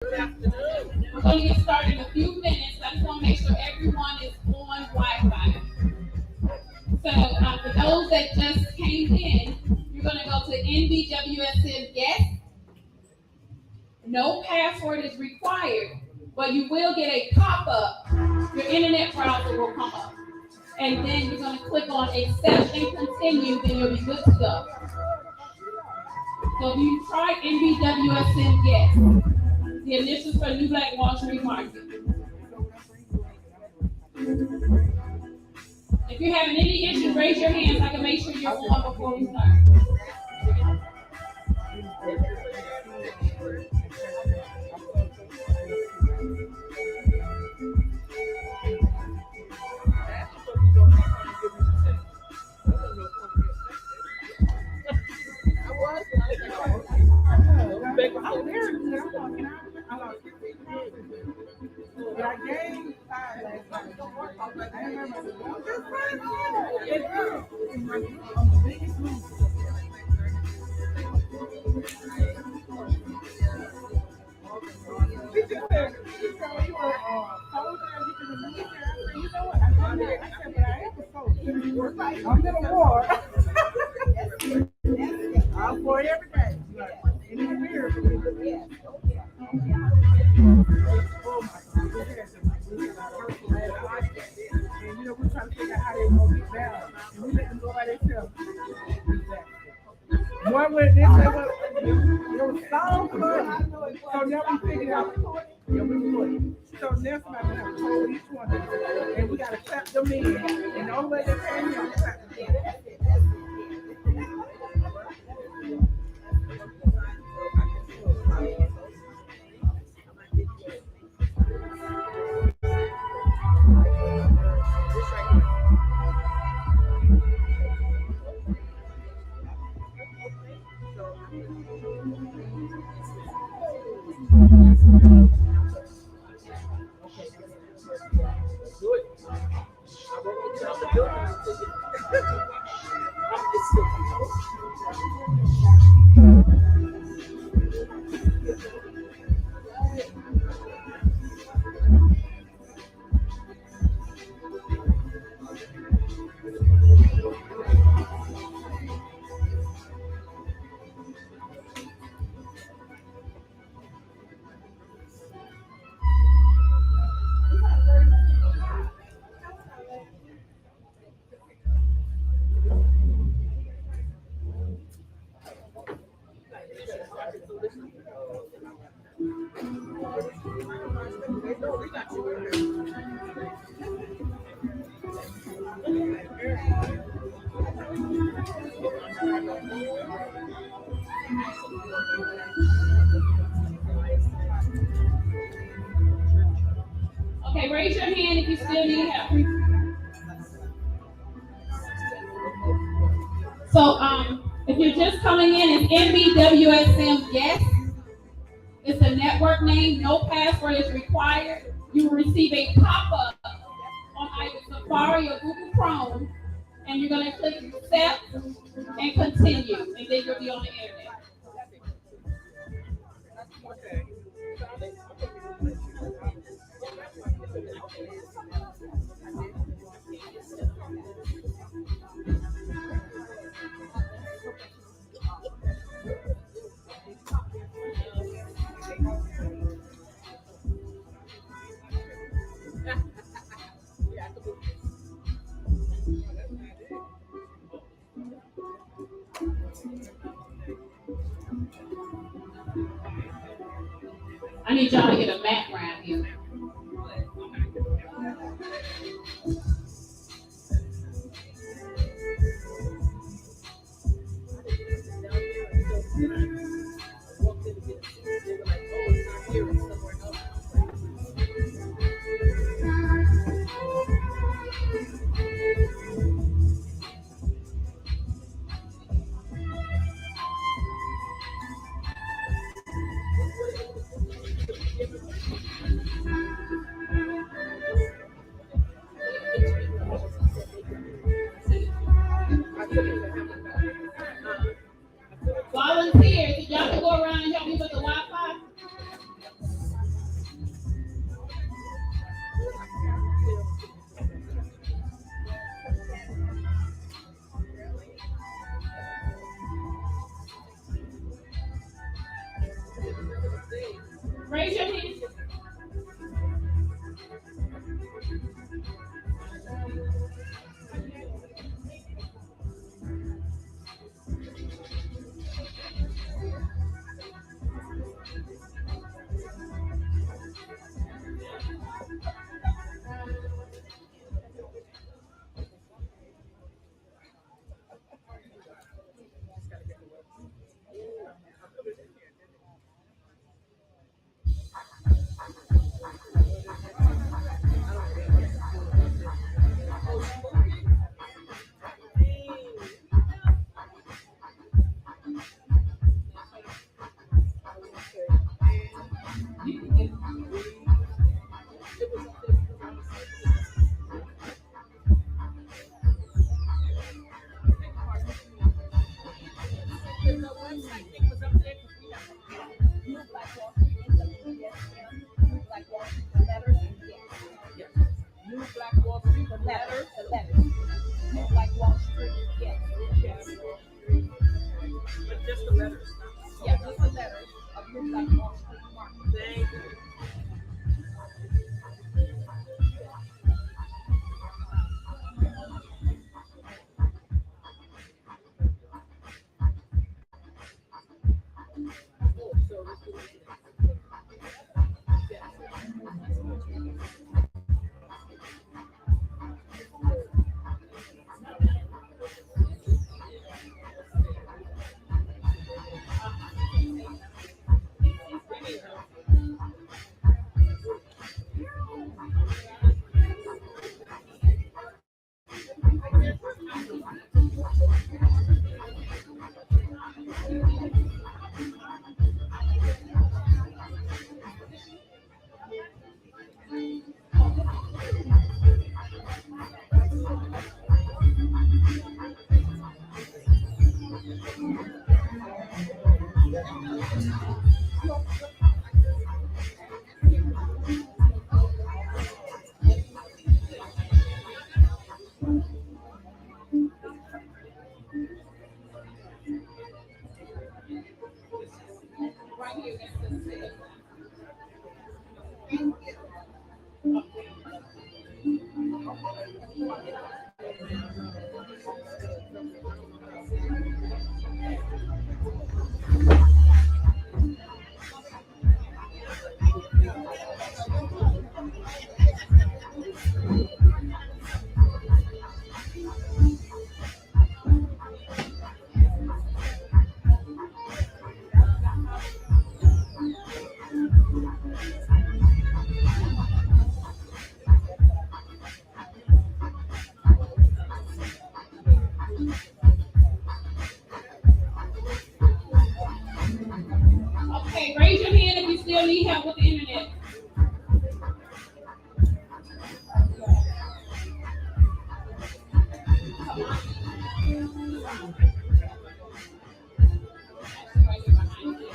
We're going to get started in a few minutes. I just want to make sure everyone is on Wi-Fi. So for those that just came in, you're going to go to NBWSM Guest. No password is required, but you will get a pop-up. Your internet browser will come up. And then you're going to click on Accept and Continue, then you'll be good to go. So if you try NBWSM Guest, the initials for New Black Wall Street Market. If you're having any issues, raise your hands. I can make sure you're on before we start. But I gained 5 last night. I remember I'm the biggest loser. She just said, you were cold and you can remove it. I said, you know what? I said, but I am a cold. I'm in a war. I'm for it every day. And it's weird. Oh my God. And we're trying to figure out how they're going to get down. And we let them go by themselves. One was this, it was so funny. So now we figured out, yeah, we would. So now somebody have to hold each one of them. And we got to clap them in. And the only way they can hear, we clap them in. Okay, raise your hand if you still need help. So if you're just coming in, it's NBWSM Guest. It's a network name. No password is required. You will receive a pop-up on either Safari or Google Chrome, and you're going to click Accept and Continue, and then you'll be on the internet. I need y'all to get a map around here. Raise your hand. Right here next to the table. Okay, raise your hand if you still need help with the internet. Right here behind you.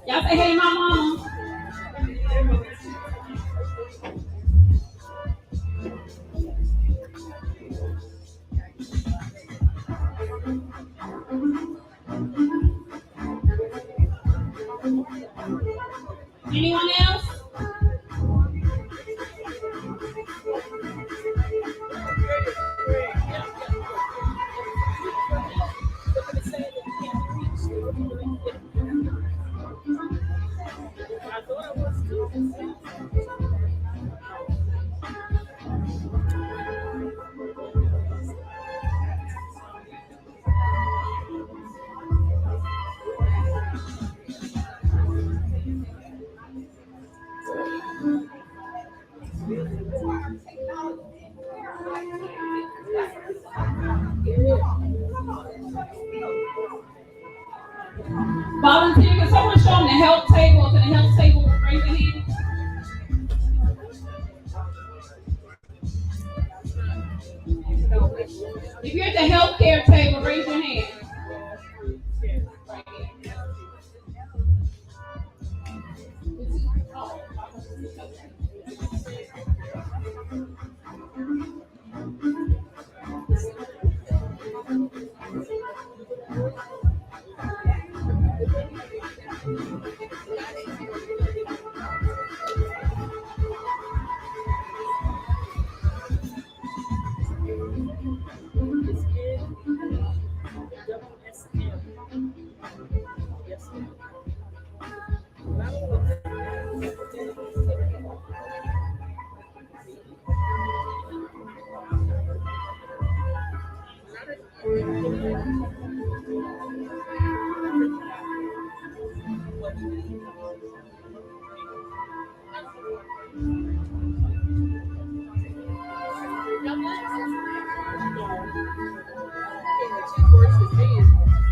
Y'all say, hey, my mama. Volunteer, can someone show them the help table? Can the help table raise your hand? If you're at the healthcare table, raise your hand.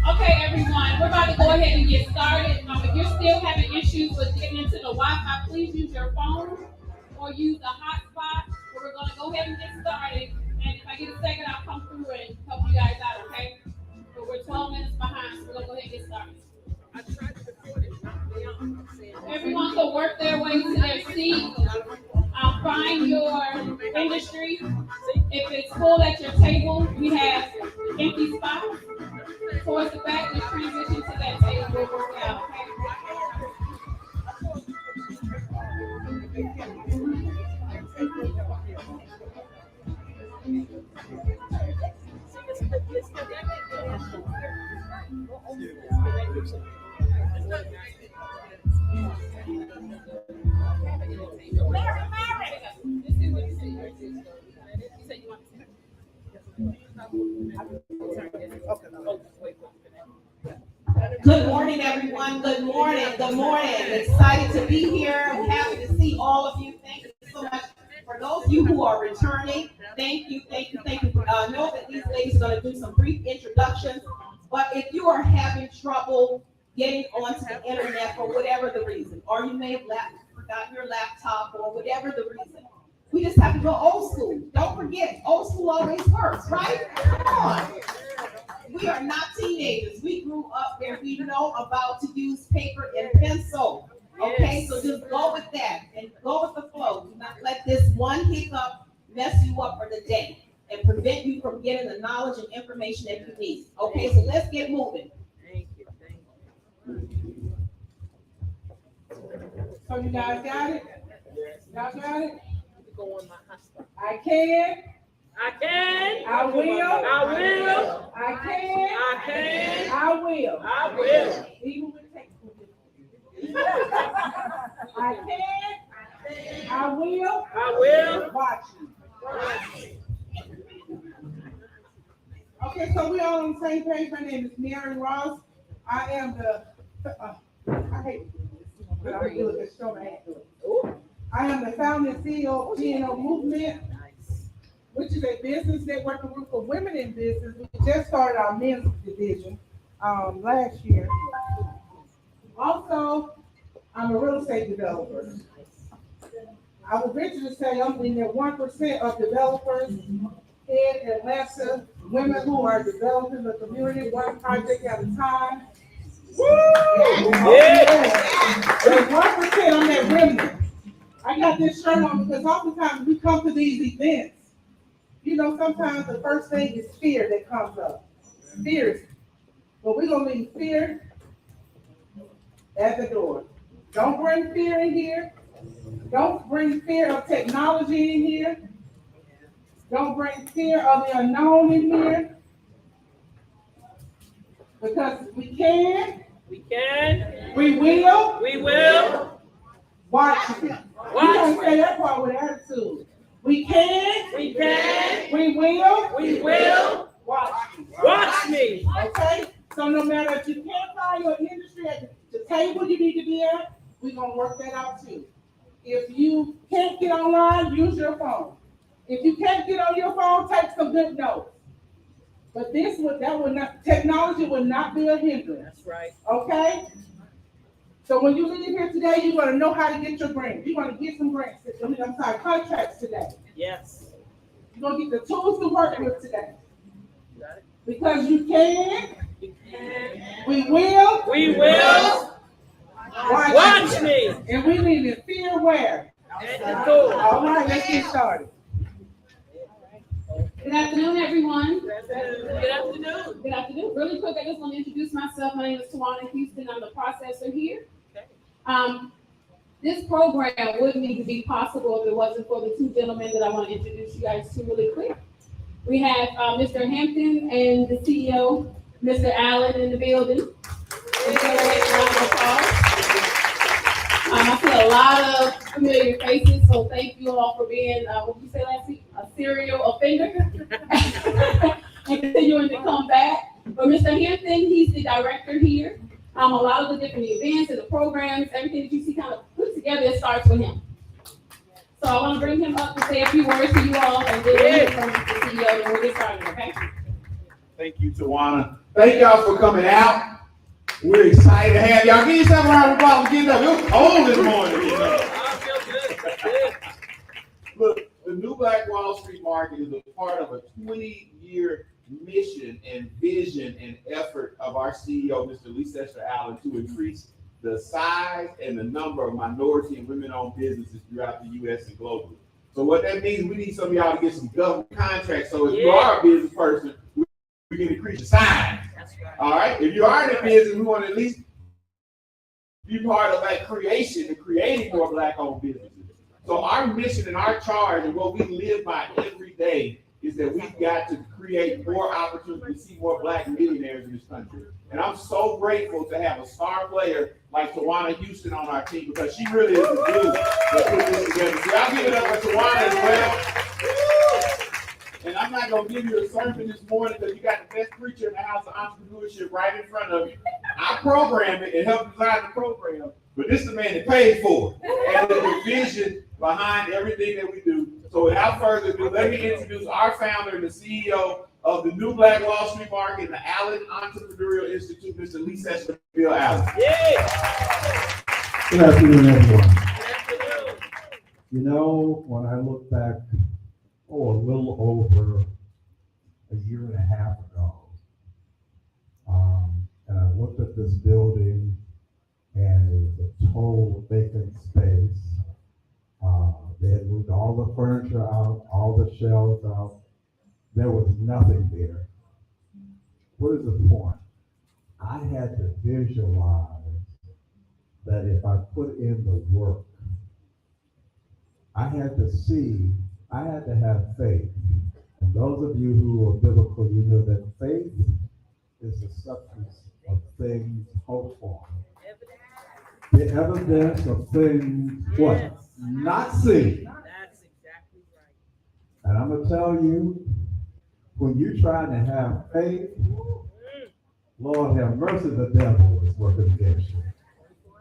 Okay, everyone, we're about to go ahead and get started. If you're still having issues with getting into the Wi-Fi, please use your phone or use a hotspot. But we're going to go ahead and get started. And if I get a second, I'll come through and help you guys out, okay? But we're 12 minutes behind, so we're going to go ahead and get started. Everyone can work their way to their seat. Find your industry. If it's full at your table, we have empty spots. Towards the back, just transition to that table. We'll work it out, okay? Good morning, everyone. Good morning. Good morning. Excited to be here. I'm happy to see all of you. Thank you so much. For those of you who are returning, thank you. I know that these ladies are going to do some brief introductions, but if you are having trouble getting onto the internet for whatever the reason, or you may have forgotten your laptop or whatever the reason, we just have to go old school. Don't forget, old school always works, right? Come on. We are not teenagers. We grew up where we know about to use paper and pencil. Okay, so just go with that and go with the flow. Do not let this one hiccup mess you up for the day and prevent you from getting the knowledge and information that you need. Okay, so let's get moving. Thank you. So you guys got it? Y'all got it? Go on my hotspot. I can. I can. I will. I will. I can. I can. I will. I will. Even with technical difficulties. I can. I will. I will. Watch you. Okay, so we all on the same page. My name is Mary Ross. I am the. I hate this, but I'm good at showing my hand. I am the founder and CEO of GNO Movement, which is a business networking group for women in business. We just started our men's division last year. Also, I'm a real estate developer. I would venture to say I'm in the 1% of developers in Atlanta, women who are developing the community one project at a time. Woo! Yeah. There's 1%, I'm that remnant. I got this shirt on because oftentimes we come to these events. You know, sometimes the first thing is fear that comes up. Fear. But we're going to leave fear at the door. Don't bring fear in here. Don't bring fear of technology in here. Don't bring fear of the unknown in here. Because we can. We can. We will. We will. Watch it. You gotta say that part with attitude. We can. We can. We will. We will. Watch me. Watch me. Okay? So no matter if you can't find your industry at the table you need to be at, we're going to work that out too. If you can't can't get online, use your phone. If you can't get on your phone, take some good notes. But technology would not be a hindrance. That's right. Okay? So when you leave here today, you're going to know how to get your grant. You're going to get some grants. Contracts today. Yes. You're going to get the tools to work with today. Got it. Because you can, You can. we will, Watch me. and we need to fear where. At the door. All right, let's get started. Good afternoon, everyone. Good afternoon. Good afternoon. Really quick, I just want to introduce myself. My name is Tawana Houston. I'm the processor here. This program wouldn't need to be possible if it wasn't for the two gentlemen that I want to introduce you guys to really quick. We have Mr. Hampton and the CEO, Mr. Allen, in the building. I see a lot of familiar faces, so thank you all for being, what did you say last week? A serial offender and continuing to come back. But Mr. Hampton, he's the director here. A lot of the different events and the programs, everything that you see kind of put together, it starts with him. So I want to bring him up to say a few words to you all, and then we'll hear from the CEO, and we'll get started, okay? Thank you, Tawana. Thank y'all for coming out. We're excited to have y'all. Give yourself a round of applause. Get up. It was cold this morning. You know? I feel good. Look, the New Black Wall Street Market is a part of a 20-year mission and vision and effort of our CEO, Mr. Leicester Allen, to increase the size and the number of minority and women-owned businesses throughout the U.S. and globally. So what that means, we need some of y'all to get some government contracts. So if you are a business person, we can increase the size. That's right. All right. If you are in a business, we want to at least be part of that creation and creating more Black-owned businesses. So our mission and our charge and what we live by every day is that we've got to create more opportunities to see more Black millionaires in this country. And I'm so grateful to have a star player like Tawana Houston on our team because she really is the glue that put this together. So I'll give it up for Tawana as well. And I'm not going to give you a sermon this morning because you got the best preacher in the house of entrepreneurship right in front of you. I program it and help design the program, but this is the man that paid for it. And the vision behind everything that we do. So without further ado, let me introduce our founder and the CEO of the New Black Wall Street Market and the Allen Entrepreneurial Institute, Mr. Leicester Allen. Yeah. Good afternoon, everyone. Good afternoon. You know, when I look back, a little over a year and a half ago, and I looked at this building, and it was a total vacant space. They had moved all the furniture out, all the shelves out. There was nothing there. What is the point? I had to visualize that if I put in the work, I had to have faith. And those of you who are biblical, you know that faith is the substance of things hoped for. The evidence of things what? Yes. Not seen. That's exactly right. And I'm gonna tell you, when you're trying to have faith, Lord have mercy, the devil is working against you.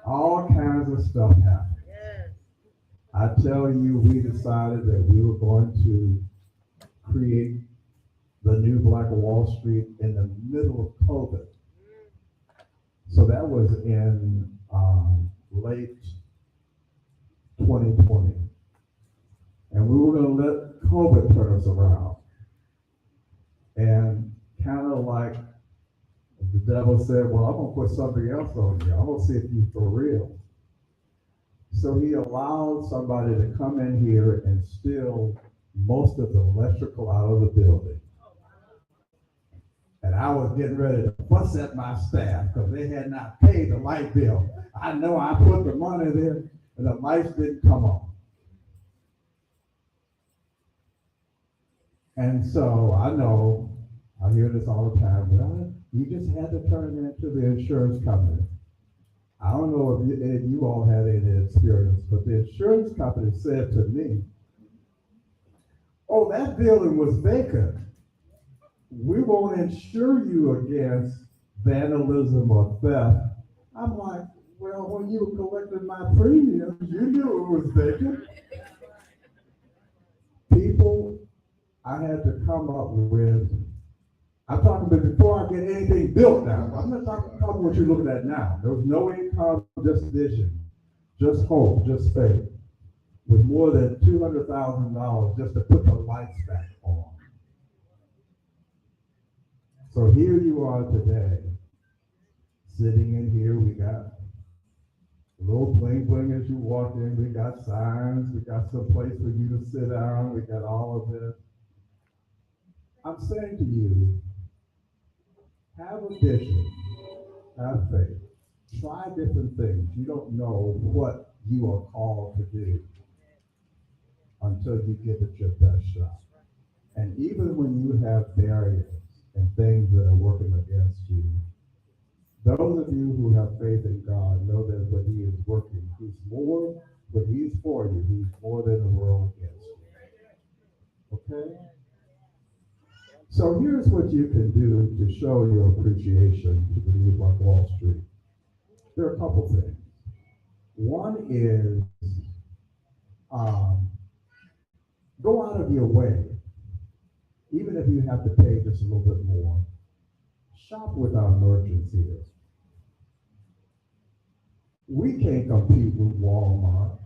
All kinds of stuff happens. Yes. I tell you, we decided that we were going to create the New Black Wall Street in the middle of COVID. So that was in late 2020. And we were going to let COVID turn us around. And kind of like the devil said, well, I'm going to put something else on you. I'm going to see if you're for real. So he allowed somebody to come in here and steal most of the electrical out of the building. And I was getting ready to fuss at my staff because they had not paid the light bill. I know I put the money there and the lights didn't come on. And so I hear this all the time, well, you just had to turn it into the insurance company. I don't know if you all had any experience, but the insurance company said to me, oh, that building was vacant. We won't insure you against vandalism or theft. I'm like, well, when you were collecting my premiums, you knew it was vacant. I had to come up with, I'm talking about before I get anything built now. I'm not talking what you're looking at now. There was no income, just vision, just hope, just faith. With more than $200,000 just to put the lights back on. So here you are today, sitting in here. We got a little bling bling as you walk in. We got signs. We got some place for you to sit down. We got all of this. I'm saying to you, have a vision, have faith, try different things. You don't know what you are called to do until you give it your best shot. And even when you have barriers and things that are working against you, those of you who have faith in God know that when He is working, He's more, when He's for you, He's more than the world against you. Okay? So here's what you can do to show your appreciation to the New York Wall Street. There are a couple things. One is go out of your way, even if you have to pay just a little bit more. Shop with our merchants here. We can't compete with Walmart.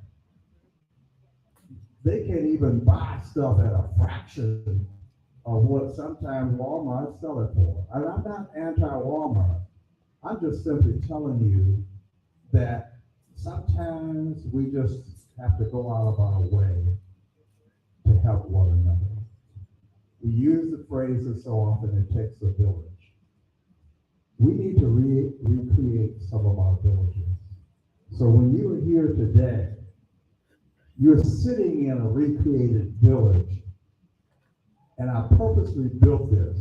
They can't even buy stuff at a fraction of what sometimes Walmart sell it for. And I'm not anti-Walmart. I'm just simply telling you that sometimes we just have to go out of our way to help one another. We use the phrases so often, it takes a village. We need to recreate some of our villages. So when you are here today, you're sitting in a recreated village, and I purposely built this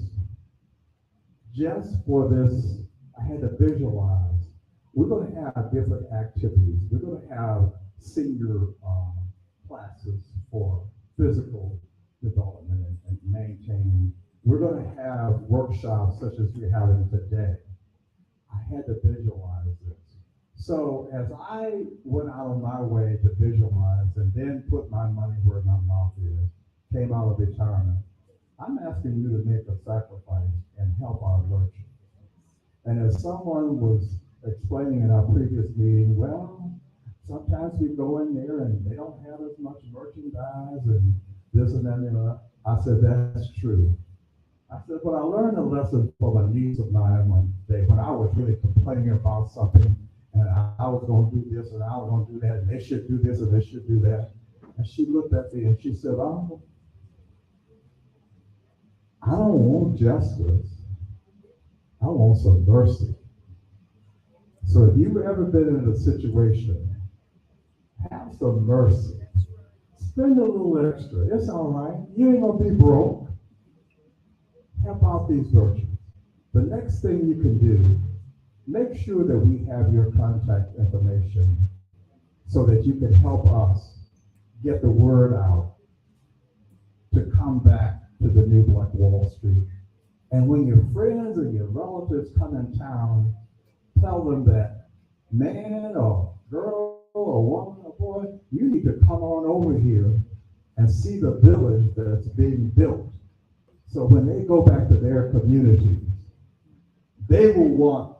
just for this. I had to visualize. We're going to have different activities. We're going to have senior classes for physical development and maintaining. We're going to have workshops such as we're having today. I had to visualize this. So as I went out of my way to visualize and then put my money where my mouth is, came out of retirement, I'm asking you to make a sacrifice and help our merchants. And as someone was explaining in our previous meeting, well, sometimes we go in there and they don't have as much merchandise and this and that and that. I said, that's true. I said, but I learned a lesson from a niece of mine one day when I was really complaining about something and I was going to do this and I was going to do that and they should do this and they should do that. And she looked at me and she said, oh, I don't want justice. I want some mercy. So if you've ever been in a situation, have some mercy. Spend a little extra. It's all right. You ain't gonna be broke. Help out these merchants. The next thing you can do, make sure that we have your contact information so that you can help us get the word out to come back to the new Black Wall Street. And when your friends and your relatives come in town, tell them that man or girl or woman or boy, you need to come on over here and see the village that's being built. So when they go back to their communities, they will want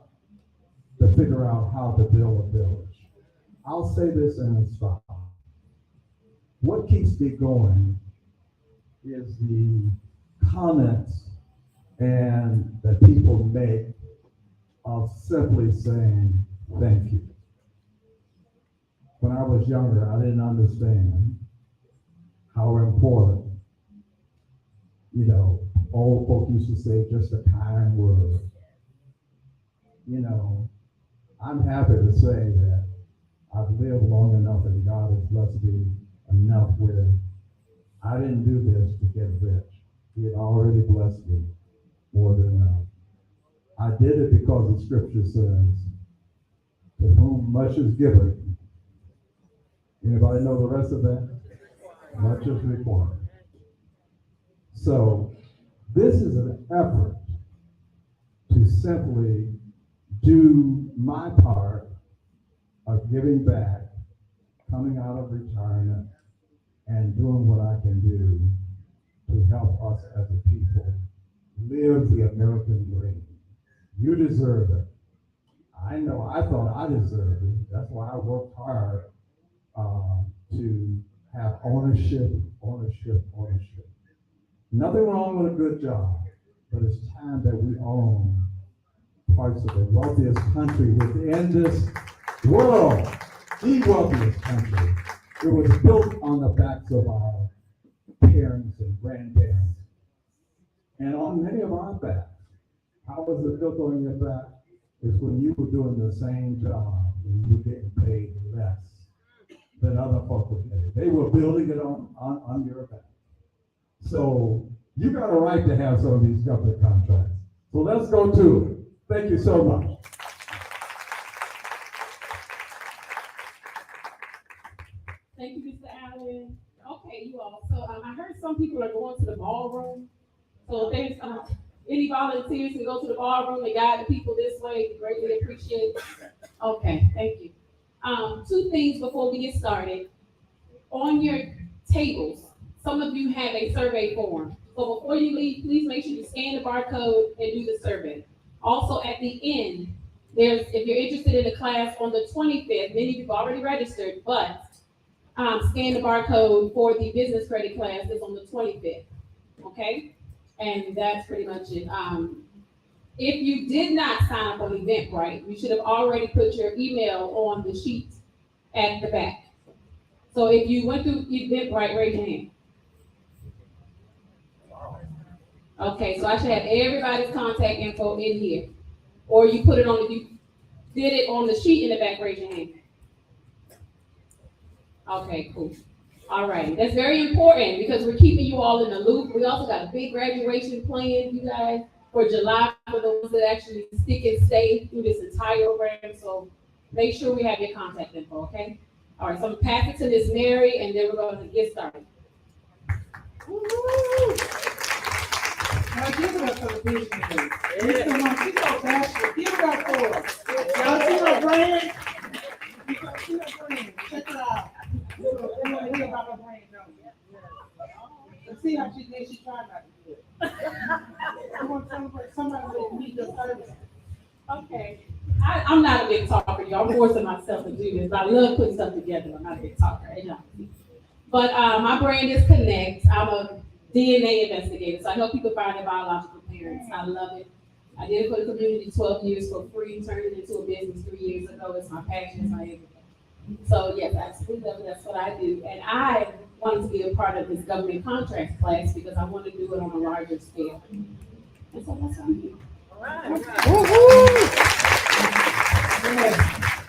to figure out how to build a village. I'll say this and stop. What keeps me going is the comments and that people make of simply saying thank you. When I was younger, I didn't understand how important, old folk used to say just a kind word. I'm happy to say that I've lived long enough and God has blessed me enough where I didn't do this to get rich. He had already blessed me more than enough. I did it because the scripture says, to whom much is given. Anybody know the rest of that? Much is required. So this is an effort to simply do my part of giving back, coming out of retirement, and doing what I can do to help us as a people live the American dream. You deserve it. I know I thought I deserved it. That's why I worked hard to have ownership. Nothing wrong with a good job, but it's time that we own parts of the wealthiest country within this world, the wealthiest country. It was built on the backs of our parents and grandparents, and on many of our backs. How was it built on your back? Is when you were doing the same job and you were getting paid less than other folks were getting. They were building it on your back. So you got a right to have some of these government contracts. So let's go to it. Thank you so much. Thank you, Mr. Allen. Okay, you all. So I heard some people are going to the ballroom. So if there's any volunteers can go to the ballroom and guide the people this way, greatly appreciate it. Okay, thank you. Two things before we get started. On your tables, some of you have a survey form. So before you leave, please make sure you scan the barcode and do the survey. Also at the end, if you're interested in a class on the 25th, many of you have already registered, but scan the barcode for the business credit class is on the 25th, okay? And that's pretty much it. If you did not sign up on Eventbrite, you should have already put your email on the sheet at the back. So if you went through Eventbrite, raise your hand. Okay, so I should have everybody's contact info in here. Or you put it on, if you did it on the sheet in the back, raise your hand. Okay, cool. All right, that's very important because we're keeping you all in the loop. We also got a big graduation planned, you guys, for July for the ones that actually stick and stay through this entire program. So make sure we have your contact info, okay? All right, so I'm gonna pass it to Miss Mary, and then we're going to get started. Woo! Now give it up for the visionary. She's so bashful. Give it up for her. Y'all see her brand? See her brand. Check her out. You want to hear about her brand, don't you? And see how she did. She tried not to do it. I want somebody to need your service. Okay. I'm not a big talker, y'all. I'm forcing myself to do this. I love putting stuff together. I'm not a big talker, as y'all see. But my brand is Connect. I'm a DNA investigator, so I help people find their biological parents. I love it. I did it for the community 12 years for free, turned it into a business 3 years ago. It's my passion, it's my everything. So yes, absolutely, that's what I do. And I wanted to be a part of this government contracts class because I want to do it on a larger scale. And so that's what I'm doing.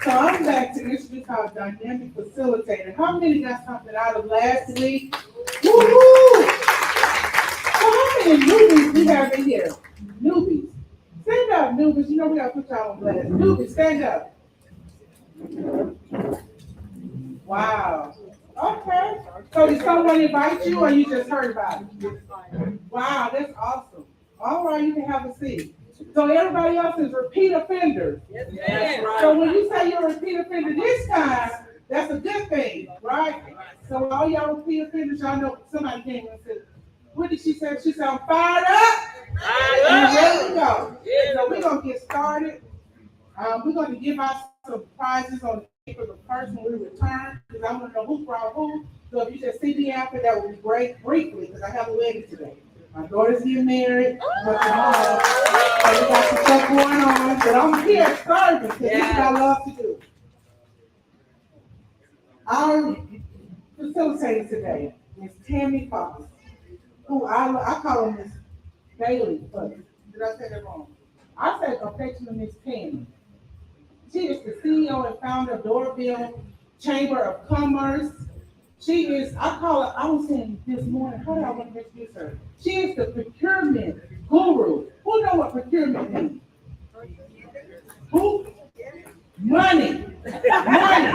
So I'm back to introduce our dynamic facilitator. How many got something out of last week? Woo-hoo! So how many newbies we have in here? Newbies. Stand up, newbies. You know we gotta put y'all on blast. Newbies, stand up. Wow. Okay. So did someone invite you or you just heard about it? Wow, that's awesome. All right, you can have a seat. So everybody else is repeat offenders. Yes. So when you say you're a repeat offender this time, that's a good thing, right? So all y'all repeat offenders, y'all know somebody came and said, what did she say? She said, I'm fired up and ready to go. So we're going to get started. We're going to give out some prizes on for the person we return, because I want to know who brought who. So if you just see me after, that would be great briefly, because I have a wedding today. My daughter's getting married. So we got some stuff going on, but I'm here serving because this is what I love to do. Our facilitator today is Tammy Fox, who I call her Miss Bailey, but did I say that wrong? I said affectionately Miss Tammy. She is the CEO and founder of Doraville Chamber of Commerce. She is, I was saying this morning, how do I want to introduce her? She is the procurement guru. Who know what procurement means? Who? Money. Money.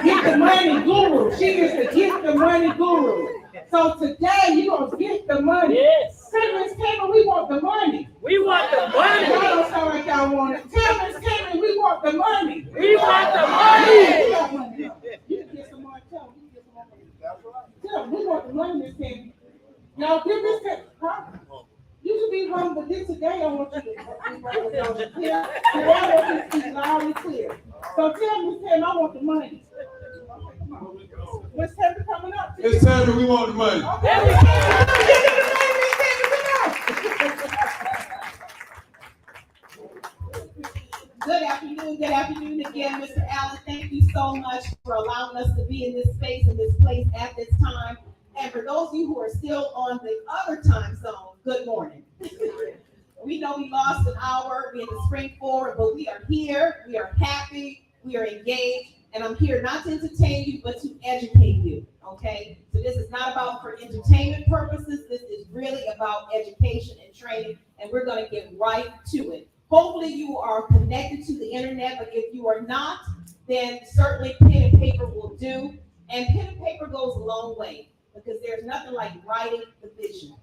Get the money guru. She is the get the money guru. So today you're going to get the money. Yes. Say, Miss Cameron, we want the money. We want the Y'all money. don't sound like y'all want it. Tell Miss Cameron, we want the money. We want the We money. got money. You can get some more. Tell them we can get some more money. Tell them we want the money, Miss Cameron. Y'all give this to, huh? You should be home, but this today I want you to be clear. Today I want you to speak loud and clear. So tell Miss Tim, I want the money. Miss Tim coming up. It's time that we want the money. Okay, Miss Tim, give me the money, Miss Tim, come Good afternoon again, Mr. Allen. Thank you so much for allowing us to be in this space, in this place at this time. And for those of you who are still on the other time zone, good morning. We know we lost an hour, we're in the spring forward, but we are here, we are happy, we are engaged, and I'm here not to entertain you, but to educate you, okay? So this is not about for entertainment purposes, this is really about education and training, and we're gonna get right to it. Hopefully you are connected to the internet, but if you are not, then certainly pen and paper will do, and pen and paper goes a long way, because there's nothing like writing the vision.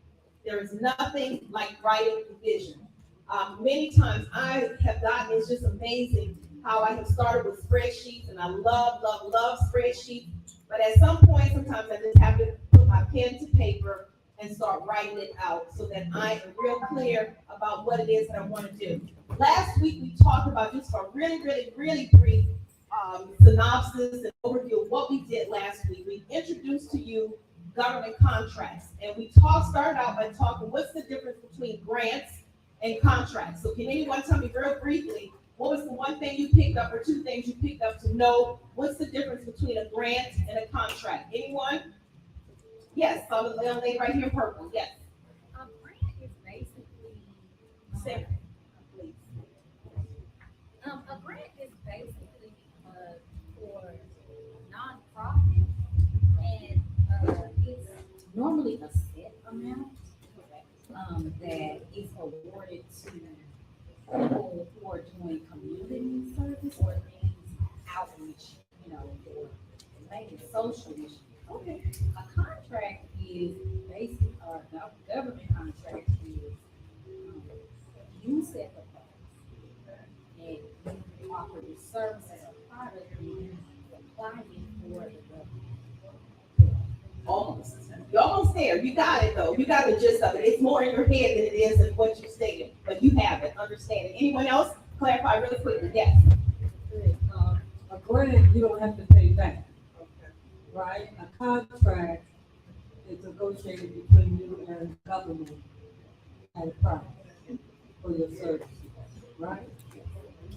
There is nothing like writing the vision. Many times I have gotten, it's just amazing how I have started with spreadsheets, and I love spreadsheets. But at some point, sometimes I just have to put my pen to paper and start writing it out so that I am real clear about what it is that I want to do. Last week, we talked about just a really brief synopsis and overview of what we did last week. We introduced to you government contracts, and we started out by talking what's the difference between grants and contracts. So can anyone tell me real briefly, what was the one thing you picked up or two things you picked up to know what's the difference between a grant and a contract? Anyone? Yes, so the young lady right here in purple, yes. A grant is basically, Sarah, please. a grant is basically for nonprofit, and it's normally a set amount that is awarded to people who are doing community service or things outreach, for maybe social issues. Okay. A contract is basic, or government contract is, you set the price, and you offer your services or product, and you apply it for the government. Almost. You're almost there. You got it though. You got the gist of it. It's more in your head than it is in what you stated, but you have it. Understand it. Anyone else? Clarify really quickly. Yes. A grant, you don't have to pay back, right? A contract is negotiated between you and government at a price for your services, right?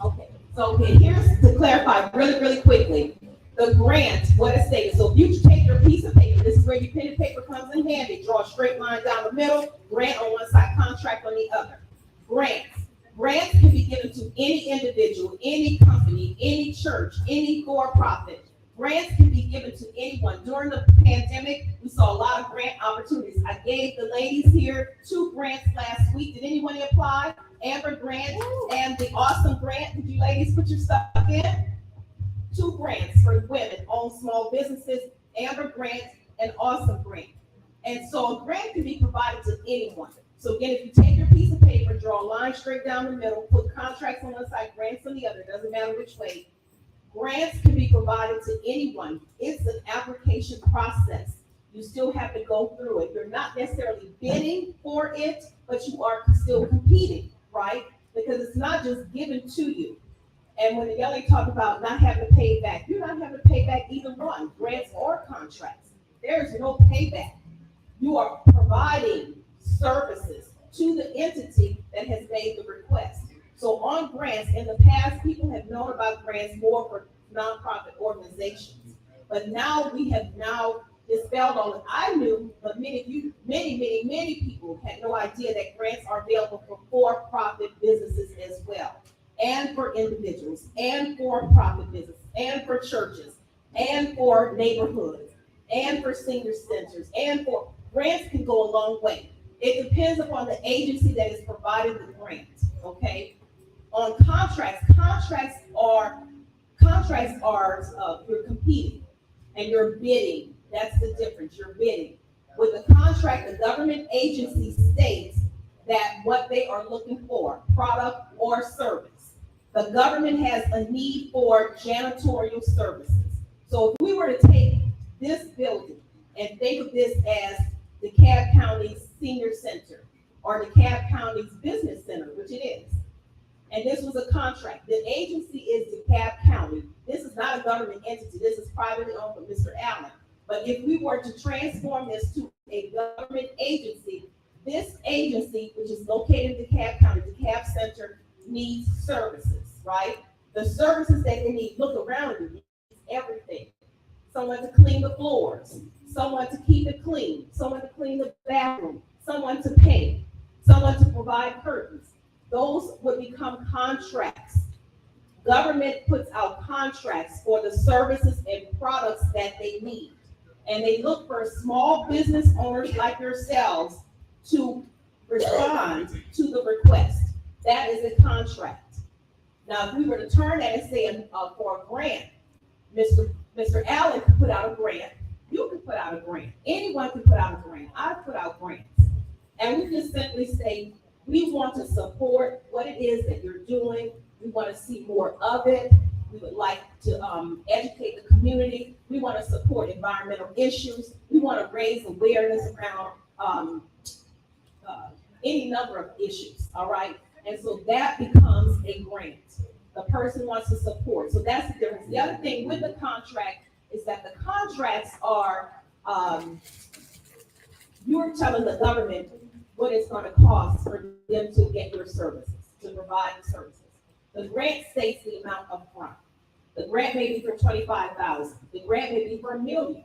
Okay. So here's to clarify really quickly. The grant, what it stated. So if you take your piece of paper, this is where your pen and paper comes in handy. Draw a straight line down the middle, grant on one side, contract on the other. Grants can be given to any individual, any company, any church, any for-profit. Grants can be given to anyone. During the pandemic, we saw a lot of grant opportunities. I gave the ladies here 2 grants last week. Did anyone apply? Amber Grant and the Awesome Grant. Did you ladies put your stuff in? 2 grants for women own small businesses, Amber Grant and Awesome Grant. And so a grant can be provided to anyone. So again, if you take your piece of paper, draw a line straight down the middle, put contracts on one side, grants on the other, doesn't matter which way. Grants can be provided to anyone. It's an application process. You still have to go through it. You're not necessarily bidding for it, but you are still competing, right? Because it's not just given to you. And when the young lady talked about not having to pay back, you're not having to pay back either one, grants or contracts. There is no payback. You are providing services to the entity that has made the request. So on grants, in the past, people have known about grants more for nonprofit organizations. But now we have dispelled all that. I knew, but many people had no idea that grants are available for for-profit businesses as well, and for individuals, and for-profit businesses, and for churches, and for neighborhoods, and for senior centers, and for grants can go a long way. It depends upon the agency that is providing the grant, okay? On contracts are you're competing and you're bidding. That's the difference. You're bidding. With a contract, the government agency states that what they are looking for, product or service. The government has a need for janitorial services. So if we were to take this building and think of this as DeKalb County or DeKalb County's business center, which it is. And this was a contract. The agency is DeKalb County. This is not a government entity. This is privately owned by Mr. Allen. But if we were to transform this to a government agency, this agency, which is located in DeKalb County, DeKalb Center, needs services, right? The services that they need, look around you, needs everything. Someone to clean the floors, someone to keep it clean, someone to clean the bathroom, someone to paint, someone to provide curtains. Those would become contracts. Government puts out contracts for the services and products that they need. And they look for small business owners like yourselves to respond to the request. That is a contract. Now, if we were to turn that and say for a grant, Mr. Allen could put out a grant. You could put out a grant. Anyone could put out a grant. I put out grants. And we just simply say, we want to support what it is that you're doing. We want to see more of it. We would like to educate the community. We want to support environmental issues. We want to raise awareness around any number of issues, all right? And so that becomes a grant. The person wants to support. So that's the difference. The other thing with the contract is that the contracts are, you're telling the government what it's going to cost for them to get your services, to provide the services. The grant states the amount up front. The grant may be for $25,000. The grant may be for $1 million.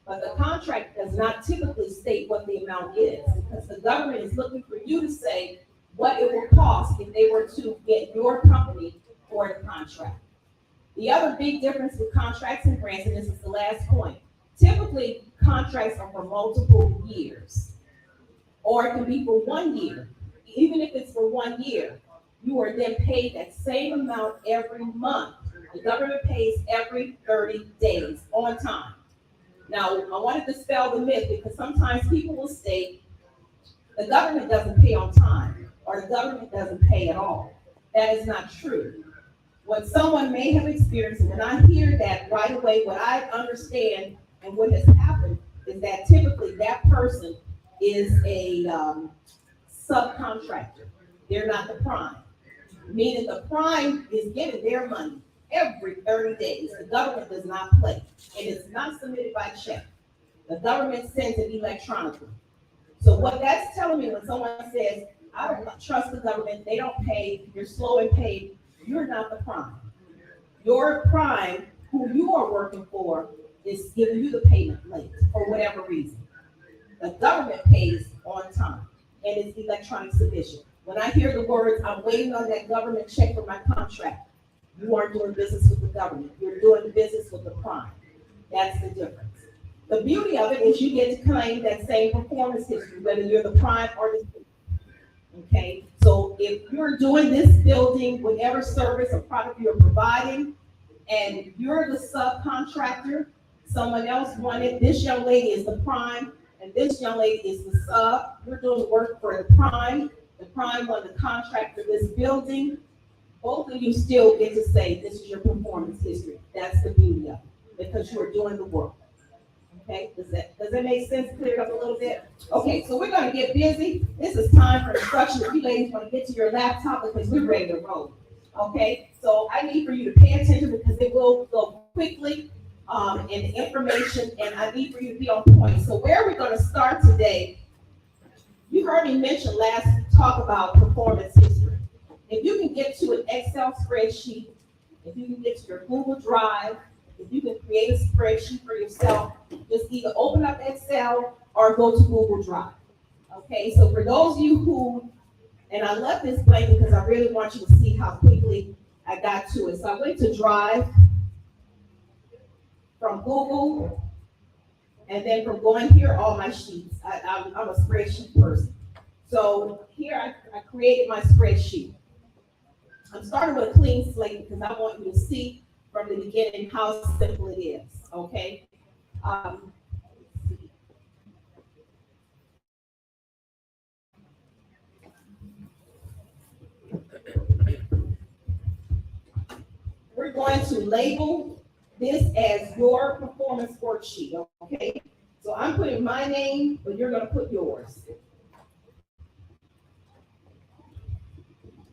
But the contract does not typically state what the amount is, because the government is looking for you to say what it will cost if they were to get your company for the contract. The other big difference with contracts and grants, and this is the last point, typically contracts are for multiple years, or it can be for 1 year. Even if it's for 1 year, you are then paid that same amount every month. The government pays every 30 days on time. Now, I want to dispel the myth, because sometimes people will state the government doesn't pay on time, or the government doesn't pay at all. That is not true. What someone may have experienced, and when I hear that right away, what I understand and what has happened is that typically that person is a subcontractor. They're not the prime. Meaning the prime is getting their money every 30 days. The government does not play. And it's not submitted by check. The government sends it electronically. So what that's telling me when someone says, I don't trust the government, they don't pay, you're slow in pay, you're not the prime. Your prime, who you are working for, is giving you the payment late for whatever reason. The government pays on time, and it's electronic submission. When I hear the words, I'm waiting on that government check for my contract, you aren't doing business with the government. You're doing business with the prime. That's the difference. The beauty of it is you get to claim that same performance history, whether you're the prime or the okay? So if you're doing this building, whatever service or product you're providing, and you're the subcontractor, someone else wanted, this young lady is the prime, and this young lady is the sub. You're doing work for the prime won the contract for this building. Both of you still get to say this is your performance history. That's the beauty of it, because you are doing the work. Okay, does that make sense? Clear it up a little bit? Okay, so we're gonna get busy. This is time for instruction. If you ladies wanna get to your laptop, because we're ready to roll. Okay, so I need for you to pay attention, because it will go quickly, and the information, and I need for you to be on point. So where are we gonna start today? You heard me mention last talk about performance history. If you can get to an Excel spreadsheet, if you can get to your Google Drive, if you can create a spreadsheet for yourself, just either open up Excel or go to Google Drive. Okay, so for those of you who, and I left this blank because I really want you to see how quickly I got to it. So I went to Drive from Google, and then from going here, all my sheets. I'm a spreadsheet person. So here I created my spreadsheet. I'm starting with a clean slate because I want you to see from the beginning how simple it is, okay? We're going to label this as your performance worksheet, okay? So I'm putting my name, but you're gonna put yours.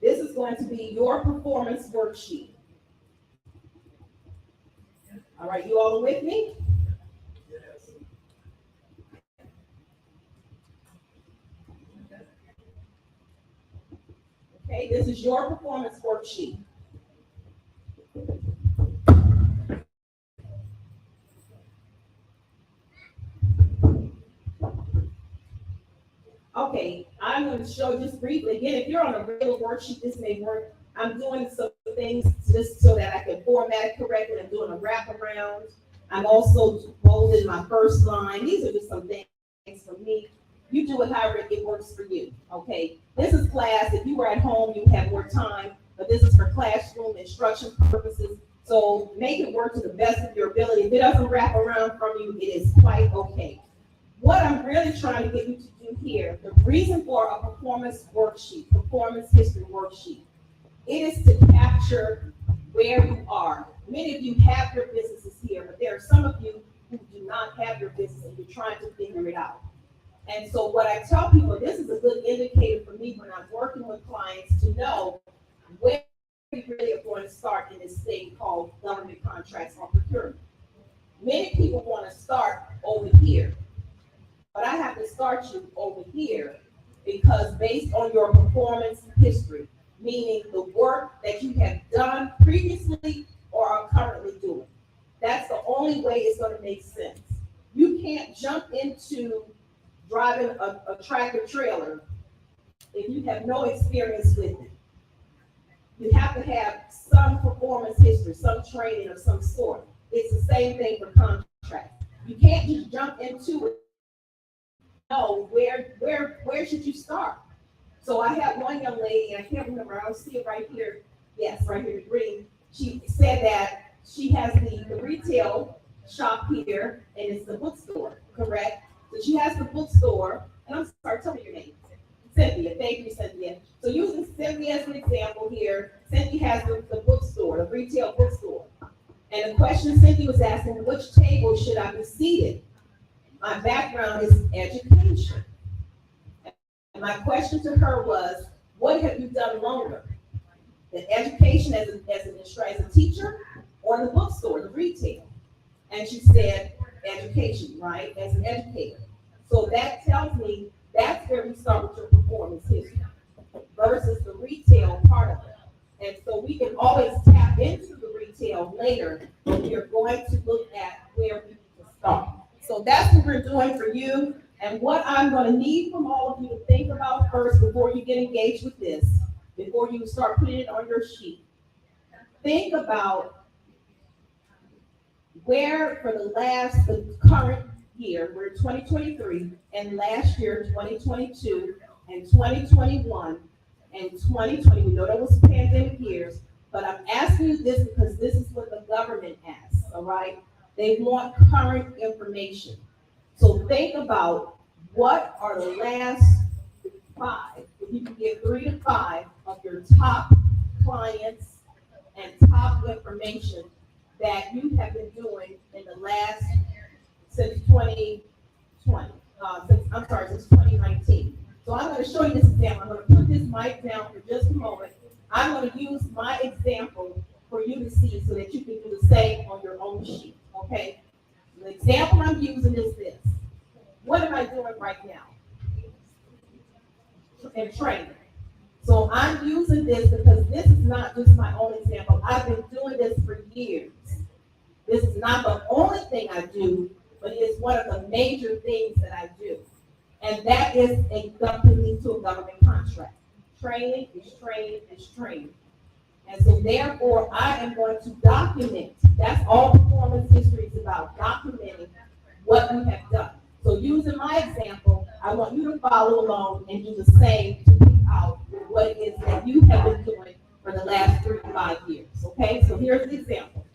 This is going to be your performance worksheet. All right, you all with me? Okay, this is your performance worksheet. Okay, I'm going to show just briefly. Again, if you're on a regular worksheet, this may work. I'm doing some things just so that I can format it correctly. I'm doing a wraparound. I'm also bolding my first line. These are just some things for me. You do it however it works for you, okay? This is class. If you were at home, you have more time, but this is for classroom instruction purposes. So make it work to the best of your ability. If it doesn't wrap around from you, it is quite okay. What I'm really trying to get you to do here, the reason for a performance worksheet, performance history worksheet, it is to capture where you are. Many of you have your businesses here, but there are some of you who do not have your business and you're trying to figure it out. And so what I tell people, this is a good indicator for me when I'm working with clients to know where we really are going to start in this thing called government contracts or procurement. Many people want to start over here, but I have to start you over here because based on your performance history, meaning the work that you have done previously or are currently doing. That's the only way it's going to make sense. You can't jump into driving a tractor trailer if you have no experience with it. You have to have some performance history, some training of some sort. It's the same thing for contracts. You can't just jump into it. No, where should you start? So I have one young lady, and I can't remember, I don't see it right here. Yes, right here, the green. She said that she has the retail shop here, and it's the bookstore, correct? So she has the bookstore, and I'm sorry, tell me your name. Cynthia, thank you, Cynthia. So using Cynthia as an example here, Cynthia has the bookstore, the retail bookstore. And the question Cynthia was asking, which table should I be seated? My background is education. And my question to her was, what have you done longer? The education as a teacher or the bookstore, the retail? And she said, education, right, as an educator. So that tells me that's where we start with your performance history versus the retail part of it. And so we can always tap into the retail later, but we are going to look at where we need to start. So that's what we're doing for you. And what I'm going to need from all of you to think about first before you get engaged with this, before you start putting it on your sheet, think about where for the current year, we're 2023, and last year, 2022, and 2021, and 2020, we know that was pandemic years, but I'm asking you this because this is what the government asks, all right? They want current information. So think about what are the last 5, if you can get 3 to 5 of your top clients and top information that you have been doing in the last, since 2020, since 2019. So I'm going to show you this example. I'm going to put this mic down for just a moment. I'm going to use my example for you to see so that you can do the same on your own sheet, okay? The example I'm using is this. What am I doing right now? In training. So I'm using this because this is not just my own example. I've been doing this for years. This is not the only thing I do, but it is one of the major things that I do. And that is a government to a government contract. Training is training is training. And so therefore, I am going to document. That's all performance history is about, documenting what we have done. So using my example, I want you to follow along and do the same to pick out what it is that you have been doing for the last 3 to 5 years. Okay, so here's the example.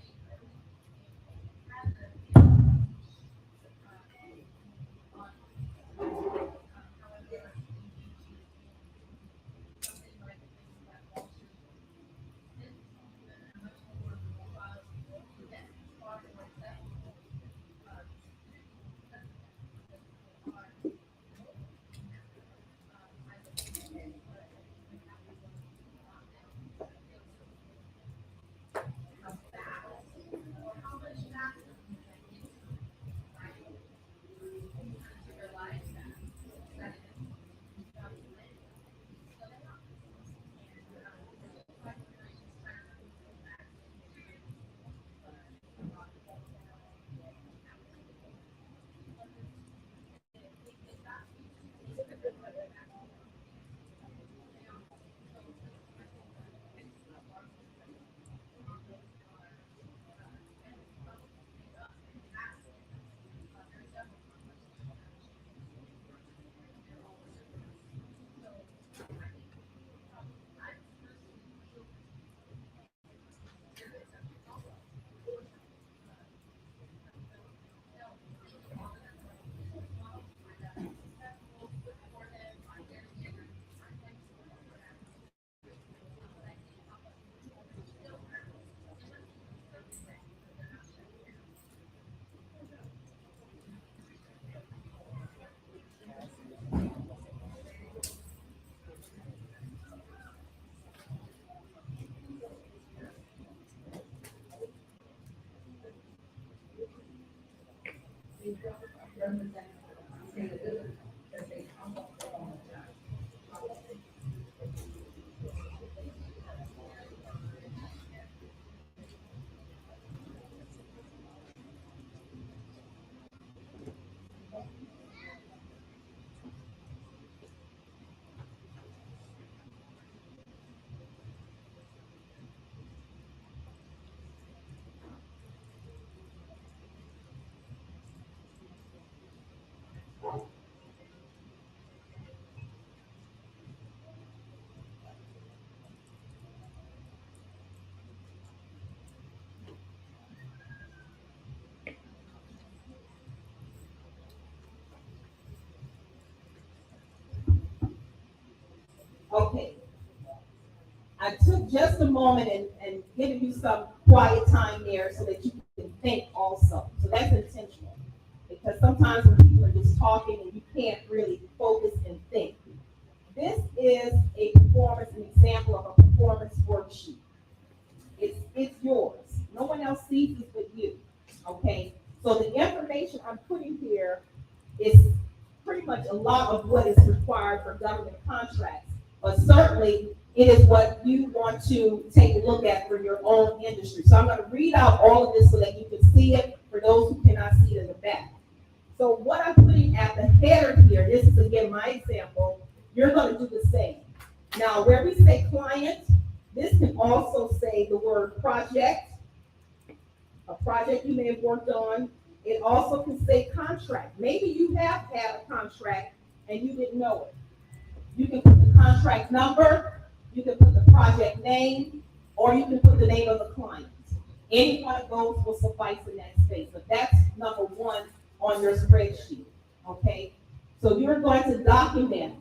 Okay. I took just a moment and giving you some quiet time there so that you can think also. So that's intentional. Because sometimes when people are just talking and you can't really focus and think. This is a performance, an example of a performance worksheet. It's yours. No one else sees it but you. Okay? So the information I'm putting here is pretty much a lot of what is required for government contracts. But certainly it is what you want to take a look at for your own industry. So I'm going to read out all of this so that you can see it for those who cannot see it in the back. So what I'm putting at the header here, this is again my example, you're going to do the same. Now, where we say client, this can also say the word project, a project you may have worked on. It also can say contract. Maybe you have had a contract and you didn't know it. You can put the contract number, you can put the project name, or you can put the name of the client. Any one of those will suffice in that space. But that's number one on your spreadsheet, okay? So you're going to document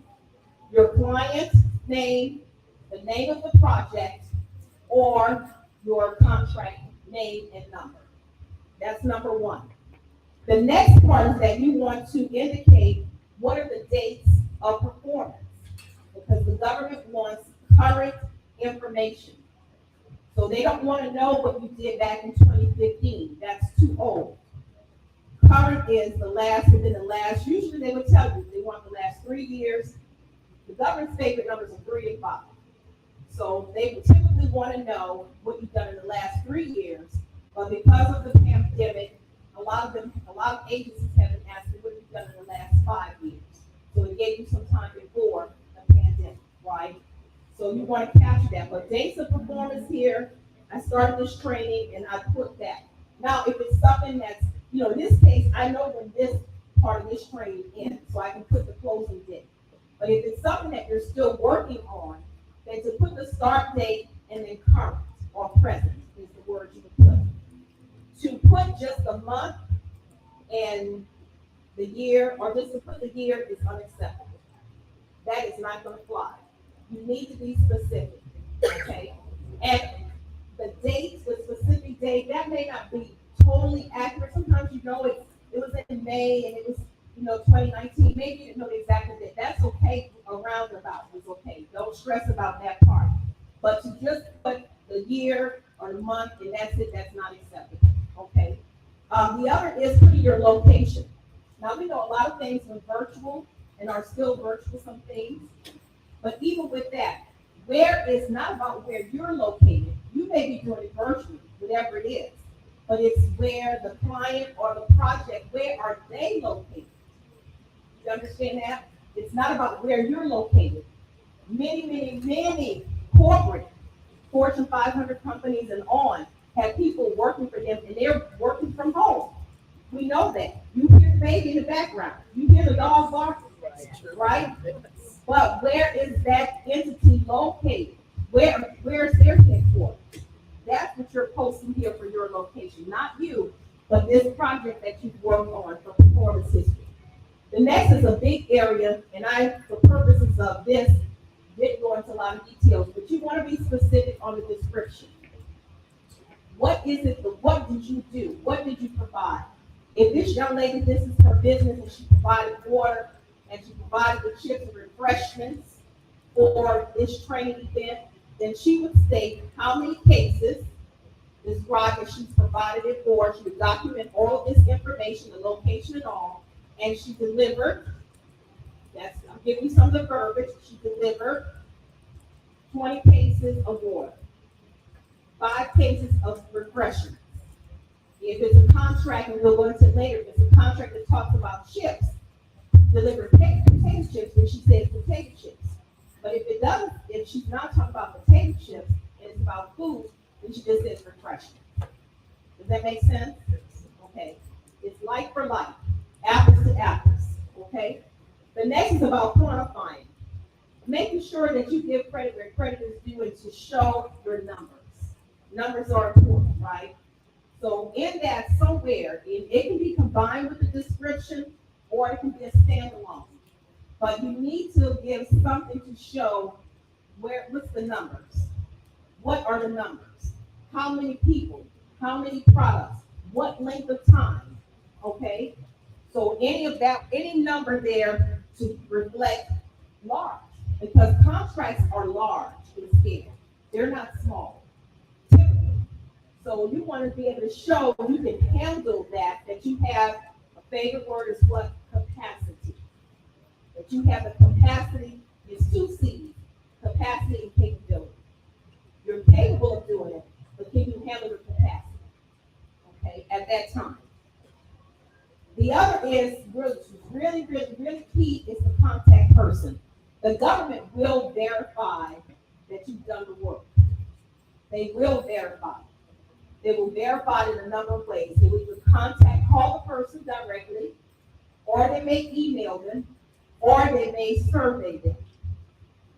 your client's name, the name of the project, or your contract name and number. That's number one. The next part is that you want to indicate what are the dates of performance, because the government wants current information. So they don't want to know what you did back in 2015. That's too old. Current is the last, within the last, usually they would tell you they want the last 3 years. The government's favorite numbers are 3 and 5. So they would typically want to know what you've done in the last 3 years. But because of the pandemic, a lot of agencies have been asking what you've done in the last 5 years. So it gave you some time before the pandemic, right? So you want to capture that. But dates of performance here, I started this training and I put that. Now, if it's something that's, in this case, I know when this part of this training ends, so I can put the closing date. But if it's something that you're still working on, then to put the start date and then current or present is the word you would put. To put just the month and the year, or just to put the year, is unacceptable. That is not going to fly. You need to be specific, okay? And the date, the specific date, that may not be totally accurate. Sometimes it was in May and it was 2019. Maybe you didn't know the exact date. That's okay. A roundabout is okay. Don't stress about that part. But to just put the year or the month and that's it, that's not acceptable. Okay. The other is putting your location. Now we know a lot of things were virtual and are still virtual, some things. But even with that, where is not about where you're located. You may be doing it virtually, whatever it is. But it's where the client or the project, where are they located? You understand that? It's not about where you're located. Many corporate Fortune 500 companies and on have people working for them and they're working from home. We know that. You hear the baby in the background. You hear the dog barking, right? But where is that entity located? Where is their headquarters? That's what you're posting here for your location. Not you, but this project that you've worked on for performance history. The next is a big area, and for purposes of this, didn't go into a lot of details, but you want to be specific on the description. What is it? What did you do? What did you provide? If this young lady, this is her business, and she provided water, and she provided the chips and refreshments for this training event, then she would state how many cases, describe that she's provided it for. She would document all of this information, the location and all, and she delivered. I'm giving you some of the verbiage. She delivered 20 cases of water, 5 cases of refreshments. If it's a contract, and we'll go into it later, if it's a contract that talks about chips, deliver potato chips when she says potato chips. But if it doesn't, if she's not talking about potato chips and it's about food, then she just says refreshment. Does that make sense? Okay. It's like for like, apples to apples. Okay. The next is about quantifying, making sure that you give credit where credit is due and to show your numbers. Numbers are important, right? So in that somewhere, it can be combined with the description or it can be a standalone. But you need to give something to show what's the numbers? What are the numbers? How many people? How many products? What length of time? Okay? So any number there to reflect large, because contracts are large in scale. They're not small, typically. So you want to be able to show you can handle that you have, a favorite word is what? Capacity. That you have the capacity, it's 2 C's, capacity and capability. You're capable of doing it, but can you handle the capacity? Okay, at that time. The other is really key is the contact person. The government will verify that you've done the work. They will verify. They will verify in a number of ways. They will either call the person directly, or they may email them, or they may survey them.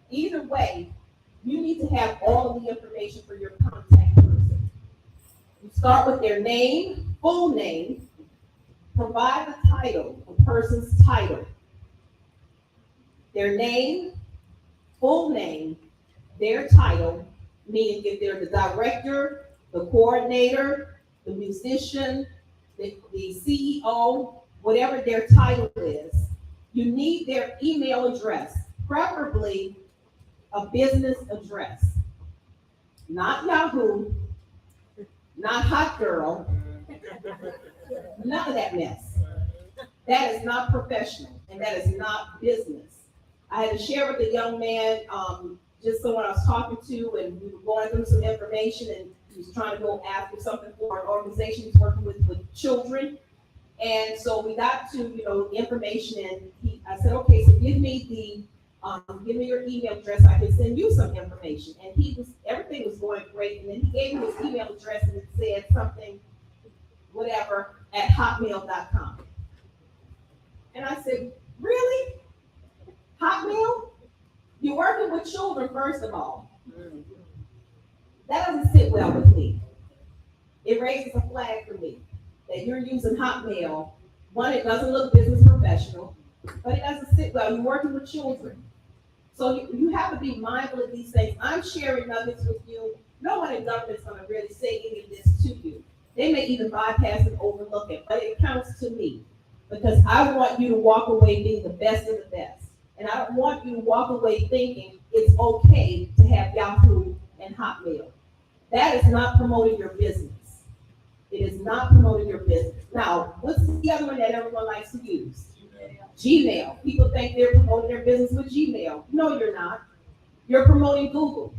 Either way, you need to have all of the information for your contact person. You start with their name, full name, provide the title, the person's title. Their name, full name, their title, meaning if they're the director, the coordinator, the musician, the CEO, whatever their title is, you need their email address, preferably a business address. Not Yahoo, not Hot Girl, none of that mess. That is not professional, and that is not business. I had to share with a young man, just someone I was talking to, and we were going through some information, and he was trying to go after something for an organization he's working with children. And so we got to, information, and I said, okay, so give me your email address. I can send you some information. And everything was going great. And then he gave me his email address, and it said something, whatever, at hotmail.com. And I said, really? Hotmail? You're working with children, first of all. That doesn't sit well with me. It raises a flag for me that you're using Hotmail. One, it doesn't look business professional, but it doesn't sit well. You're working with children. So you have to be mindful of these things. I'm sharing nuggets with you. No one in government is going to really say any of this to you. They may even bypass and overlook it, but it counts to me because I want you to walk away being the best of the best. And I don't want you to walk away thinking it's okay to have Yahoo and Hotmail. That is not promoting your business. It is not promoting your business. Now, what's the other one that everyone likes to use? Gmail. People think they're promoting their business with Gmail. No, you're not. You're promoting Google.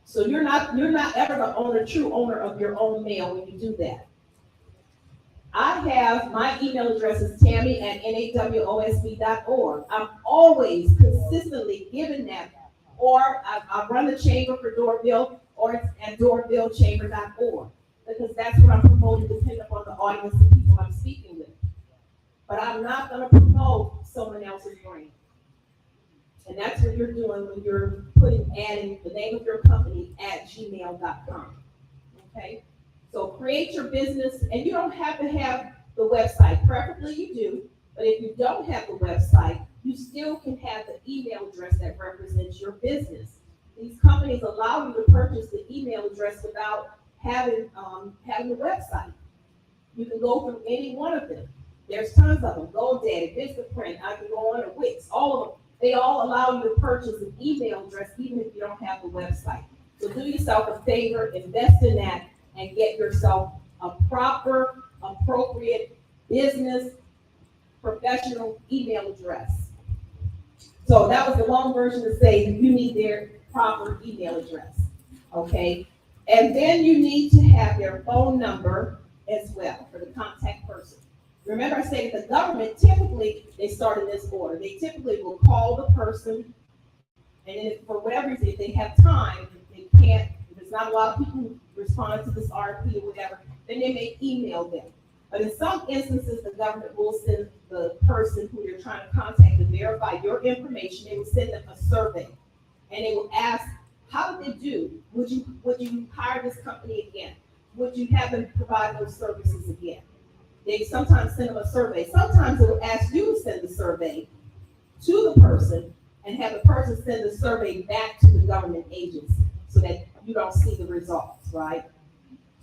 So you're not ever the true owner of your own mail when you do that. I have my email address is tammy@nawosb.org. I'm always consistently giving that, or I run the chamber for Doorbell, or it's at doorbellchamber.org, because that's what I'm promoting depending upon the audience and people I'm speaking with. But I'm not going to promote someone else's brand. And that's what you're doing when you're adding the name of your company at gmail.com. Okay? So create your business, and you don't have to have the website. Preferably you do, but if you don't have the website, you still can have the email address that represents your business. These companies allow you to purchase the email address without having the website. You can go through any one of them. There's tons of them. GoDaddy, Vistaprint, I can go on to Wix, all of them. They all allow you to purchase an email address even if you don't have the website. So do yourself a favor, invest in that, and get yourself a proper, appropriate business professional email address. So that was the long version to say you need their proper email address, okay? And then you need to have their phone number as well for the contact person. Remember I said the government, typically, they start in this order. They typically will call the person, and then if, for whatever reason, if they have time, if they can't, if there's not a lot of people who respond to this RFP or whatever, then they may email them. But in some instances, the government will send the person who you're trying to contact to verify your information. They will send them a survey, and they will ask, how did they do? Would you hire this company again? Would you have them provide those services again? They sometimes send them a survey. Sometimes it will ask you to send the survey to the person and have the person send the survey back to the government agency so that you don't see the results, right?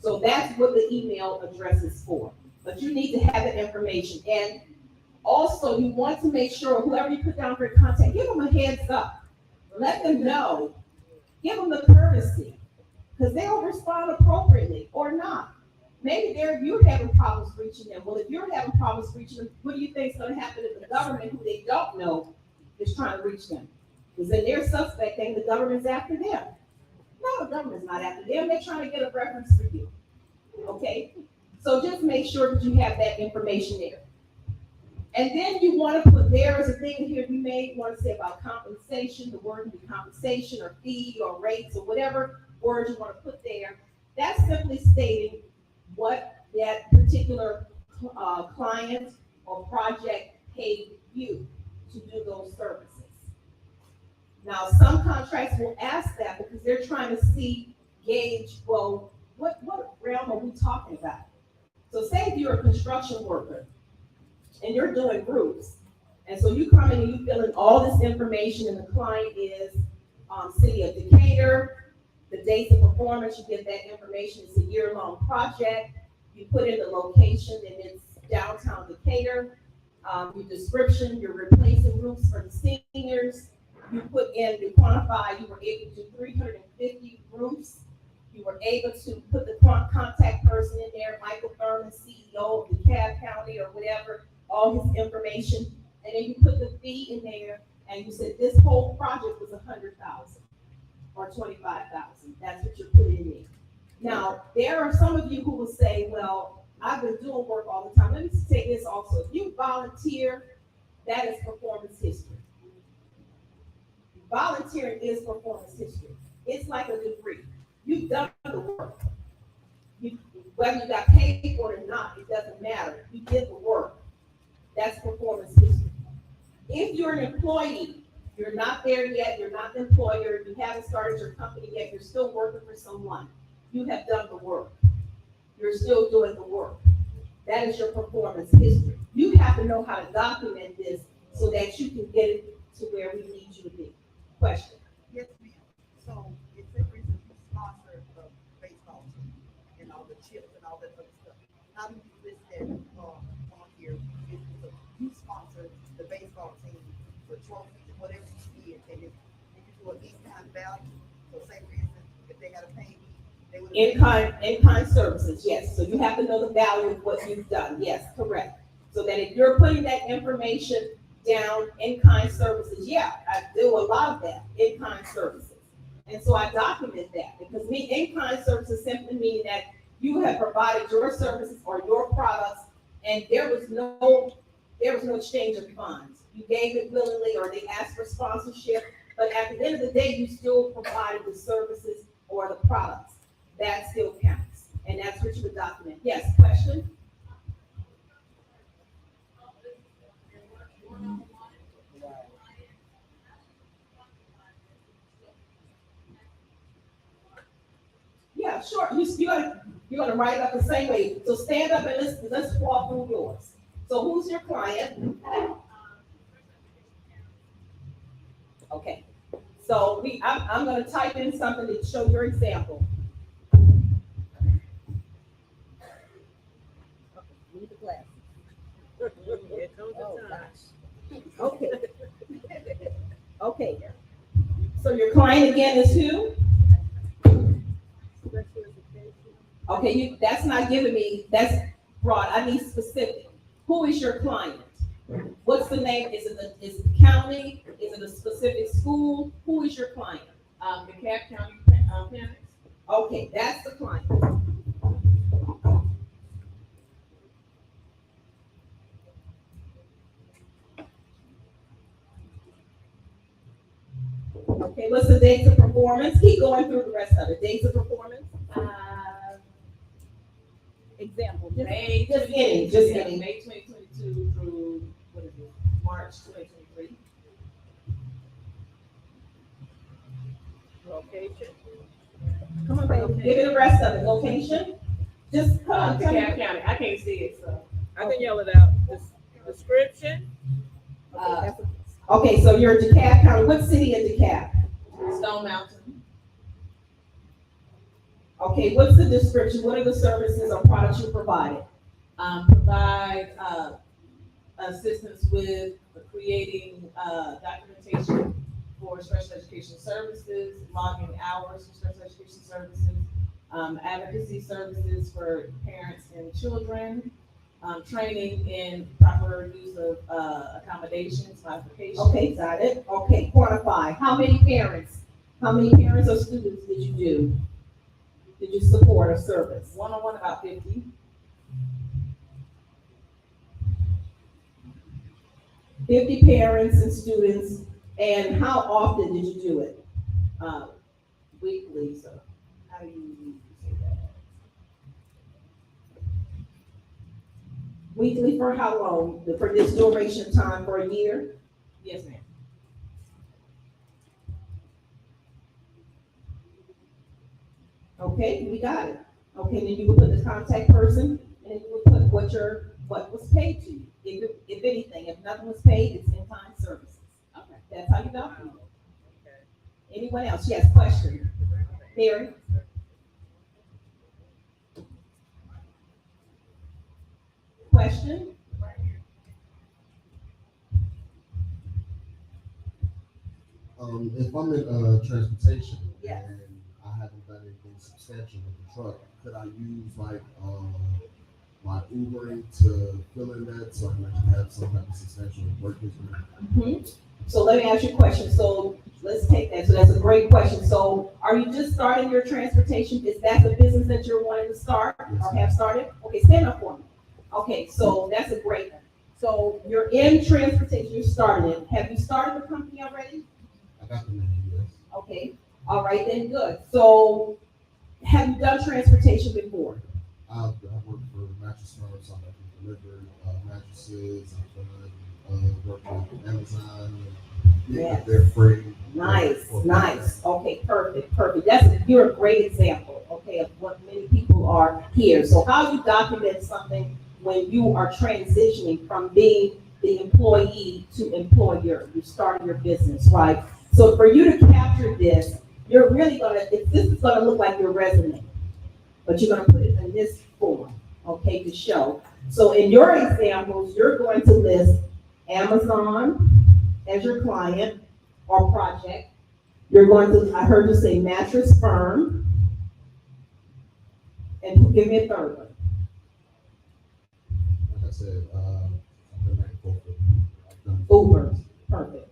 So that's what the email address is for. But you need to have that information. And also you want to make sure whoever you put down for your contact, give them a heads up. Let them know. Give them the courtesy, because they'll respond appropriately or not. Maybe you're having problems reaching them. Well, if you're having problems reaching them, what do you think is going to happen if the government, who they don't know, is trying to reach them? Because then they're suspecting the government's after them. No, the government's not after them. They're trying to get a reference for you. Okay? So just make sure that you have that information there. And then you want to put, there is a thing here you may want to say about compensation. The word can be compensation or fee or rates or whatever word you want to put there. That's simply stating what that particular client or project paid you to do those services. Now, some contracts will ask that because they're trying to gauge, well, what realm are we talking about? So say if you're a construction worker and you're doing roofs, and so you come in and you fill in all this information, and the client is City of Decatur, the dates of performance, you get that information. It's a year-long project. You put in the location, and it's downtown Decatur. Your description, you're replacing roofs for the seniors. You put in, you quantify, you were able to do 350 roofs. You were able to put the contact person in there, Michael Thurman, CEO of the DeKalb County or whatever, all his information. And then you put the fee in there, and you said this whole project was $100,000 or $25,000. That's what you're putting in there. Now, there are some of you who will say, well, I've been doing work all the time. Let me take this also. If you volunteer, that is performance history. Volunteering is performance history. It's like a degree. You've done the work. Whether you got paid for it or not, it doesn't matter. You did the work. That's performance history. If you're an employee, you're not there yet, you're not the employer, you haven't started your company yet, you're still working for someone. You have done the work. You're still doing the work. That is your performance history. You have to know how to document this so that you can get it to where we need you to be. Question? Yes, ma'am. So if, for instance, you sponsor the baseball team and all the chips and all that other stuff, how do you list that on here? If you sponsor the baseball team, the trophies, and whatever you did, and if you do an in-kind value, so say for instance, if they gotta pay me, they would. In-kind services, yes. So you have to know the value of what you've done. Yes, correct. So that if you're putting that information down, in-kind services, yeah, I do a lot of that, in-kind services. And so I document that because in-kind services simply mean that you have provided your services or your products and there was no exchange of funds. You gave it willingly or they asked for sponsorship, but at the end of the day, you still provided the services or the products. That still counts. And that's what you would document. Yes, question? Yeah, sure. You're gonna write it up the same way. So stand up and let's walk through yours. So who's your client? Okay. So I'm gonna type in something to show your example. Need the glasses. Here comes the time. Okay. Okay. So your client again is who? Okay, that's not giving me, that's broad, I need specific. Who is your client? What's the name? Is it the county? Is it a specific school? Who is your client? DeKalb County, parents. Okay, that's the client. Okay, what's the dates of performance? Keep going through the rest of it. Dates of performance? Example, just May, just getting. May 2022 through, what is it, March 2023. Location. Come on, baby, give me the rest of it. Location? Just come on, tell me. DeKalb County, I can't see it, so. I can yell it out. Description. Okay, so you're DeKalb County. What city in DeKalb? Stone Mountain. Okay, what's the description? What are the services or products you provided? Provide, assistance with creating, documentation for special education services, logging hours for special education services, advocacy services for parents and children, training in proper use of, accommodations, modifications. Okay, got it. Okay, quantify. How many parents or students did you do? Did you support or service? One-on-one, about 50. 50 parents and students, and how often did you do it? Weekly, so how do you say that? Weekly for how long? For this duration time, for a year? Yes, ma'am. Okay, we got it. Okay, then you would put the contact person, and then you would put what was paid to you. If anything, if nothing was paid, it's in-kind services. Okay. That's how you document it. Anyone else? Yes, question? Mary? Question? If I'm in transportation Yes. and I haven't done anything substantial with the truck, could I use like my Ubering to fill in that so I can actually have some type of substantial work history? So let me ask you a question. So let's take that. So that's a great question. So are you just starting your transportation? Is that the business that you're wanting to start or have started? Okay, stand up for me. Okay, so that's a great one. So you're in transportation, you're starting it. Have you started the company already? I got the name, yes. Okay, all right then, good. So have you done transportation before? I've worked for mattress firms, so I can deliver mattresses. I've worked with Amazon. Yes. They're free. Nice. Okay, perfect. You're a great example, okay, of what many people are here. So how you document something when you are transitioning from being the employee to employer, you start your business, right? So for you to capture this, you're really this is gonna look like your resume, but you're gonna put it in this form, okay, to show. So in your examples, you're going to list Amazon as your client or project. You're going to, I heard you say mattress firm, and give me a third one. Like I said, I've been back and forth with I've done Uber, perfect.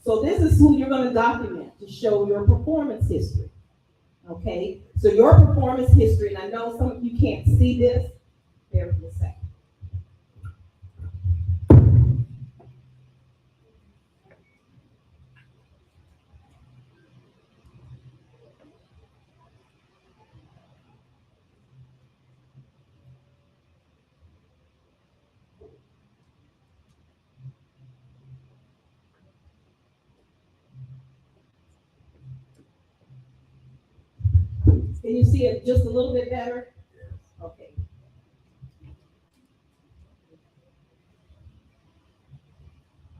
So this is who you're gonna document to show your performance history. Okay, so your performance history, and I know some of you can't see this, bear with me a second. Can you see it just a little bit better? Okay.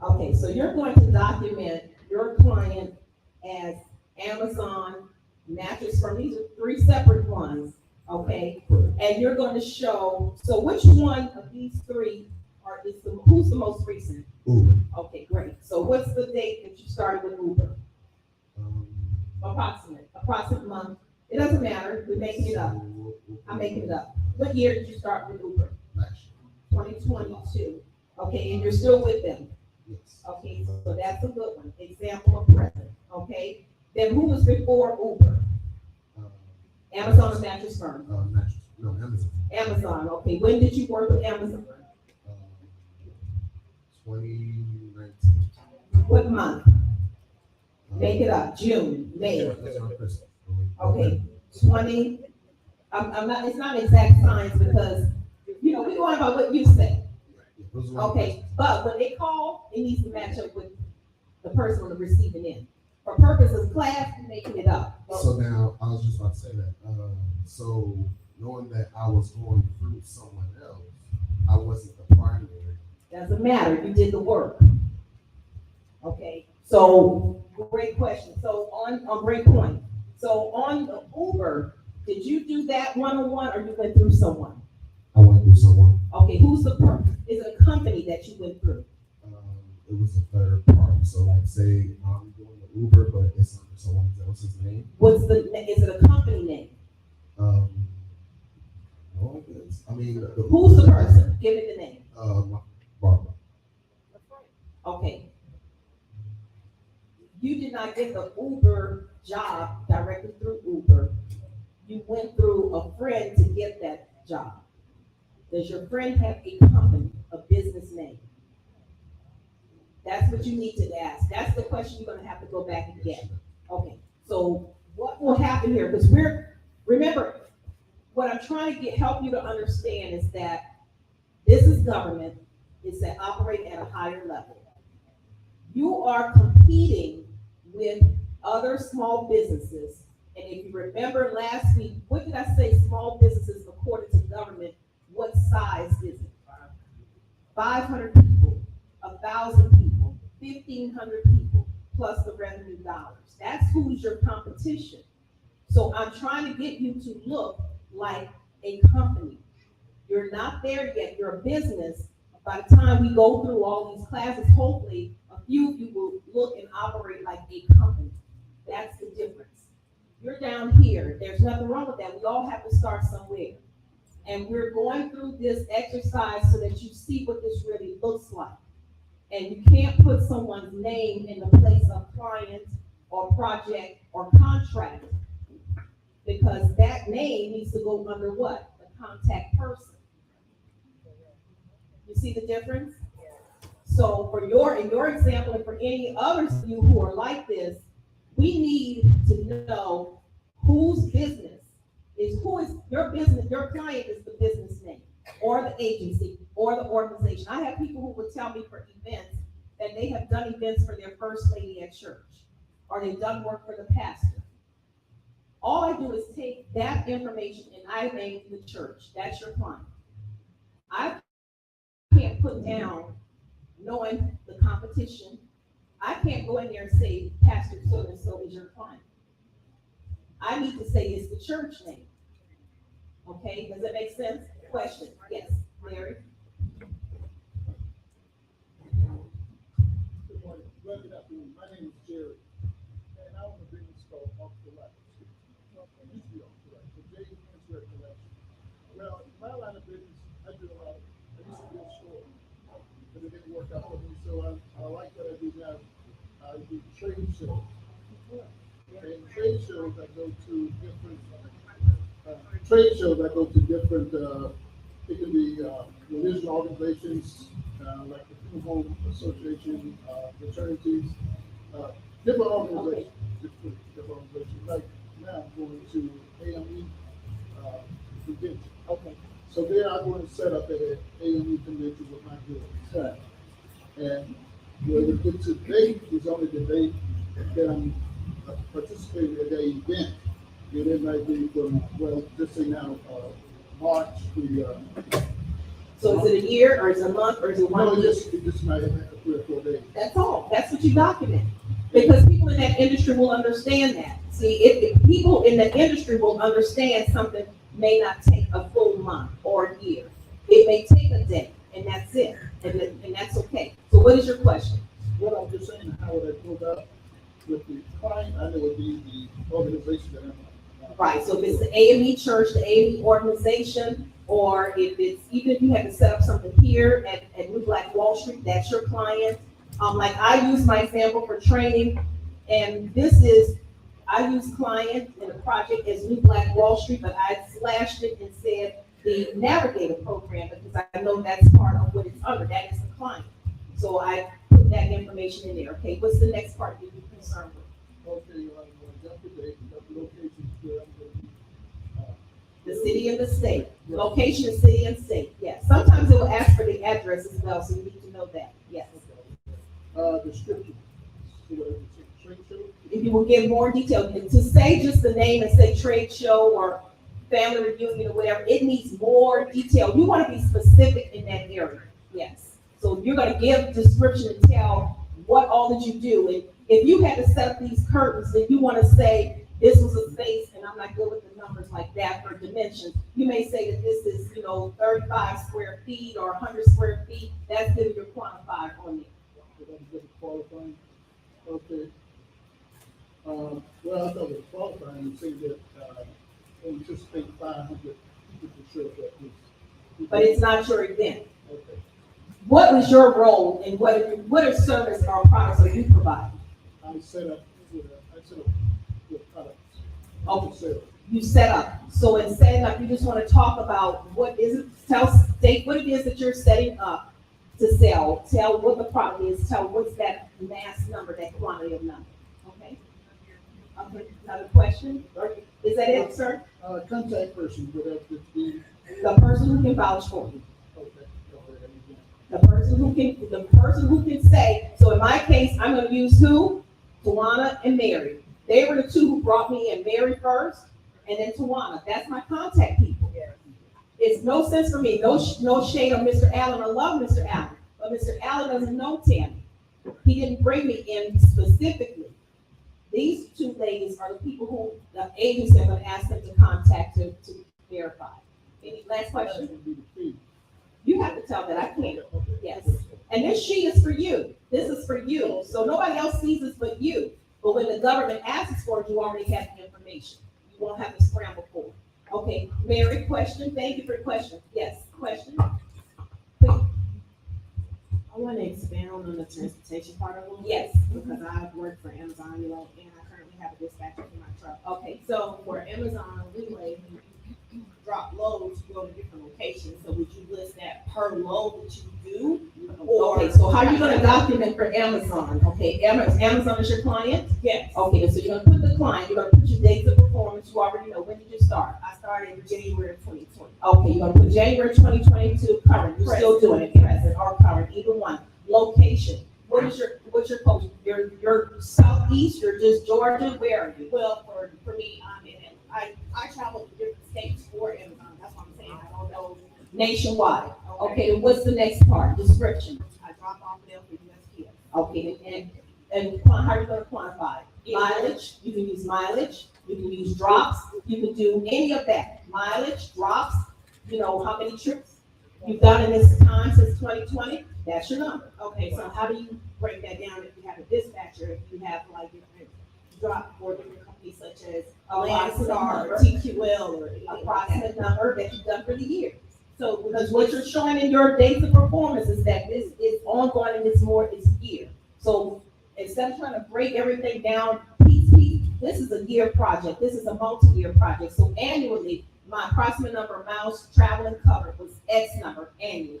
Okay, so you're going to document your client as Amazon mattress firm. These are three separate ones, okay? And you're going to show, so which one of these three who's the most recent? Uber. Okay, great. So what's the date that you started with Uber? Um, Approximate month. It doesn't matter, we're making it up. So I'm making it up. What year did you start with Uber? Last 2022. Okay, and you're still with them. year. Yes. Okay, so that's a good one. Example of present. Okay, then who was before Uber? Amazon or Mattress Firm? Mattress. No, Amazon. Amazon. Okay, when did you work with Amazon? 2019. What month? Make it up. June, May. That's around Christmas. Okay, 20. I'm not. It's not exact science because we're going by what you say. Okay, but when they call, it needs to match up with the person on the receiving end. For purposes of class, we're making it up. So now, I was just about to say that. So knowing that I was going through someone else, I wasn't the primary. Doesn't matter, you did the work. Okay, so great question. So on great point. So on the Uber, did you do that one-on-one or you went through someone? I went through someone. Okay, who's the person? Is it a company that you went through? It was a third party. So like say I'm doing the Uber, but it's under someone else's name. Is it a company name? No, I guess. I mean, Who's the person? Give it the name. Barbara. Okay. You did not get the Uber job directly through Uber. You went through a friend to get that job. Does your friend have a company, a business name? That's what you need to ask. That's the question you're gonna have to go back and get. Okay, so what will happen here? Because remember, what I'm trying to help you to understand is that this is government, it's that operate at a higher level. You are competing with other small businesses. And if you remember last week, what did I say small businesses according to government, what size is it? 500 people, 1,000 people, 1,500 people, plus the revenue dollars. That's who's your competition. So I'm trying to get you to look like a company. You're not there yet, you're a business. By the time we go through all these classes, hopefully a few of you will look and operate like a company. That's the difference. You're down here, there's nothing wrong with that. We all have to start somewhere. And we're going through this exercise so that you see what this really looks like. And you can't put someone's name in the place of client or project or contract, because that name needs to go under what? The contact person. You see the difference? So in your example, and for any others of you who are like this, we need to know whose business is your business, your client is the business name, or the agency, or the organization. I have people who would tell me for events that they have done events for their first lady at church, or they've done work for the pastor. All I do is take that information and I name the church. That's your client. I can't put down knowing the competition. I can't go in there and say Pastor so-and-so is your client. I need to say it's the church name. Okay, does that make sense? Question? Yes, Larry? Good morning. Good afternoon. My name is Jerry, and I own a business called Off the Right. It used to be Off the Right, but Jay's Menswear Collection. Well, in my line of business, I used to build stores, but it didn't work out for me, so I like what I do now. I do trade shows. And trade shows, I go to different it can be religious organizations, like the Funeral Home Association, fraternities, different organizations. Like now I'm going to AME convention. Okay. So there I'm going to set up at an AME convention with my goods. And the date is only the date that I'm participating in the event. And it might be from, well, just say now, March to. So is it a year, or is it a month, or is it 1 No, week? it just might have 3 or 4 days. That's all. That's what you document. Because people in that industry will understand that. See, if people in the industry will understand something may not take a full month or a year. It may take a day, and that's it. And that's okay. So what is your question? Well, I'm just saying, how would I go about with the client? I know it would be the organization that I'm Right, so if it's the AME church, the AME organization, or if it's, even if you had to set up something here at New Black Wall Street, that's your client. Like I use my example for training, and this is, I use client in a project as New Black Wall Street, but I slashed it and said the Navigator program, because I know that's part of what it's under, that is the client. So I put that information in there. Okay, what's the next part that you're concerned with? Okay, just today, the locations where I'm gonna be. The city and the state. Location is city and state, yes. Sometimes it will ask for the address as well, so you need to know that, yes. Description. So what is it, trade show? If you will give more detail, to say just the name and say trade show or family reunion or whatever, it needs more detail. You want to be specific in that area, yes. So you're gonna give description and tell what all that you do. And if you had to set up these curtains, then you want to say, this was a space, and I'm not good with the numbers like that for dimensions. You may say that this is, 35 square feet or 100 square feet. That's good, you're quantified on it. Qualifying. Okay. Well, I thought it was qualifying and say that, anticipate 500 people to show up at this. But it's not your event. Okay. What was your role and what are service or products are you providing? I set up with products. Okay. Sales. You set up. So in setting up, you just want to talk about what is it, state what it is that you're setting up to sell. Tell what the product is. Tell what's that mass number, that quantity of number. Okay. Okay. Another question? Is that it, sir? Contact person, would have to be. The person who can vouch for you. Okay. The person who can say, so in my case, I'm gonna use who? Tawana and Mary. They were the two who brought me in, Mary first, and then Tawana. That's my contact people. It's no sense for me, no shade on Mr. Allen. I love Mr. Allen, but Mr. Allen doesn't know Tammy. He didn't bring me in specifically. These two ladies are the people who the agency are gonna ask them to contact to verify. Any last question? You have to tell that, I can't. Yes. And this sheet is for you. This is for you. So nobody else sees this but you. But when the government asks for it, you already have the information. You won't have to scramble for it. Okay, Mary, question. Thank you for your question. Yes, question. Please. I want to expound on the transportation part of it. Yes. Because I work for Amazon, and I currently have a dispatcher for my truck. Okay, So for Amazon, anyway, you drop loads, you go to different locations. So would you list that per load that you do? okay, so how are you gonna document for Amazon? Okay, Amazon is your client? Yes. Okay, so you're gonna put the client, you're gonna put your dates of performance, you already know, when did you start? I started in January of 2020. Okay, you're gonna put January 2022 current, you're still doing it, present or current, either one. Location, what's your coach? You're southeast, you're just Georgia, where are you? Well, for me, I travel to different states for Amazon. That's what I'm saying. I don't know. Nationwide. Okay, then what's the next part? Description. I drop off mail for USPS. Okay, and how are you gonna quantify it? Mileage, you can use mileage, you can use drops, you can do any of that. Mileage, drops, how many trips you've done in this time since 2020, that's your number. Okay, so how do you break that down if you have a dispatcher, if you have like different drop for different companies such as Landstar, TQL, or Approximate number that you've done for the year. So Because what you're showing in your dates of performance is that this is ongoing and it's year. So instead of trying to break everything down piece, this is a year project. This is a multi-year project. So annually, my approximate number of miles traveled and covered was X number annually.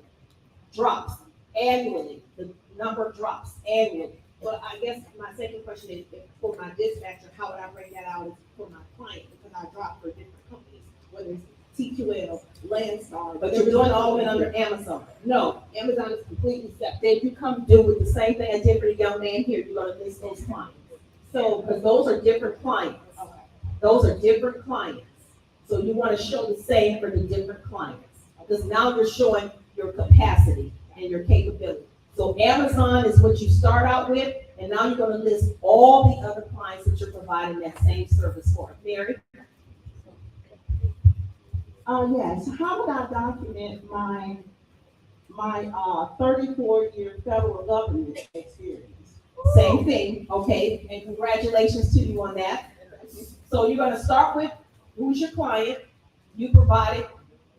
Drops annually, the number of drops annually. Well, I guess my second question is, if for my dispatcher, how would I break that out for my client? Because I drop for different companies, whether it's TQL, Landstar. But you're doing all of it under Amazon. No, Amazon is completely separate. Then you come do with the same thing I did for the young man here. You're gonna list those clients. So, because those are different clients. Okay. Those are different clients. So you want to show the same for the different clients. Because now you're showing your capacity and your capability. So Amazon is what you start out with, and now you're going to list all the other clients that you're providing that same service for. Mary? Yes, how would I document my 34-year federal government experience? Same thing, okay, and congratulations to you on that. So you're going to start with who's your client, you provided,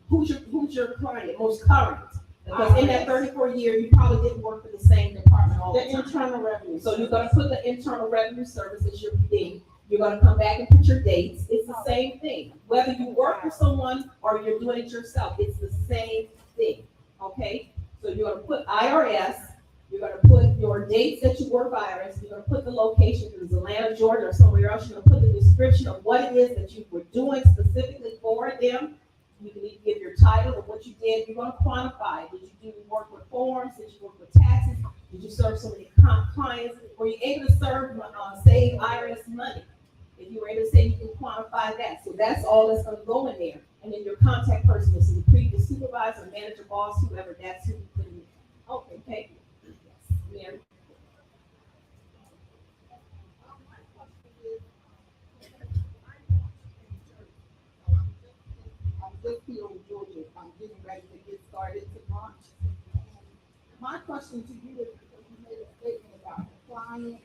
who's your client, most current. Because in that 34 year, you probably didn't work for the same department all the The time. internal revenue. So you're gonna put the Internal Revenue Service as your thing. You're gonna come back and put your dates. It's the same thing. Whether you work for someone or you're doing it yourself, it's the same thing, okay? So you're gonna put IRS, you're gonna put your dates that you work for IRS, you're gonna put the location, if it's Atlanta, Georgia, or somewhere else, you're gonna put the description of what it is that you were doing specifically for them. You can even give your title of what you did. You're gonna quantify. Did you do work with forms? Did you work with taxes? Did you serve so many clients? Were you able to save IRS money? If you were able to say, you can quantify that. So that's all that's gonna go in there. And then your contact person is the previous supervisor, manager, boss, whoever, that's who you put in there. Okay. Yes, Mary. I'm just here in Georgia. I'm getting ready to get started to launch. My question to you is, because you made a statement about the client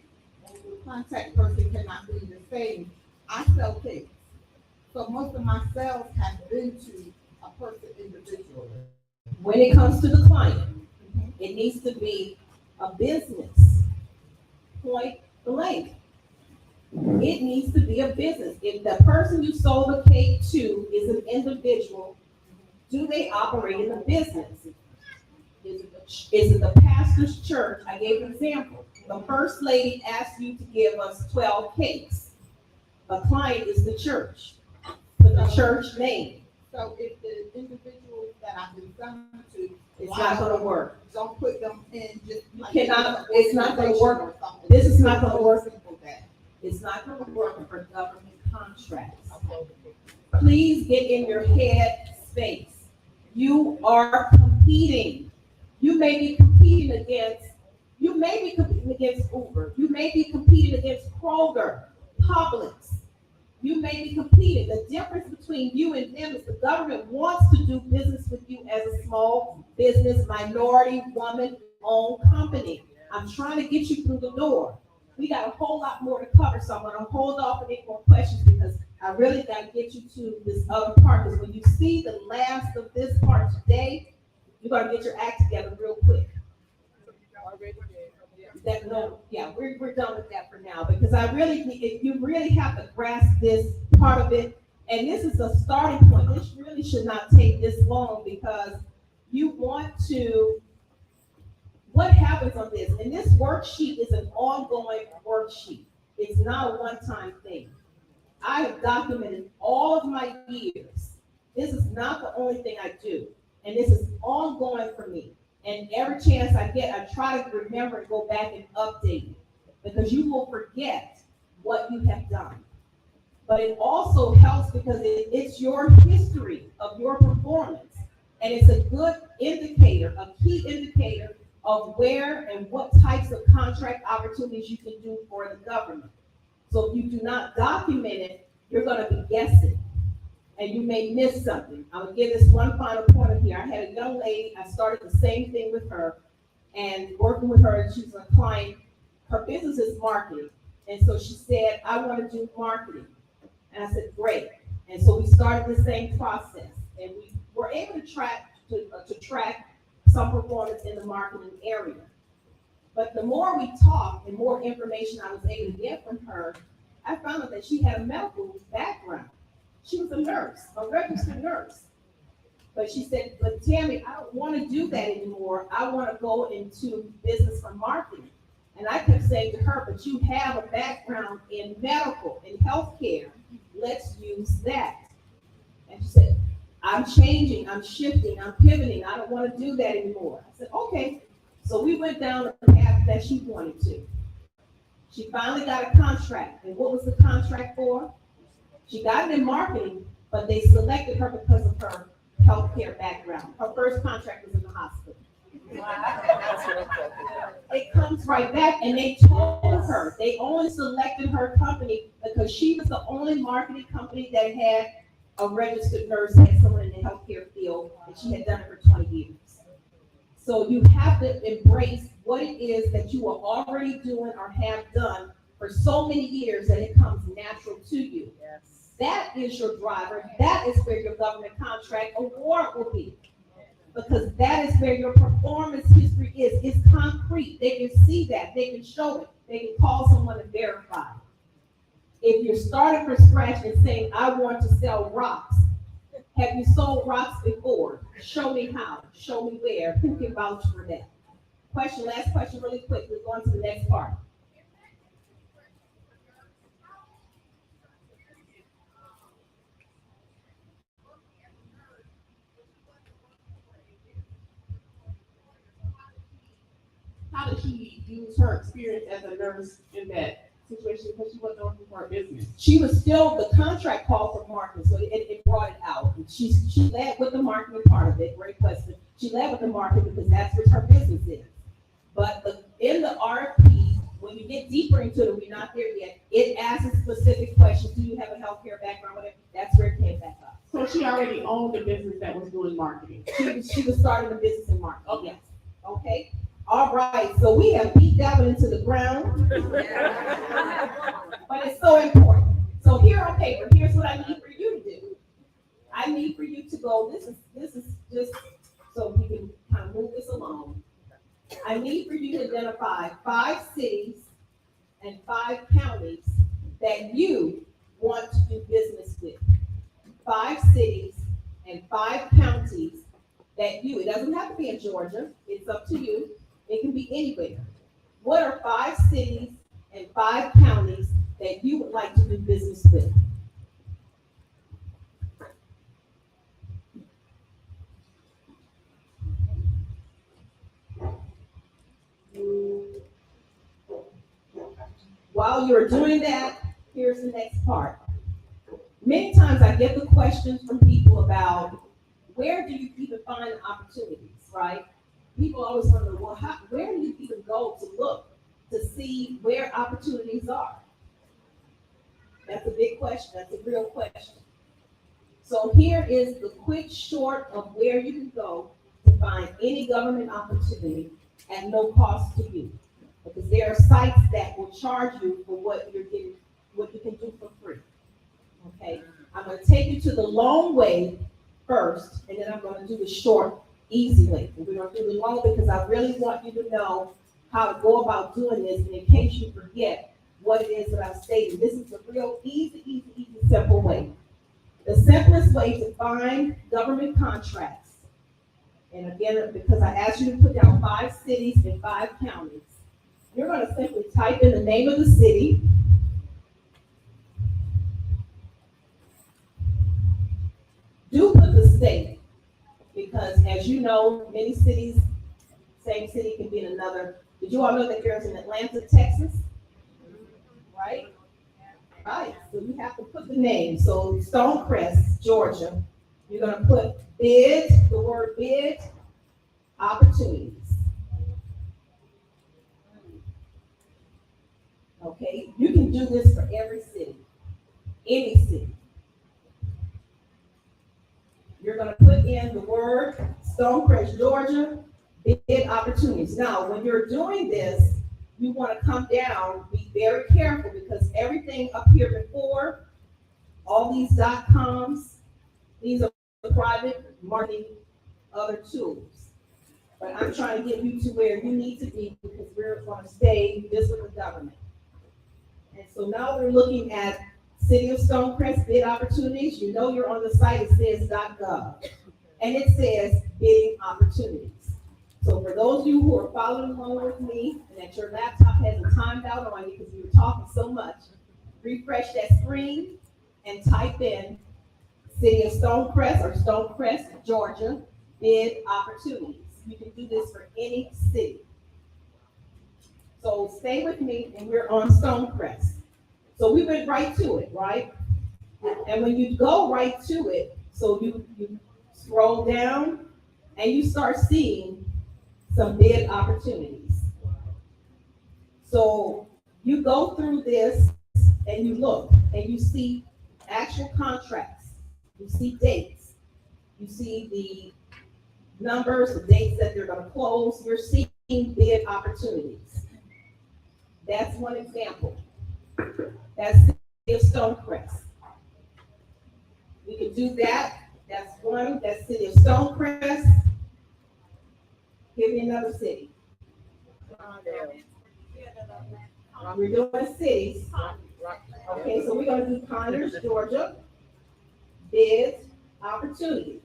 and the contact person cannot be the same. I sell cakes. So most of my sales have been to a person individually. When it comes to the client, it needs to be a business. Point blank. It needs to be a business. If the person you sold the cake to is an individual, do they operate in a business? Is it the pastor's church? I gave an example. The first lady asked you to give us 12 cakes. The client is the church. Put the church name. So if the individuals that I've been selling to, It's not gonna work. don't put them in just. like It's not gonna work. or something. This is not gonna work. Simple that. It's not gonna work for government contracts. Please get in your head space. You are competing. You may be competing against Uber. You may be competing against Kroger, Publix. You may be competing. The difference between you and them is the government wants to do business with you as a small business, minority, woman-owned company. I'm trying to get you through the door. We got a whole lot more to cover, so I'm gonna hold off on any more questions because I really gotta get you to this other part. Because when you see the last of this part today, you're gonna get your act together real quick. We're done with that for now because you really have to grasp this part of it. And this is a starting point. This really should not take this long because you want to, what happens on this? And this worksheet is an ongoing worksheet. It's not a one-time thing. I have documented all of my years. This is not the only thing I do. And this is ongoing for me. And every chance I get, I try to remember and go back and update it because you will forget what you have done. But it also helps because it's your history of your performance. And it's a good indicator, a key indicator of where and what types of contract opportunities you can do for the government. So if you do not document it, you're going to be guessing. And you may miss something. I'm gonna give this one final point of here. I had a young lady, I started the same thing with her and working with her, and she's a client. Her business is marketing. And so she said, I want to do marketing. And I said, great. And so we started the same process. And we were able to track some performance in the marketing area. But the more we talked and more information I was able to get from her, I found out that she had a medical background. She was a nurse, a registered nurse. But she said, but Tammy, I don't want to do that anymore. I want to go into business for marketing. And I kept saying to her, but you have a background in medical, in healthcare. Let's use that. And she said, I'm changing, I'm shifting, I'm pivoting. I don't want to do that anymore. I said, okay. So we went down the path that she wanted to. She finally got a contract. And what was the contract for? She got it in marketing, but they selected her because of her healthcare background. Her first contract was in the hospital. It comes right back, and they told her, they only selected her company because she was the only marketing company that had a registered nurse, had someone in the healthcare field, and she had done it for 20 years. So you have to embrace what it is that you are already doing or have done for so many years that it comes natural to you. Yes. That is your driver. That is where your government contract award will be. Because that is where your performance history is. It's concrete. They can see that. They can show it. They can call someone and verify. If you're starting from scratch and saying, I want to sell rocks, have you sold rocks before? Show me how. Show me where. Who can vouch for that? Last question really quick. We're going to the next part. How did she use her experience as a nurse in that situation? Because she wasn't open for her business. She was still, the contract called for marketing, so it brought it out. She led with the marketing part of it. Great question. She led with the marketing because that's what her business is. But in the RFP, when you get deeper into it, we're not there yet, it asks a specific question. Do you have a healthcare background? Whatever. That's where it came back up. So she already owned the business that was doing marketing. She was starting a business in marketing. Oh, yes. Okay. All right. So we have beat that one into the ground. But it's so important. So here on paper, here's what I need for you to do. I need for you to go, this is just so we can kind of move this along. I need for you to identify 5 cities and 5 counties that you want to do business with. 5 cities and 5 counties that it doesn't have to be in Georgia, it's up to you. It can be anywhere. What are 5 cities and 5 counties that you would like to do business with? While you're doing that, here's the next part. Many times I get the questions from people about where do you even find opportunities, right? People always wonder, well, where do you even go to look to see where opportunities are? That's a big question. That's a real question. So here is the quick short of where you can go to find any government opportunity at no cost to you. Because there are sites that will charge you for what you can do for free. Okay, I'm going to take you to the long way first, and then I'm going to do the short, easy way. And we're going to do the long because I really want you to know how to go about doing this, and in case you forget what it is that I've stated. This is a real easy, simple way. The simplest way to find government contracts, and again, because I asked you to put down 5 cities and 5 counties, you're going to simply type in the name of the city. Do put the state, because as you know, many cities, same city can be in another. Did you all know that there's an Atlanta, Texas? Right? Right. So you have to put the name. So Stonecrest, Georgia. You're going to put bid, the word bid, opportunities. Okay, you can do this for every city, any city. You're going to put in the word Stonecrest, Georgia, bid opportunities. Now, when you're doing this, you want to come down, be very careful, because everything up here before, all these .coms, these are private marketing, other tools. But I'm trying to get you to where you need to be, because we're going to stay just with the government. And so now we're looking at City of Stonecrest bid opportunities. You know you're on the site, it says .gov. And it says bidding opportunities. So for those of you who are following along with me, and that your laptop hasn't timed out on you because we were talking so much, refresh that screen and type in City of Stonecrest or Stonecrest, Georgia, bid opportunities. You can do this for any city. So stay with me, and we're on Stonecrest. So we went right to it, right? And when you go right to it, so you scroll down and you start seeing some bid opportunities. So you go through this and you look and you see actual contracts, you see dates, you see the numbers, the dates that they're going to close. You're seeing bid opportunities. That's one example. That's City of Stonecrest. We can do that. That's one. That's city of Stonecrest. Give me another city. We're doing cities. Okay, so we're gonna do Conyers, Georgia. Bids, opportunities.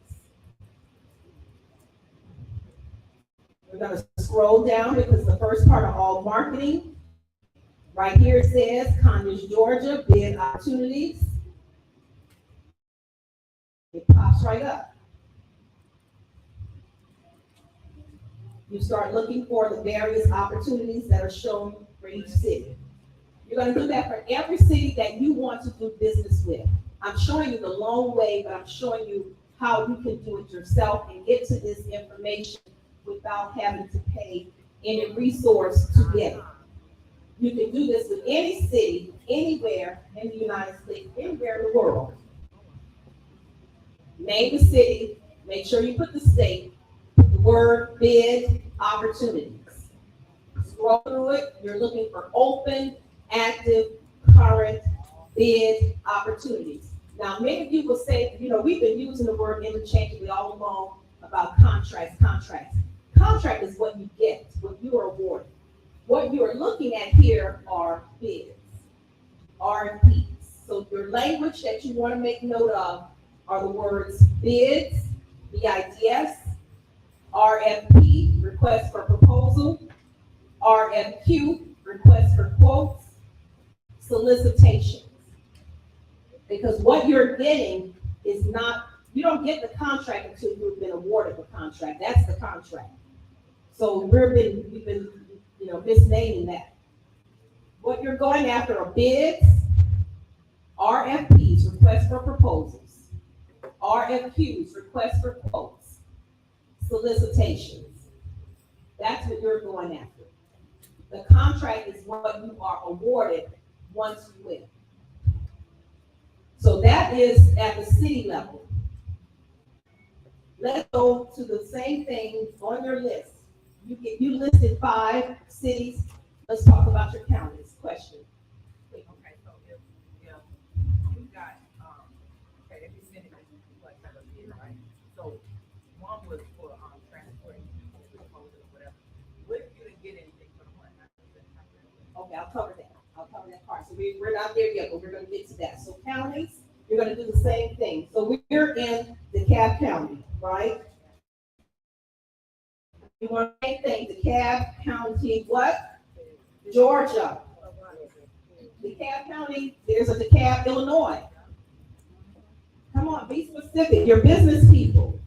We're gonna scroll down because the first part of all marketing, right here it says Conyers, Georgia, bid opportunities. It pops right up. You start looking for the various opportunities that are shown for each city. You're gonna do that for every city that you want to do business with. I'm showing you the long way, but I'm showing you how you can do it yourself and get to this information without having to pay any resource to get it. You can do this with any city, anywhere in the United States, anywhere in the world. Name the city, make sure you put the state, put the word bid opportunities. Scroll through it, you're looking for open, active, current bid opportunities. Now, many of you will say, we've been using the word interchangeably all along about contracts. Contract is what you get, what you are awarded. What you are looking at here are bids, RFPs. So your language that you want to make note of are the words bids, BIDS, RFP, request for proposal, RFQ, request for quotes, solicitations. Because what you're getting is not, you don't get the contract until you've been awarded the contract. That's the contract. So we've been misnaming that. What you're going after are bids, RFPs, request for proposals, RFQs, request for quotes, solicitations. That's what you're going after. The contract is what you are awarded once you win. So that is at the city level. Let's go to the same thing on your list. You listed 5 cities. Let's talk about your counties. Question. Okay, so if you got, okay, every city is like have a bid, right? So one was for transporting people, or whatever. What if you didn't get anything for the one? Okay, I'll cover that. Part. So we're not there yet, but we're going to get to that. So counties, you're going to do the same thing. So we're in DeKalb County, right? You want the same thing, DeKalb County, what? Georgia. DeKalb County, there's a DeKalb, Illinois. Come on, be specific. You're business people.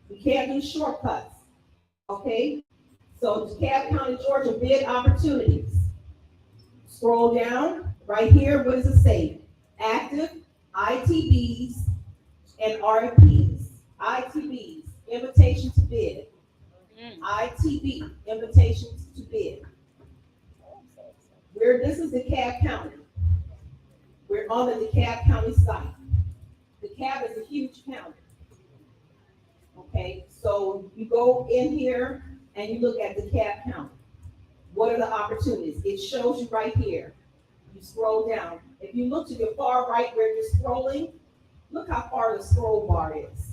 We can't do shortcuts. Okay? So DeKalb County, Georgia, bid opportunities. Scroll down, right here, what does it say? Active, ITBs, and RFPs. ITBs, invitation to bid. ITB, invitations to bid. This is DeKalb County. We're on the DeKalb County site. DeKalb is a huge county. Okay, so you go in here and you look at DeKalb County. What are the opportunities? It shows you right here. You scroll down. If you look to your far right where you're scrolling, look how far the scroll bar is.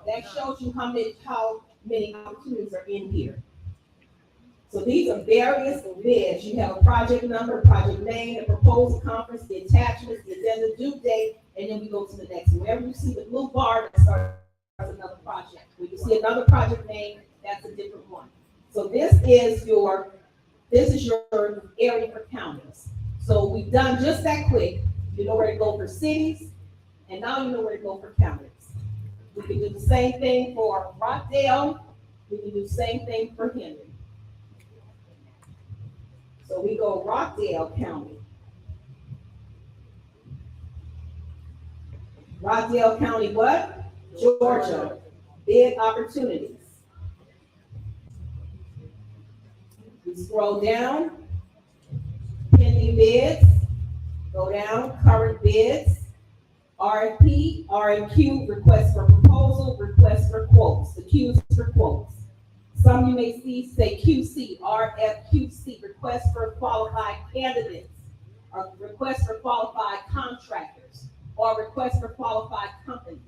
That shows you how many opportunities are in here. So these are various bids. You have a project number, project name, the proposal conference, the attachments, the addenda, due date, and then we go to the next one. Wherever you see the blue bar, that starts another project. When you see another project name, that's a different one. So this is your area for counties. So we've done just that quick. You know where to go for cities, and now you know where to go for counties. We can do the same thing for Rockdale. We can do the same thing for Henry. So we go Rockdale County. Rockdale County what? Georgia. Bid opportunities. We scroll down. Pending bids. Go down. Current bids. RFP, RFQ, request for proposal, request for quotes. The Q's for quotes. Some you may see say QC, RFQC, request for qualified candidates, or request for qualified contractors. or request for qualified companies.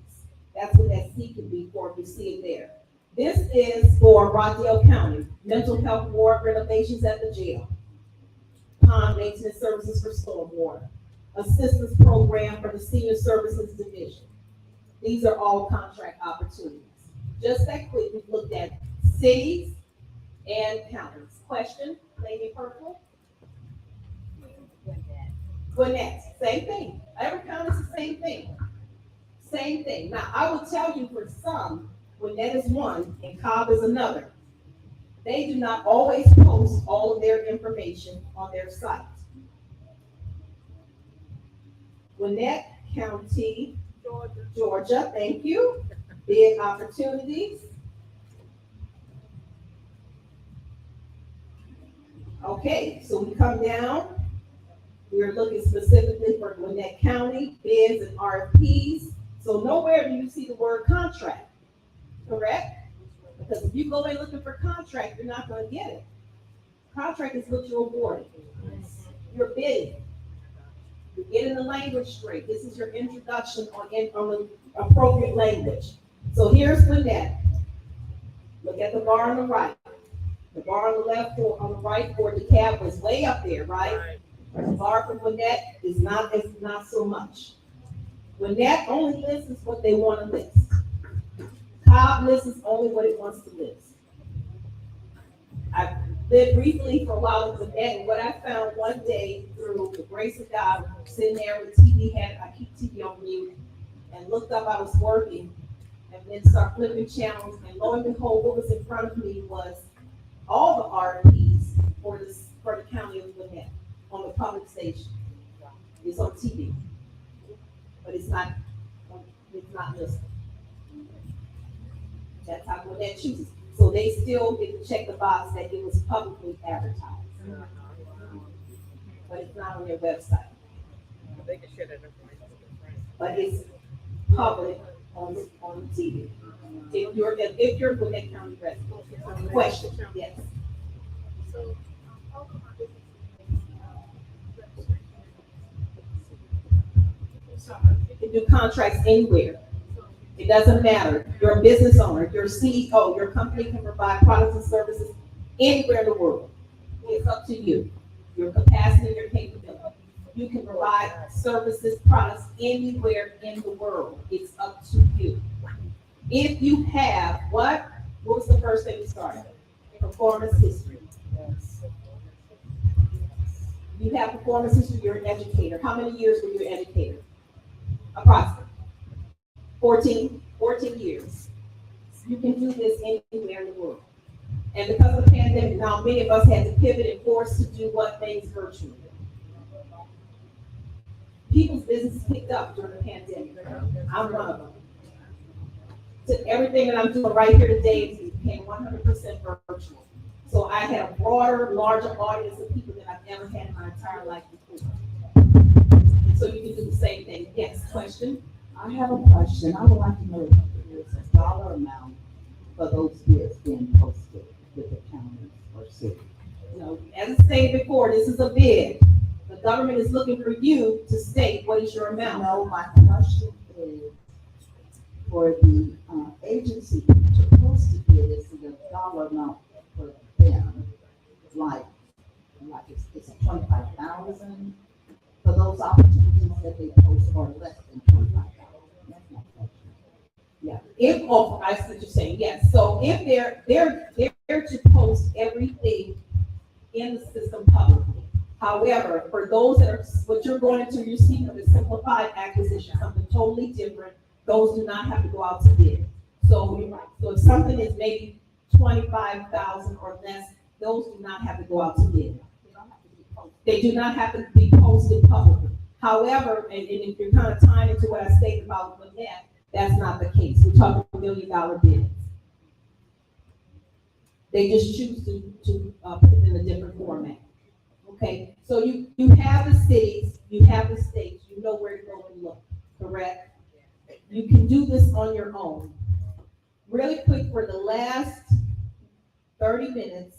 That's what that C can be for, if you see it there. This is for Rockdale County, mental health ward renovations at the jail, pond maintenance services for stormwater, assistance program for the senior services division. These are all contract opportunities. Just that quick, we've looked at cities and counties. Question, Lady Purple? Gwinnett, same thing. Every county is the same thing. Same thing. Now, I will tell you for some, Gwinnett is one and Cobb is another. They do not always post all of their information on their site. Gwinnett County, Georgia, thank you. Bid opportunities. Okay, so we come down. We're looking specifically for Gwinnett County, bids and RFPs. So nowhere do you see the word contract, correct? Because if you go in looking for contract, you're not gonna get it. Contract is what you're awarded. You're bidding. You're getting the language straight. This is your introduction on the appropriate language. So here's Gwinnett. Look at the bar on the right. The bar on the left or on the right for DeKalb was way up there, right? The bar for Gwinnett is not so much. Gwinnett only lists what they want to list. Cobb lists only what it wants to list. I lived briefly for a while in Gwinnett, and what I found one day through the grace of God, sitting there with TV, I keep TV on mute, and looked up, I was working, and then start flipping channels, and lo and behold, what was in front of me was all the RFPs for the county of Gwinnett on the public station. It's on TV, but it's not listed. That's how Gwinnett chooses. So they still get to check the box that it was publicly advertised. But it's not on their website. They can share that information with their friends. But it's public on TV. If you're Gwinnett County resident. Question, yes. You can do contracts anywhere. It doesn't matter. You're a business owner, you're a CEO, your company can provide products and services anywhere in the world. It's up to you, your capacity and your capability. You can provide services, products anywhere in the world. It's up to you. If you have what was the first thing you started? Performance history. You have performance history, you're an educator. How many years were you an educator? Approximately 14 years. You can do this anywhere in the world. And because of the pandemic, now many of us had to pivot and forced to do what things virtually. People's business picked up during the pandemic. I'm one of them. So everything that I'm doing right here today became 100% virtual. So I had a broader, larger audience of people that I've never had in my entire life before. So you can do the same thing. Yes, question? I have a question. I would like to know if there's a dollar amount for those bids being posted with the counties or city. You know, as I stated before, this is a bid. The government is looking for you to state what is your amount. No, my question is for the agency to post a bid, is the dollar amount for them, like it's 25,000 for those opportunities that they post, or less than 25,000. That's my question. Yeah, I see what you're saying, yes. So if they're to post everything in the system publicly. However, for those that are, what you're going to receive of a simplified acquisition, something totally different, those do not have to go out to bid. So if something is maybe 25,000 or less, those do not have to go out to bid. They do not have to be posted publicly. However, and if you're kind of tying into what I stated about Gwinnett, that's not the case. We're talking $1 million bids. They just choose to put it in a different format. Okay, so you have the cities, you have the states, you know where to go and look, correct? You can do this on your own. Really quick, for the last 30 minutes,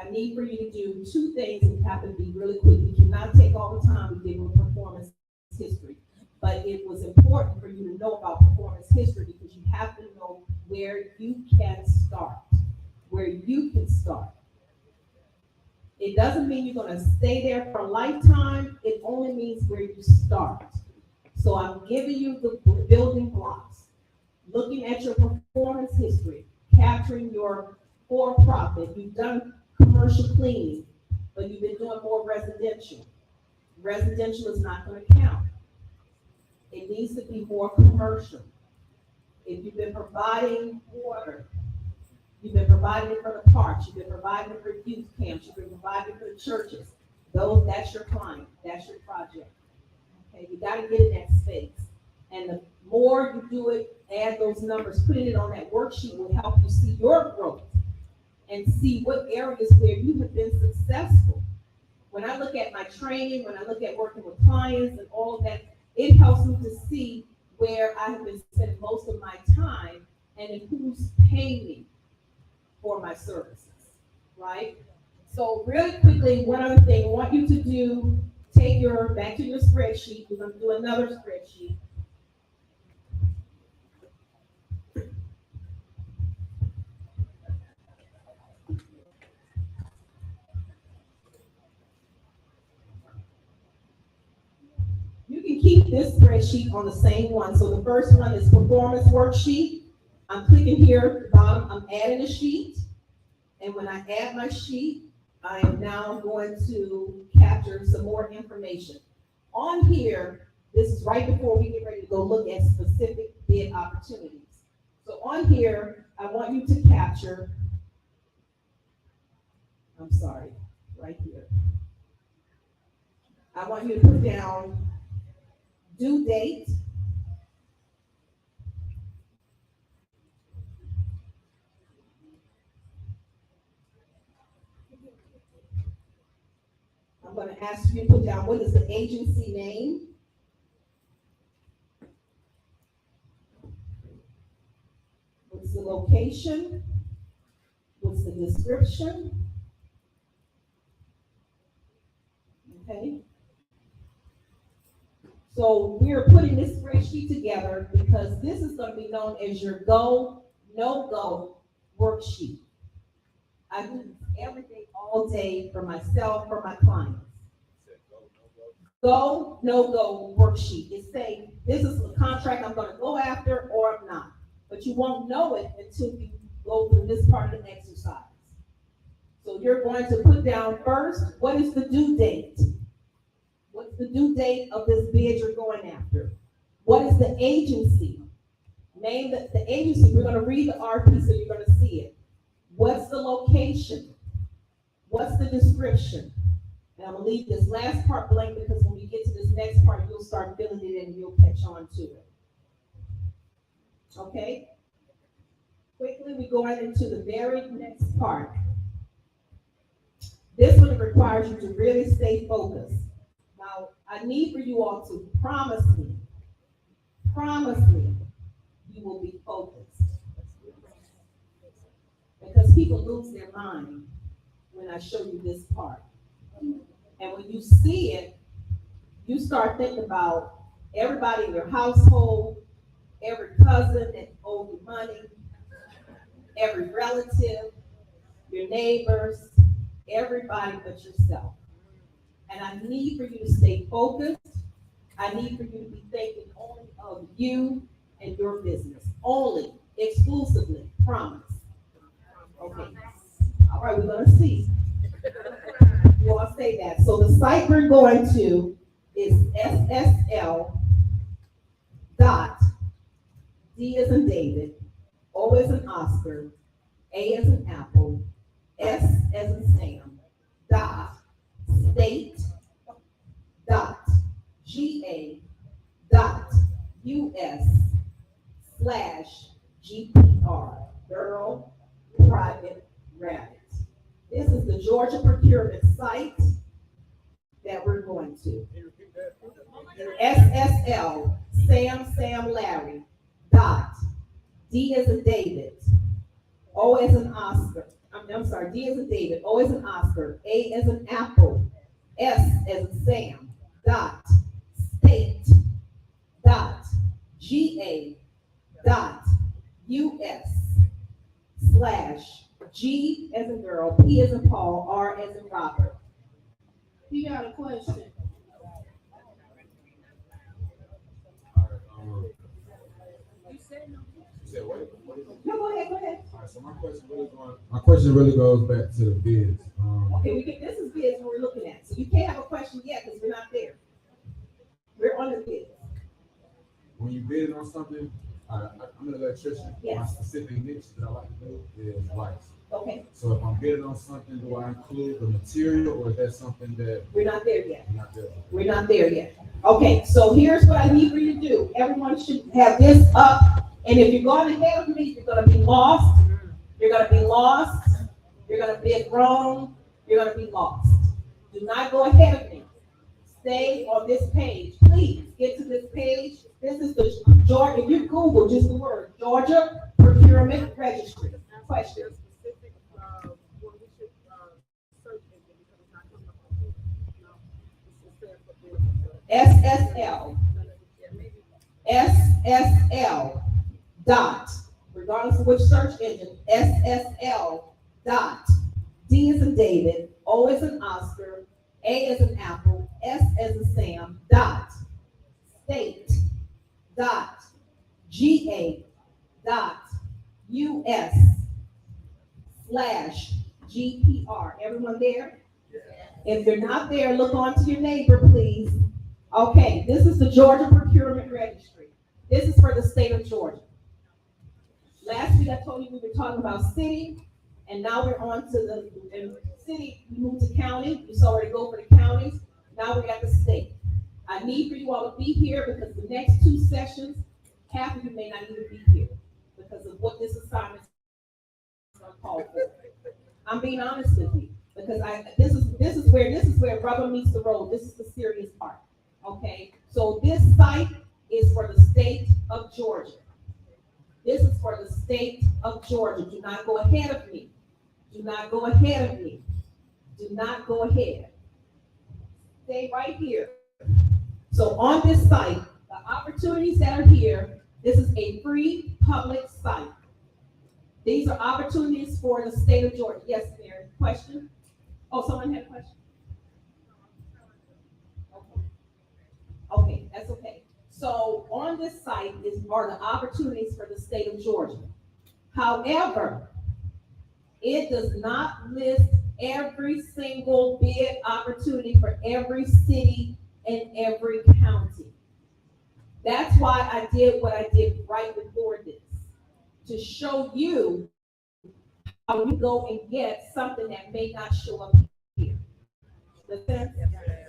I need for you to do two things and have to be really quick. We cannot take all the time we did with performance history. But it was important for you to know about performance history because you have to know where you can start. Where you can start. It doesn't mean you're going to stay there for a lifetime. It only means where you start. So I'm giving you the building blocks. Looking at your performance history, capturing your for-profit. You've done commercial cleaning, but you've been doing more residential. Residential is not going to count. It needs to be more commercial. If you've been providing water, you've been providing it for the parks, you've been providing it for youth camps, you've been providing it for the churches, that's your client, that's your project. Okay, you got to get in that space. And the more you do it, add those numbers, putting it on that worksheet will help you see your growth and see what areas where you have been successful. When I look at my training, when I look at working with clients and all of that, it helps me to see where I have been spending most of my time and who's paying me for my services, right? So really quickly, one other thing I want you to do, back to your spreadsheet. We're gonna do another spreadsheet. You can keep this spreadsheet on the same one. So the first one is performance worksheet. I'm clicking here at the bottom, I'm adding a sheet. And when I add my sheet, I am now going to capture some more information. On here, this is right before we get ready to go look at specific bid opportunities. So on here, I want you to capture, right here. I want you to put down due date, I'm going to ask you to put down what is the agency name, what's the location, what's the description, okay? So we're putting this spreadsheet together because this is going to be known as your go, no-go worksheet. I do this every day, all day for myself, for my clients. Go, no-go worksheet. It's saying this is the contract I'm going to go after or I'm not. But you won't know it until you go through this part of the exercise. So you're going to put down first, what is the due date? What's the due date of this bid you're going after? What is the agency? Name the agency. We're going to read the RP so you're going to see it. What's the location? What's the description? And I'm going to leave this last part blank because when we get to this next part, you'll start filling it in and you'll catch on to it. Okay? Quickly, we're going into the very next part. This one requires you to really stay focused. Now, I need for you all to promise me you will be focused. Because people lose their mind when I show you this part. And when you see it, you start thinking about everybody in your household, every cousin that owes you money, every relative, your neighbors, everybody but yourself. And I need for you to stay focused. I need for you to be thinking only of you and your business. Only, exclusively, promise. Okay. All right, we're going to see. You all say that. So the site we're going to is SSL dot D as in David, O as in Oscar, A as in Apple, S as in Sam, dot state dot GA dot US / GPR, Girl Private Rabbit. This is the Georgia procurement site that we're going to. SSL, Sam, Larry, dot, D as in David, O as in Oscar, I'm sorry, D as in David, O as in Oscar, A as in Apple, S as in Sam, dot, state, dot, GA, dot, US, slash, G as in girl, P as in Paul, R as in Robert. You got a question? You said what? No, go ahead, go ahead. All right, so my question really goes back to the bids. Okay, this is bids we're looking at, so you can't have a question yet because we're not there. We're on the bids. When you bid on something, I'm an electrician. Yes. My specific niche that I like to do is lights. Okay, So if I'm bidding on something, do I include the material, or is that something that we're not there yet. I'm not there? We're not there yet. Okay, so here's what I need for you to do. Everyone should have this up, and if you're going ahead of me, you're gonna be lost. You're gonna be lost. You're gonna bid wrong. You're gonna be lost. Do not go ahead of me. Stay on this page. Please get to this page. This is the Georgia. If you Google just the word Georgia Procurement Registry. Questions? SSL. SSL dot, regardless of which search engine, SSL dot, D as in David, O as in Oscar, A as in Apple, S as in Sam, dot, state, dot, GA, dot, US, slash, GPR. Everyone there? If you're not there, look on to your neighbor, please. Okay, this is the Georgia Procurement Registry. This is for the state of Georgia. Last week I told you we were talking about city, and now we're on to the city. We moved to county. You saw where to go for the counties. Now we're at the state. I need for you all to be here because the next two sessions, half of you may not even be here because of what this assignment is going to call for. I'm being honest with you because this is where rubber meets the road. This is the serious part. Okay, so this site is for the state of Georgia. This is for the state of Georgia. Do not go ahead of me. Do not go ahead of me. Do not go ahead. Stay right here. So on this site, the opportunities that are here, this is a free public site. These are opportunities for the state of Georgia. Yes, Mary, question? Oh, someone had a question? Okay, that's okay. So on this site are the opportunities for the state of Georgia. However, it does not list every single bid opportunity for every city and every county. That's why I did what I did right before this, to show you how you go and get something that may not show up here. Does that make sense?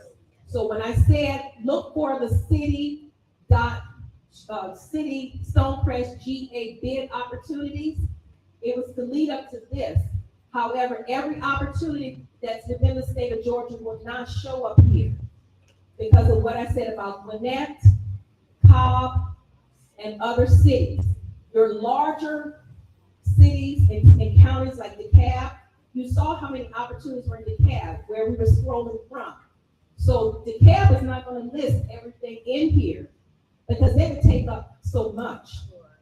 So when I said look for the city Stonecrest GA bid opportunities, it was to lead up to this. However, every opportunity that's within the state of Georgia will not show up here because of what I said about Gwinnett, Cobb, and other cities. Your larger cities and counties like DeKalb, you saw how many opportunities were in DeKalb where we were scrolling from. So DeKalb is not going to list everything in here because they would take up so much.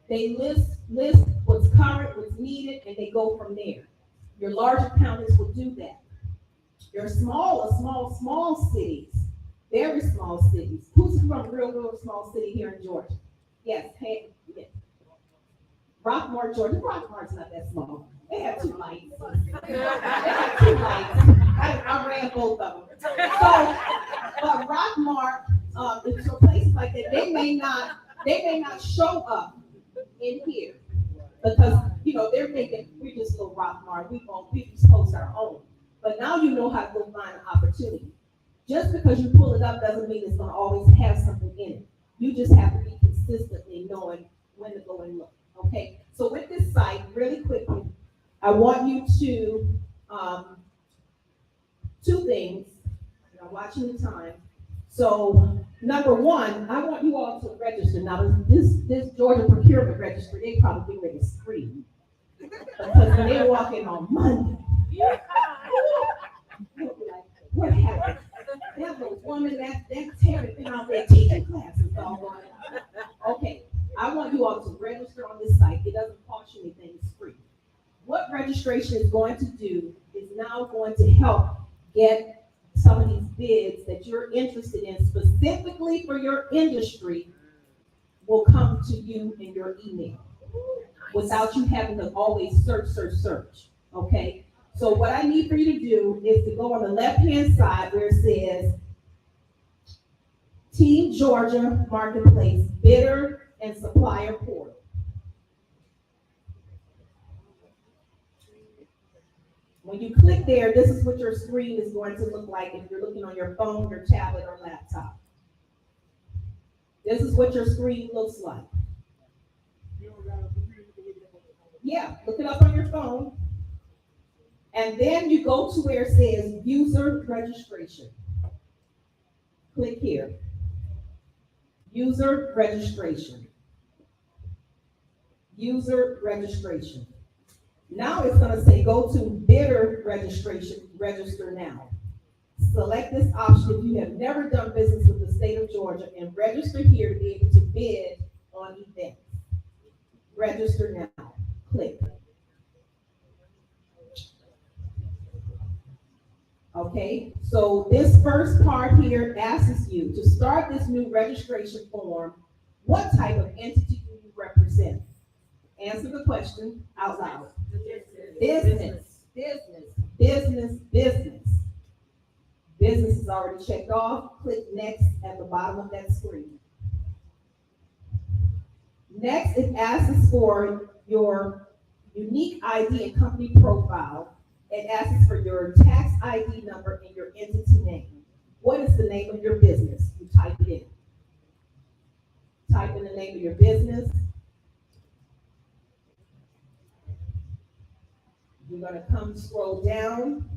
They list what's current, what's needed, and they go from there. Your larger counties will do that. Your small cities, very small cities. Who's from a real small city here in Georgia? Yes, hey, yes. Rockmart, Georgia. Rockmart's not that small. They have 2 lights. They have 2 lights. I ran both of them. So, but Rockmart, so places like that, they may not show up in here because they're thinking we're just little Rockmart. We just post our own. But now you know how to go find an opportunity. Just because you pull it up doesn't mean it's going to always have something in it. You just have to be consistently knowing when to go and look. Okay, so with this site, really quickly, I want you to, 2 things, and I'm watching the time. So, number 1, I want you all to register. Now, this Georgia Procurement Registry, they probably ready to scream, Because when they walk in on Monday, they'll be like, what happened? That little woman, that Terry been out there teaching classes all morning. Okay, I want you all to register on this site. It doesn't cost you anything, it's free. What registration is going to do is now going to help get some of these bids that you're interested in specifically for your industry will come to you in your email without you having to always search, okay? So what I need for you to do is to go on the left-hand side where it says Team Georgia Marketplace Bidder and Supplier Portal. When you click there, this is what your screen is going to look like if you're looking on your phone, your tablet, or laptop. This is what your screen looks like. Yeah, look it up on your phone. And then you go to where it says user registration. Click here. User registration. User registration. Now it's going to say go to bidder registration, register now. Select this option if you have never done business with the state of Georgia and register here to be able to bid on events. Register now. Click. Okay, so this first part here asks you to start this new registration form. What type of entity do you represent? Answer the question out loud. Business, business, business, business. Business is already checked off. Click next at the bottom of that screen. Next, it asks for your unique ID and company profile. It asks for your tax ID number and your entity name. What is the name of your business? You type it in. Type in the name of your business. You're going to come scroll down.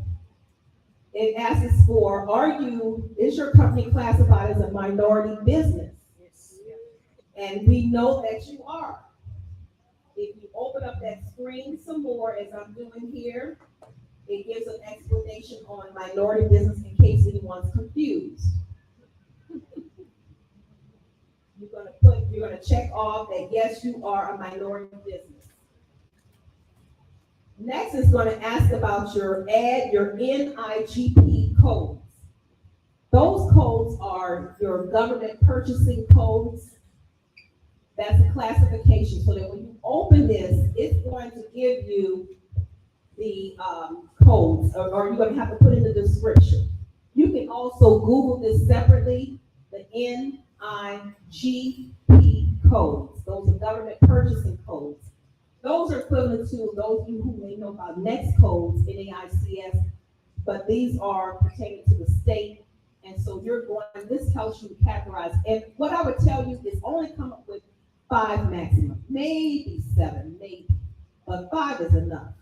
It asks for, is your company classified as a minority business? Yes. And we know that you are. If you open up that screen some more, as I'm doing here, it gives an explanation on minority business in case anyone's confused. You're going to check off that yes, you are a minority business. Next is going to ask about your NIGP codes. Those codes are your government purchasing codes. That's a classification, so that when you open this, it's going to give you the codes, or you're going to have to put in the description. You can also Google this separately, the NIGP codes. Those are government purchasing codes. Those are equivalent to those of you who may know about NEXT codes, NAICS, but these are pertaining to the state. And so this helps you categorize. And what I would tell you is only come up with 5 maximum, maybe 7, maybe, but 5 is enough.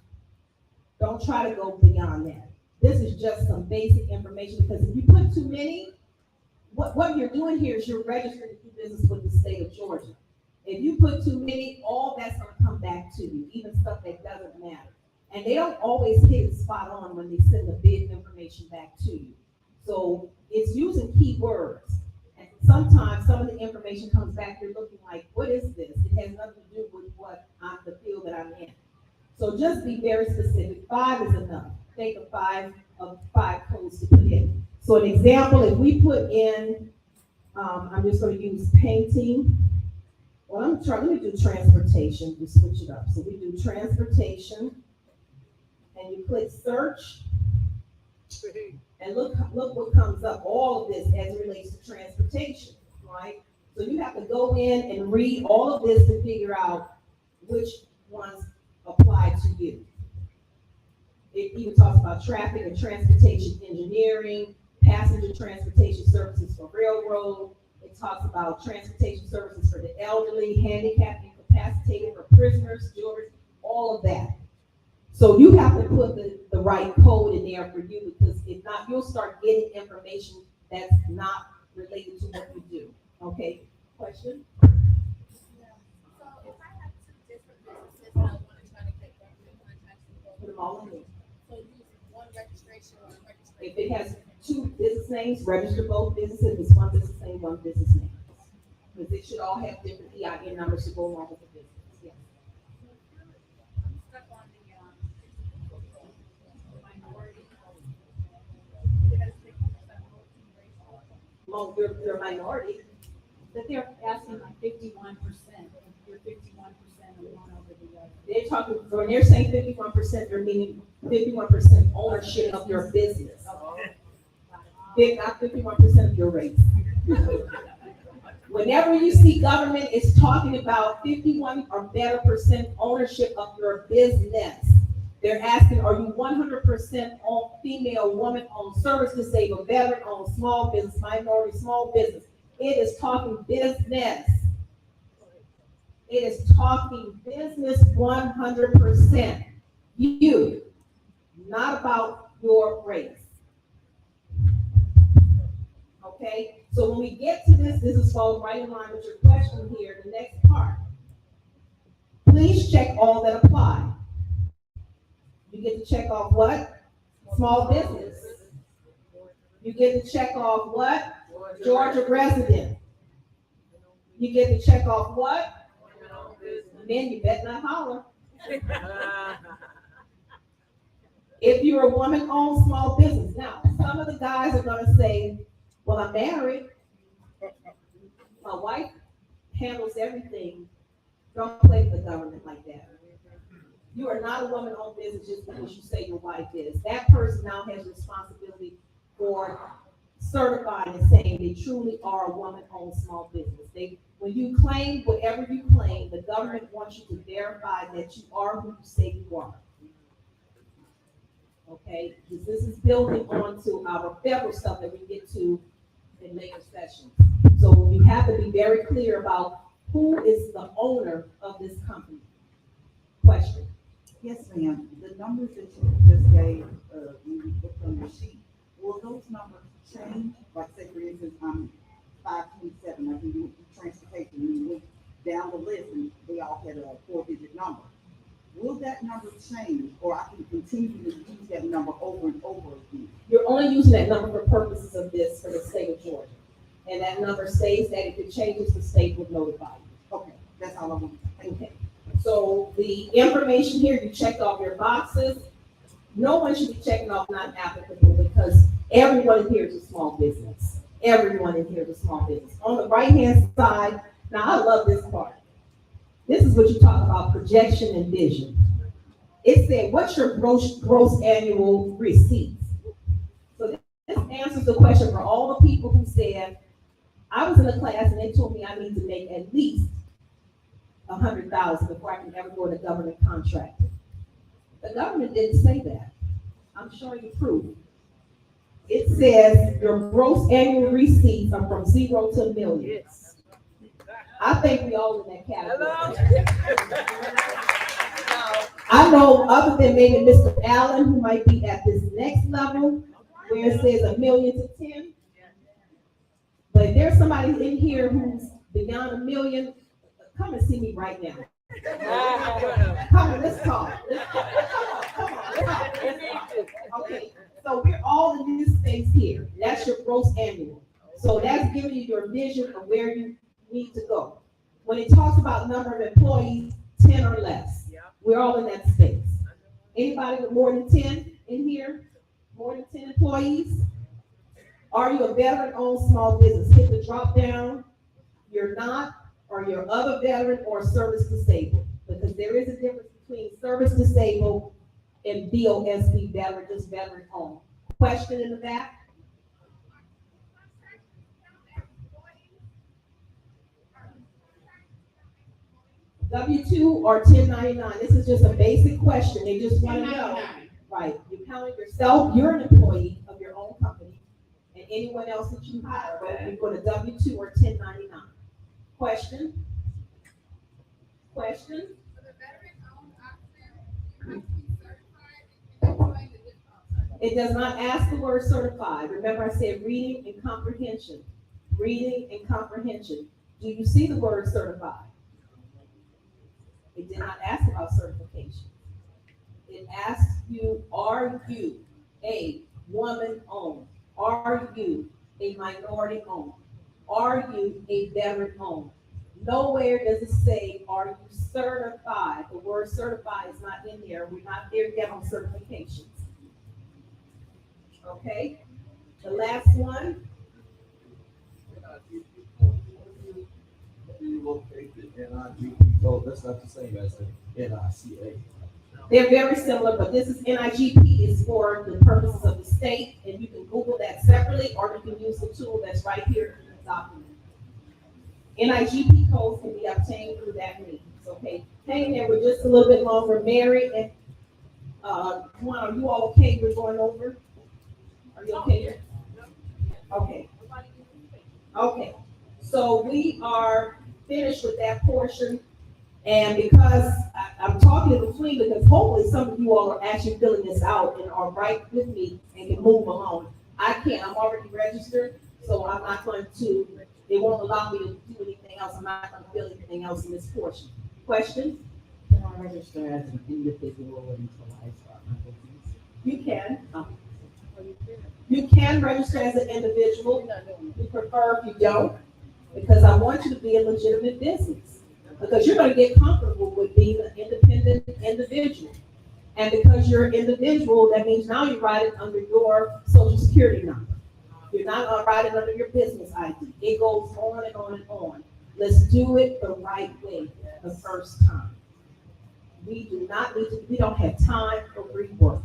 Don't try to go beyond that. This is just some basic information, because if you put too many, what you're doing here is you're registering to do business with the state of Georgia. If you put too many, all that's going to come back to you, even stuff that doesn't matter. And they don't always hit it spot on when they send the bid information back to you. So it's using keywords. And sometimes some of the information comes back, you're looking like, what is this? It has nothing to do with the field that I'm in. So just be very specific. 5 is enough. Think of 5 codes to put in. So an example, if we put in, I'm just going to use painting. Well, let me do transportation to switch it up. So we do transportation, and you click search, and look what comes up. All of this as it relates to transportation, right? So you have to go in and read all of this to figure out which ones apply to you. It even talks about traffic and transportation engineering, passenger transportation services for railroad. It talks about transportation services for the elderly, handicapped, incapacitated, for prisoners, jurors, all of that. So you have to put the right code in there for you, because if not, you'll start getting information that's not related to what you do. Okay, question? So if I have 2 different businesses and I want to try to get them Put them all in there. So use one registration or registration. If it has two business names, register both businesses. If it's one business name, one business name. Because it should all have different EIN numbers to go along with the business. Yes. I'm stuck on the minority. It has 50% racial. Well, you're a minority. But they're asking like 51%, you're 51% of one over the other. They're talking, when they're saying 51%, they're meaning 51% ownership of your business. Not 51% of your race. Whenever you see government is talking about 51 or better percent ownership of your business, they're asking, are you 100% female, woman-owned, service disabled, veteran-owned, small business, minority, small business? It is talking business. It is talking business 100%. You, not about your race. Okay? So when we get to this is falls right in line with your question here, the next part. Please check all that apply. You get to check off what? Small business. You get to check off what? Georgia resident. You get to check off what? Men, you better not holler. If you're a woman-owned small business. Now, some of the guys are going to say, well, I'm married. My wife handles everything. Don't play with the government like that. You are not a woman-owned business just because you say your wife is. That person now has responsibility for certifying and saying they truly are a woman-owned small business. When you claim whatever you claim, the government wants you to verify that you are who you say you are. Okay? Because this is building onto our federal stuff that we get to in later sessions. So you have to be very clear about who is the owner of this company. Question. Yes, ma'am. The numbers that you just gave, when you put on your sheet, will those numbers change? Like say for instance, I'm 527, I can do transportation, and you went down the list and they all had a 4-digit number. Will that number change, or I can continue to use that number over and over again? You're only using that number for purposes of this for the state of Georgia. And that number states that if it changes, the state will notify you. Okay, that's all I want. Okay. So the information here, you checked off your boxes. No one should be checking off not applicable because everyone in here is a small business. Everyone in here is a small business. On the right-hand side, now I love this part. This is what you talk about projection and vision. It said, what's your gross annual receipts? So this answers the question for all the people who said, I was in a class and they told me I need to make at least $100,000 before I can ever go to government contract. The government didn't say that. I'm showing you proof. It says your gross annual receipts are from 0 to millions. I think we all in that category. I know other than maybe Mr. Allen, who might be at this next level, where it says 1 million to 10. But if there's somebody in here who's beyond 1 million, come and see me right now. Come on, let's talk. Come on. Okay, so we're all in this space here. That's your gross annual. So that's giving you your vision of where you need to go. When it talks about number of employees, 10 or less, we're all in that space. Anybody with more than 10 in here? More than 10 employees? Are you a veteran-owned small business? Hit the drop down. You're not, or you're other veteran or service disabled. Because there is a difference between service disabled and VOSB, veteran, just veteran-owned. Question in the back? W-2 or 1099? This is just a basic question. They just want to know. Right. You count yourself, you're an employee of your own company, and anyone else that you hire, whether you go to W-2 or 1099. Question? Question? It does not ask the word certified. Remember I said reading and comprehension. Reading and comprehension. Do you see the word certified? It did not ask about certification. It asks you, are you a woman owned? Are you a minority owned? Are you a veteran owned? Nowhere does it say, are you certified? The word certified is not in there. We're not there yet on certifications. Okay? The last one. Do you locate the NIGP code? That's not the same as the NICA. They're very similar, but this is NIGP is for the purposes of the state, and you can Google that separately, or you can use the tool that's right here in the document. NIGP codes can be obtained through that means. Okay, hang there with just a little bit longer. Mary and Juan, are you all okay? We're going over. Are you okay here? Okay. Okay. So we are finished with that portion. And because I'm talking in between, because hopefully some of you all are actually filling this out and are right with me and can move along. I can't, I'm already registered, so I'm not going to, they won't allow me to do anything else. I'm not going to fill anything else in this portion. Questions? Can I register as an individual until I start my business? You can. You can register as an individual. We prefer if you don't, because I want you to be a legitimate business. Because you're going to get comfortable with being an independent individual. And because you're an individual, that means now you write it under your social security number. You're not going to write it under your business ID. It goes on and on and on. Let's do it the right way the first time. We don't have time for rework.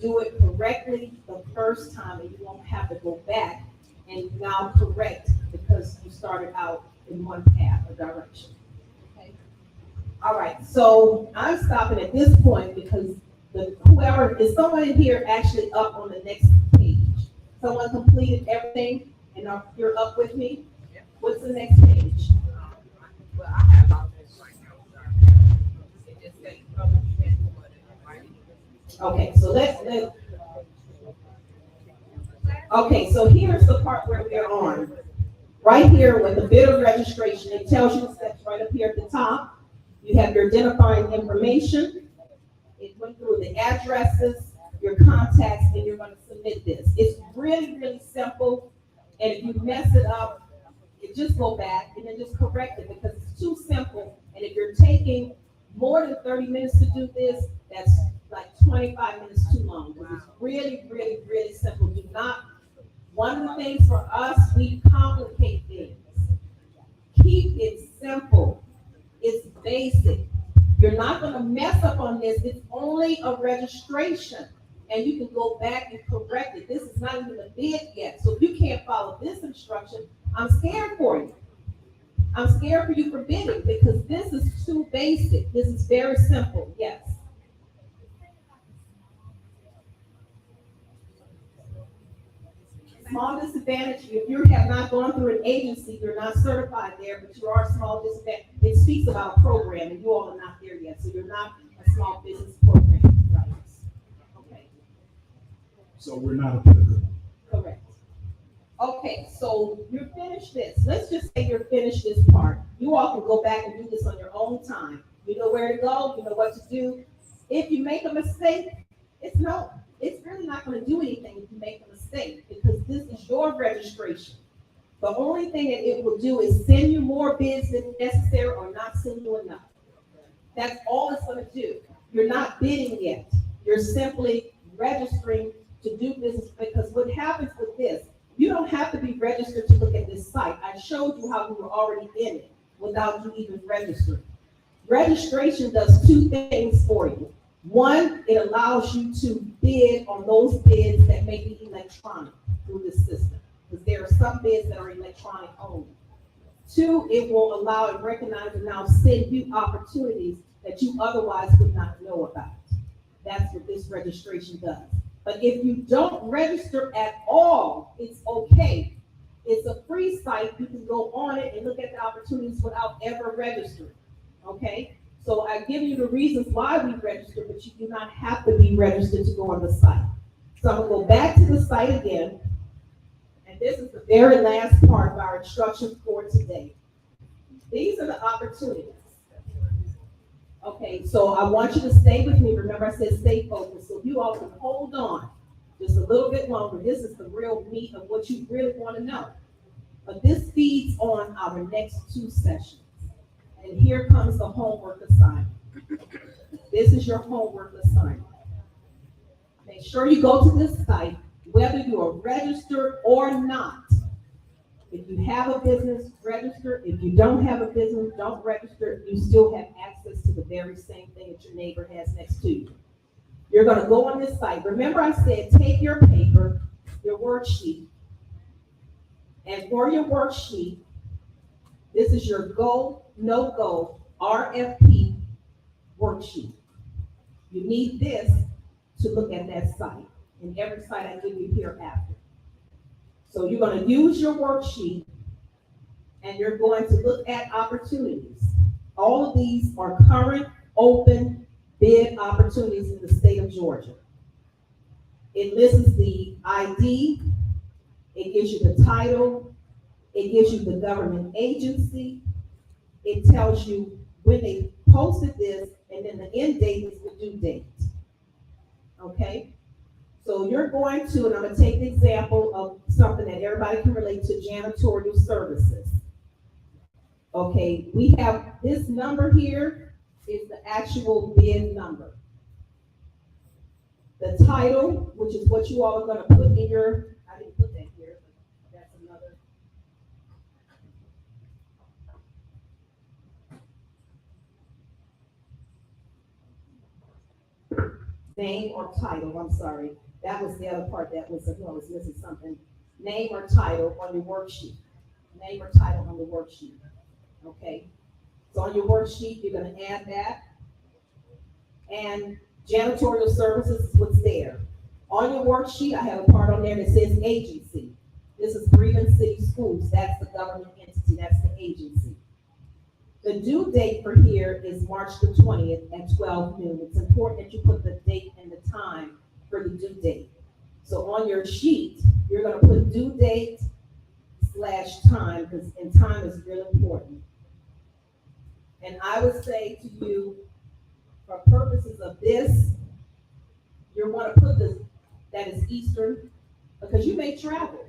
Do it correctly the first time, and you won't have to go back and now correct because you started out in one path or direction. Okay. All right. So I'm stopping at this point because whoever is someone in here actually up on the next page. Someone completed everything, and you're up with me. What's the next page? Well, I have all this right now. It just says public transport, right? Okay, so let's okay, so here's the part where we're on. Right here with the bid of registration, it tells you the steps right up here at the top. You have your identifying information. It went through the addresses, your contacts, and you're going to submit this. It's really, really simple. And if you mess it up, just go back and then just correct it because it's too simple. And if you're taking more than 30 minutes to do this, that's like 25 minutes too long. Because it's really, really, really simple. Do not, one of the things for us, we complicate things. Keep it simple. It's basic. You're not going to mess up on this. It's only a registration. And you can go back and correct it. This is not even a bid yet. So if you can't follow this instruction, I'm scared for you. I'm scared for you for bidding because this is too basic. This is very simple. Yes. Small disadvantage, if you have not gone through an agency, you're not certified there, but you are a small disadvantage. It speaks about a program, and you all are not there yet, so you're not a small business program. Right. Okay. So we're not applicable. Correct. Okay, so you're finished this. Let's just say you're finished this part. You all can go back and do this on your own time. You know where to go, you know what to do. If you make a mistake, it's really not going to do anything if you make a mistake because this is your registration. The only thing that it will do is send you more bids than necessary or not send you enough. That's all it's going to do. You're not bidding yet. You're simply registering to do business because what happens with this, you don't have to be registered to look at this site. I showed you how we were already in it without you even registering. Registration does two things for you. One, it allows you to bid on those bids that may be electronic through this system, because there are some bids that are electronic only. Two, it will allow and recognize and now send you opportunities that you otherwise would not know about. That's what this registration does. But if you don't register at all, it's okay. It's a free site. You can go on it and look at the opportunities without ever registering, okay? So I give you the reasons why we register, but you do not have to be registered to go on the site. So I'm gonna go back to the site again. And this is the very last part of our instructions for today. These are the opportunities. Okay, so I want you to stay with me. Remember, I said stay focused. So if you all can hold on just a little bit longer, this is the real meat of what you really want to know. But this feeds on our next two sessions. And here comes the homework assignment. This is your homework assignment. Make sure you go to this site, whether you are registered or not. If you have a business, register. If you don't have a business, don't register. You still have access to the very same thing that your neighbor has next to you. You're going to go on this site. Remember I said take your paper, your worksheet, and for your worksheet, this is your go, no-go, RFP worksheet. You need this to look at that site, and every site I give you hereafter. So you're going to use your worksheet, and you're going to look at opportunities. All of these are current open bid opportunities in the state of Georgia. It lists the ID, it gives you the title, it gives you the government agency, it tells you when they posted this, and then the end date is the due date. Okay? So you're going to, and I'm going to take the example of something that everybody can relate to, janitorial services. Okay, we have this number here is the actual bid number. The title, which is what you all are going to put in your, I didn't put that here, but that's another. Name or title, I'm sorry. That was the other part that was, I was missing something. Name or title on your worksheet. Name or title on the worksheet. Okay. So on your worksheet, you're going to add that. And janitorial services is what's there. On your worksheet, I have a part on there that says agency. This is Bremen City Schools. That's the government entity. That's the agency. The due date for here is March the 20th at 12 noon. It's important that you put the date and the time for the due date. So on your sheet, you're going to put due date / time, because time is really important. And I would say to you, for purposes of this, you're going to put this, that is Eastern, because you may travel.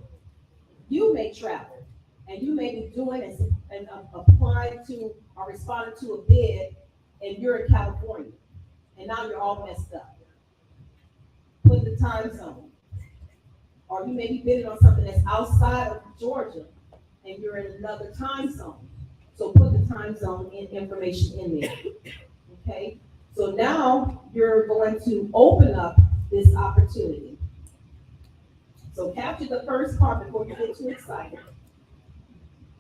You may travel, and you may be doing and applying to or responding to a bid, and you're in California, and now you're all messed up. Put the time zone. Or you may be bidding on something that's outside of Georgia, and you're in another time zone. So put the time zone information in there, okay? So now you're going to open up this opportunity. So capture the first part before you get too excited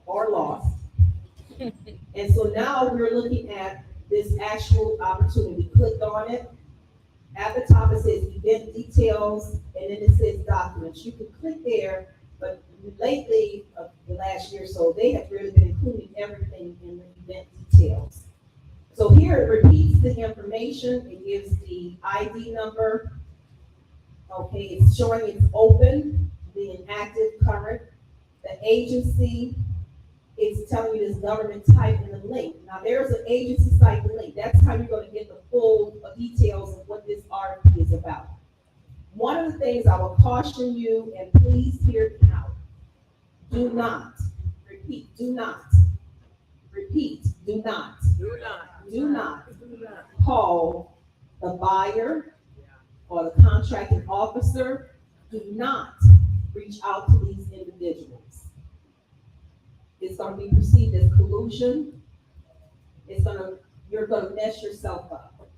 or lost. And so now we're looking at this actual opportunity. Click on it. At the top it says event details, and then it says documents. You can click there, but lately, the last year or so, they have really been including everything in the event details. So here it repeats the information. It gives the ID number. Okay, it's showing it's open, being active, current. The agency, it's telling you this government type in the link. Now there's an agency site link. That's how you're going to get the full details of what this RFP is about. One of the things I will caution you, and please hear me out. Do not, repeat, do not, repeat, do not, do not call the buyer or the contracting officer. Do not reach out to these individuals. It's going to be perceived as collusion. You're going to mess yourself up.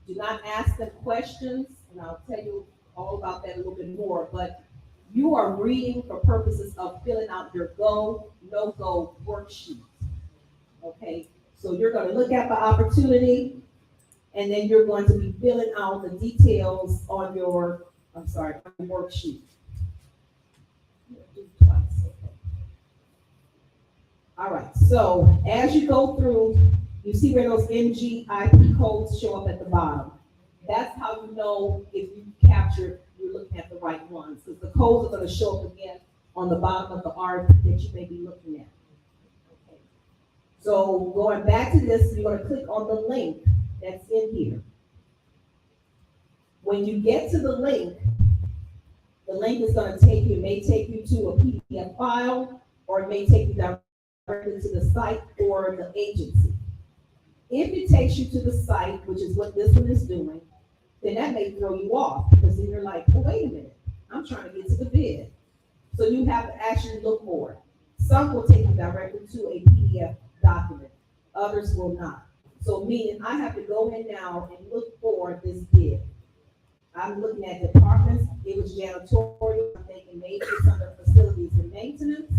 Do not ask them questions, and I'll tell you all about that a little bit more, but you are reading for purposes of filling out your go, no-go worksheet. Okay, so you're going to look at the opportunity, and then you're going to be filling out the details on your, on your worksheet. All right, so as you go through, you see where those NGIP codes show up at the bottom. That's how you know if you captured, you're looking at the right ones, because the codes are going to show up again on the bottom of the RFP that you may be looking at. Okay. So going back to this, you're going to click on the link that's in here. When you get to the link is gonna take you, it may take you to a PDF file, or it may take you directly to the site or the agency. If it takes you to the site, which is what this one is doing, then that may throw you off, because then you're like, oh, wait a minute, I'm trying to get to the bid. So you have to actually look for it. Some will take you directly to a PDF document, others will not. So meaning I have to go in now and look for this bid. I'm looking at departments, it was janitorial, I'm thinking maybe it's under facilities and maintenance.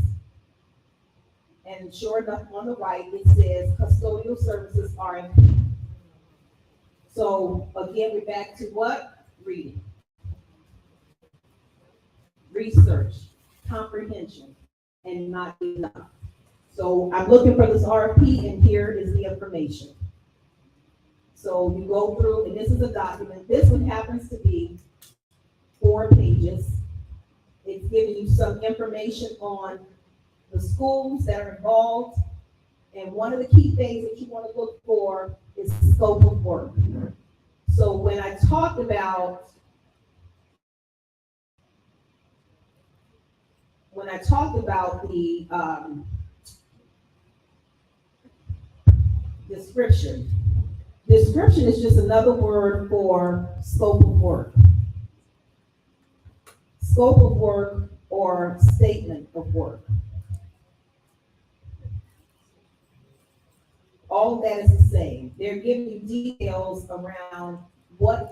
And sure enough, on the right, it says custodial services RFP. So again, we're back to what? Reading. Research, comprehension, and not enough. So I'm looking for this RFP, and here is the information. So you go through, and this is a document. This one happens to be 4 pages. It's giving you some information on the schools that are involved. And one of the key things that you want to look for is scope of work. So when I talked about the description is just another word for scope of work. Scope of work or statement of work. All of that is the same. They're giving you details around what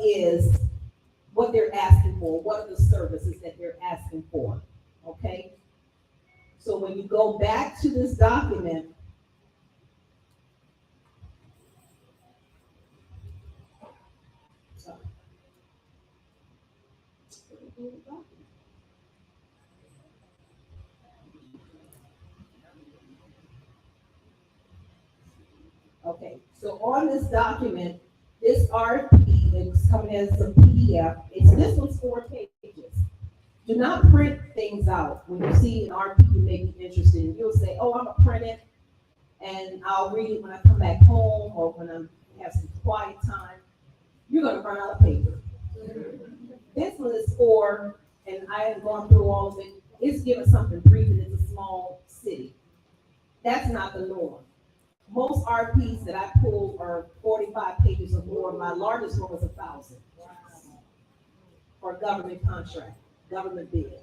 they're asking for, what are the services that they're asking for, okay? So when you go back to this document, okay, so on this document, this RFP is coming as a PDF. This one's 4 pages. Do not print things out. When you see an RFP you may be interested in, you'll say, oh, I'm gonna print it and I'll read it when I come back home or when I have some quiet time. You're gonna run out of paper. This one is for, and I have gone through all of it, it's given something brief and it's a small city. That's not the norm. Most RFPs that I pull are 45 pages or more. My largest one was 1,000 for a government contract, government bid.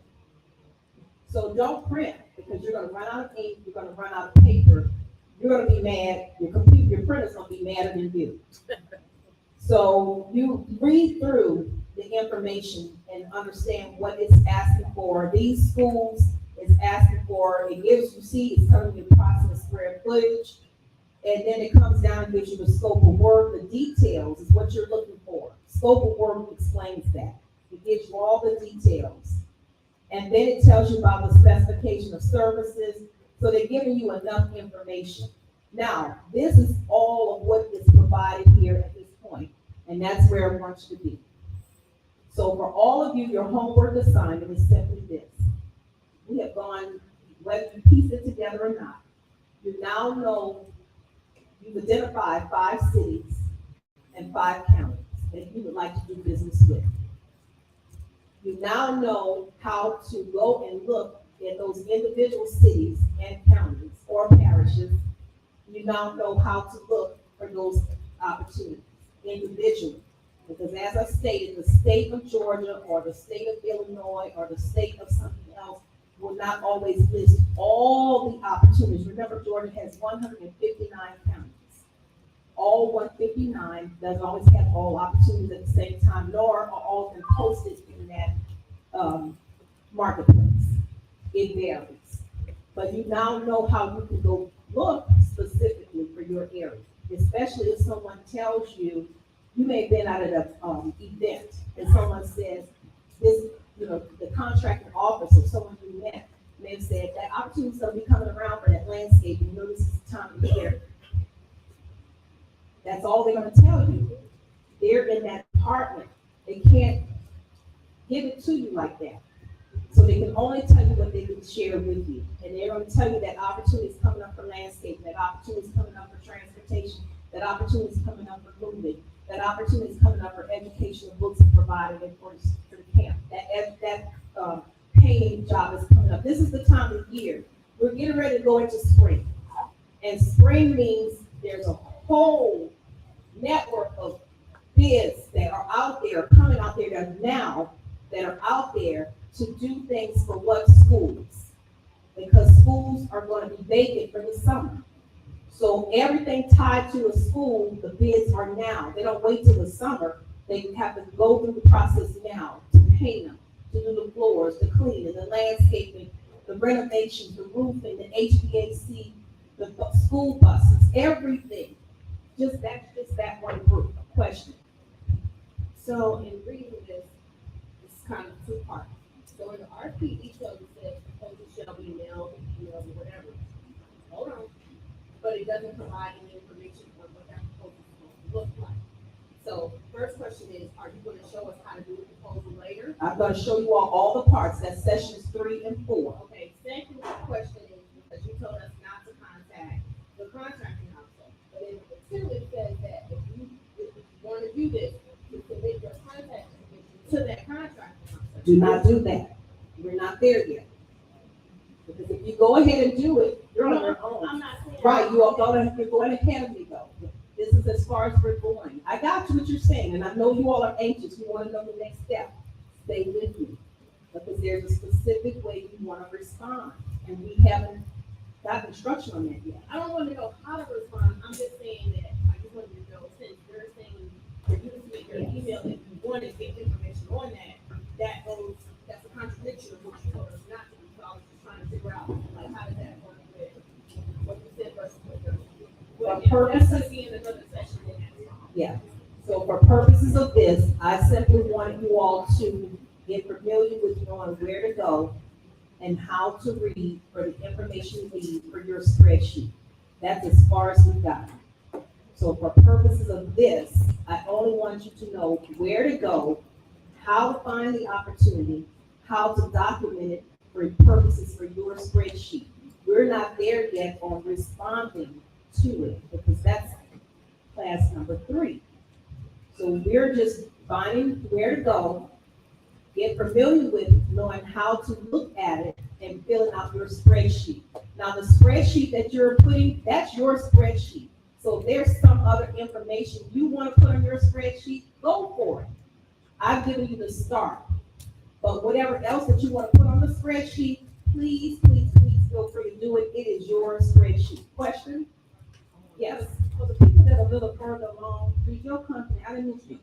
So don't print, because you're gonna run out of ink, you're gonna run out of paper, you're gonna be mad, your printer's gonna be madder than you. So you read through the information and understand what it's asking for. These schools is asking for, it gives you, see, it's telling you the approximate square footage, and then it comes down and gives you the scope of work. The details is what you're looking for. Scope of work explains that. It gives you all the details. And then it tells you about the specification of services. So they're giving you enough information. Now, this is all of what is provided here at this point, and that's where I want you to be. So for all of you, your homework assignment is simply this. We have gone, whether you piece it together or not, you now know, you've identified 5 cities and 5 counties that you would like to do business with. You now know how to go and look at those individual cities and counties or parishes. You now know how to look for those opportunities individually. Because as I stated, the state of Georgia or the state of Illinois or the state of something else will not always list all the opportunities. Remember, Georgia has 159 counties. All 159 doesn't always have all opportunities at the same time, nor are all of them posted in that marketplace. It varies. But you now know how you can go look specifically for your area, especially if someone tells you, you may have been at an event and someone says, this, the contracting officer, someone you met, may have said that opportunity's gonna be coming around for that landscape, and this is the time of year. That's all they're gonna tell you. They're in that department. They can't give it to you like that. So they can only tell you what they can share with you. And they're gonna tell you that opportunity is coming up for landscape, that opportunity is coming up for transportation, that opportunity is coming up for moving, that opportunity is coming up for educational books and provided and for the camp. That paying job is coming up. This is the time of year. We're getting ready to go into spring. And spring means there's a whole network of bids that are out there, coming out there that are out there to do things for what schools? Because schools are going to be vacant for the summer. So everything tied to a school, the bids are now. They don't wait till the summer. They have to go through the process now to paint them, to do the floors, the cleaning, the landscaping, the renovations, the roofing, the HVAC, the school buses, everything. Just that one group. Question. So in reading this, it's kind of two parts. So in the RP, each of them says proposal shall be mailed, emailed, or whatever. Hold on. But it doesn't provide any information on what that proposal is going to look like. So first question is, are you going to show us how to do the proposal later? I'm going to show you all the parts. That's sessions 3 and 4. Okay, second question is, because you told us not to contact the contracting house. But in the 2, it says that if you want to do this, you submit your contact information to that contracting house. Do not do that. We're not there yet. Because if you go ahead and do it, you're on your own. I'm not saying. Right, you're going ahead of me though. This is as far as we're going. I got you what you're saying, and I know you all are anxious. You want to know the next step. Stay with me. Because there's a specific way you want to respond, and we haven't got instruction on that yet. I don't want to know how to respond. I'm just saying that I just wanted to know, since you're saying for you to submit your email if you want to get information on that's a contradiction of what you told us not to do. So I was just trying to figure out, like, how does that work with what you said versus what you're doing. For purposes, That's be in another session. yeah. So for purposes of this, I simply wanted you all to get familiar with knowing where to go and how to read for the information you need for your spreadsheet. That's as far as we got. So for purposes of this, I only want you to know where to go, how to find the opportunity, how to document it for purposes for your spreadsheet. We're not there yet on responding to it because that's class number 3. So we're just finding where to go, get familiar with knowing how to look at it and filling out your spreadsheet. Now the spreadsheet that you're putting, that's your spreadsheet. So if there's some other information you want to put on your spreadsheet, go for it. I've given you the start. But whatever else that you want to put on the spreadsheet, please feel free to do it. It is your spreadsheet. Question? Yes. For the people that are a little further along, does your company, I didn't hear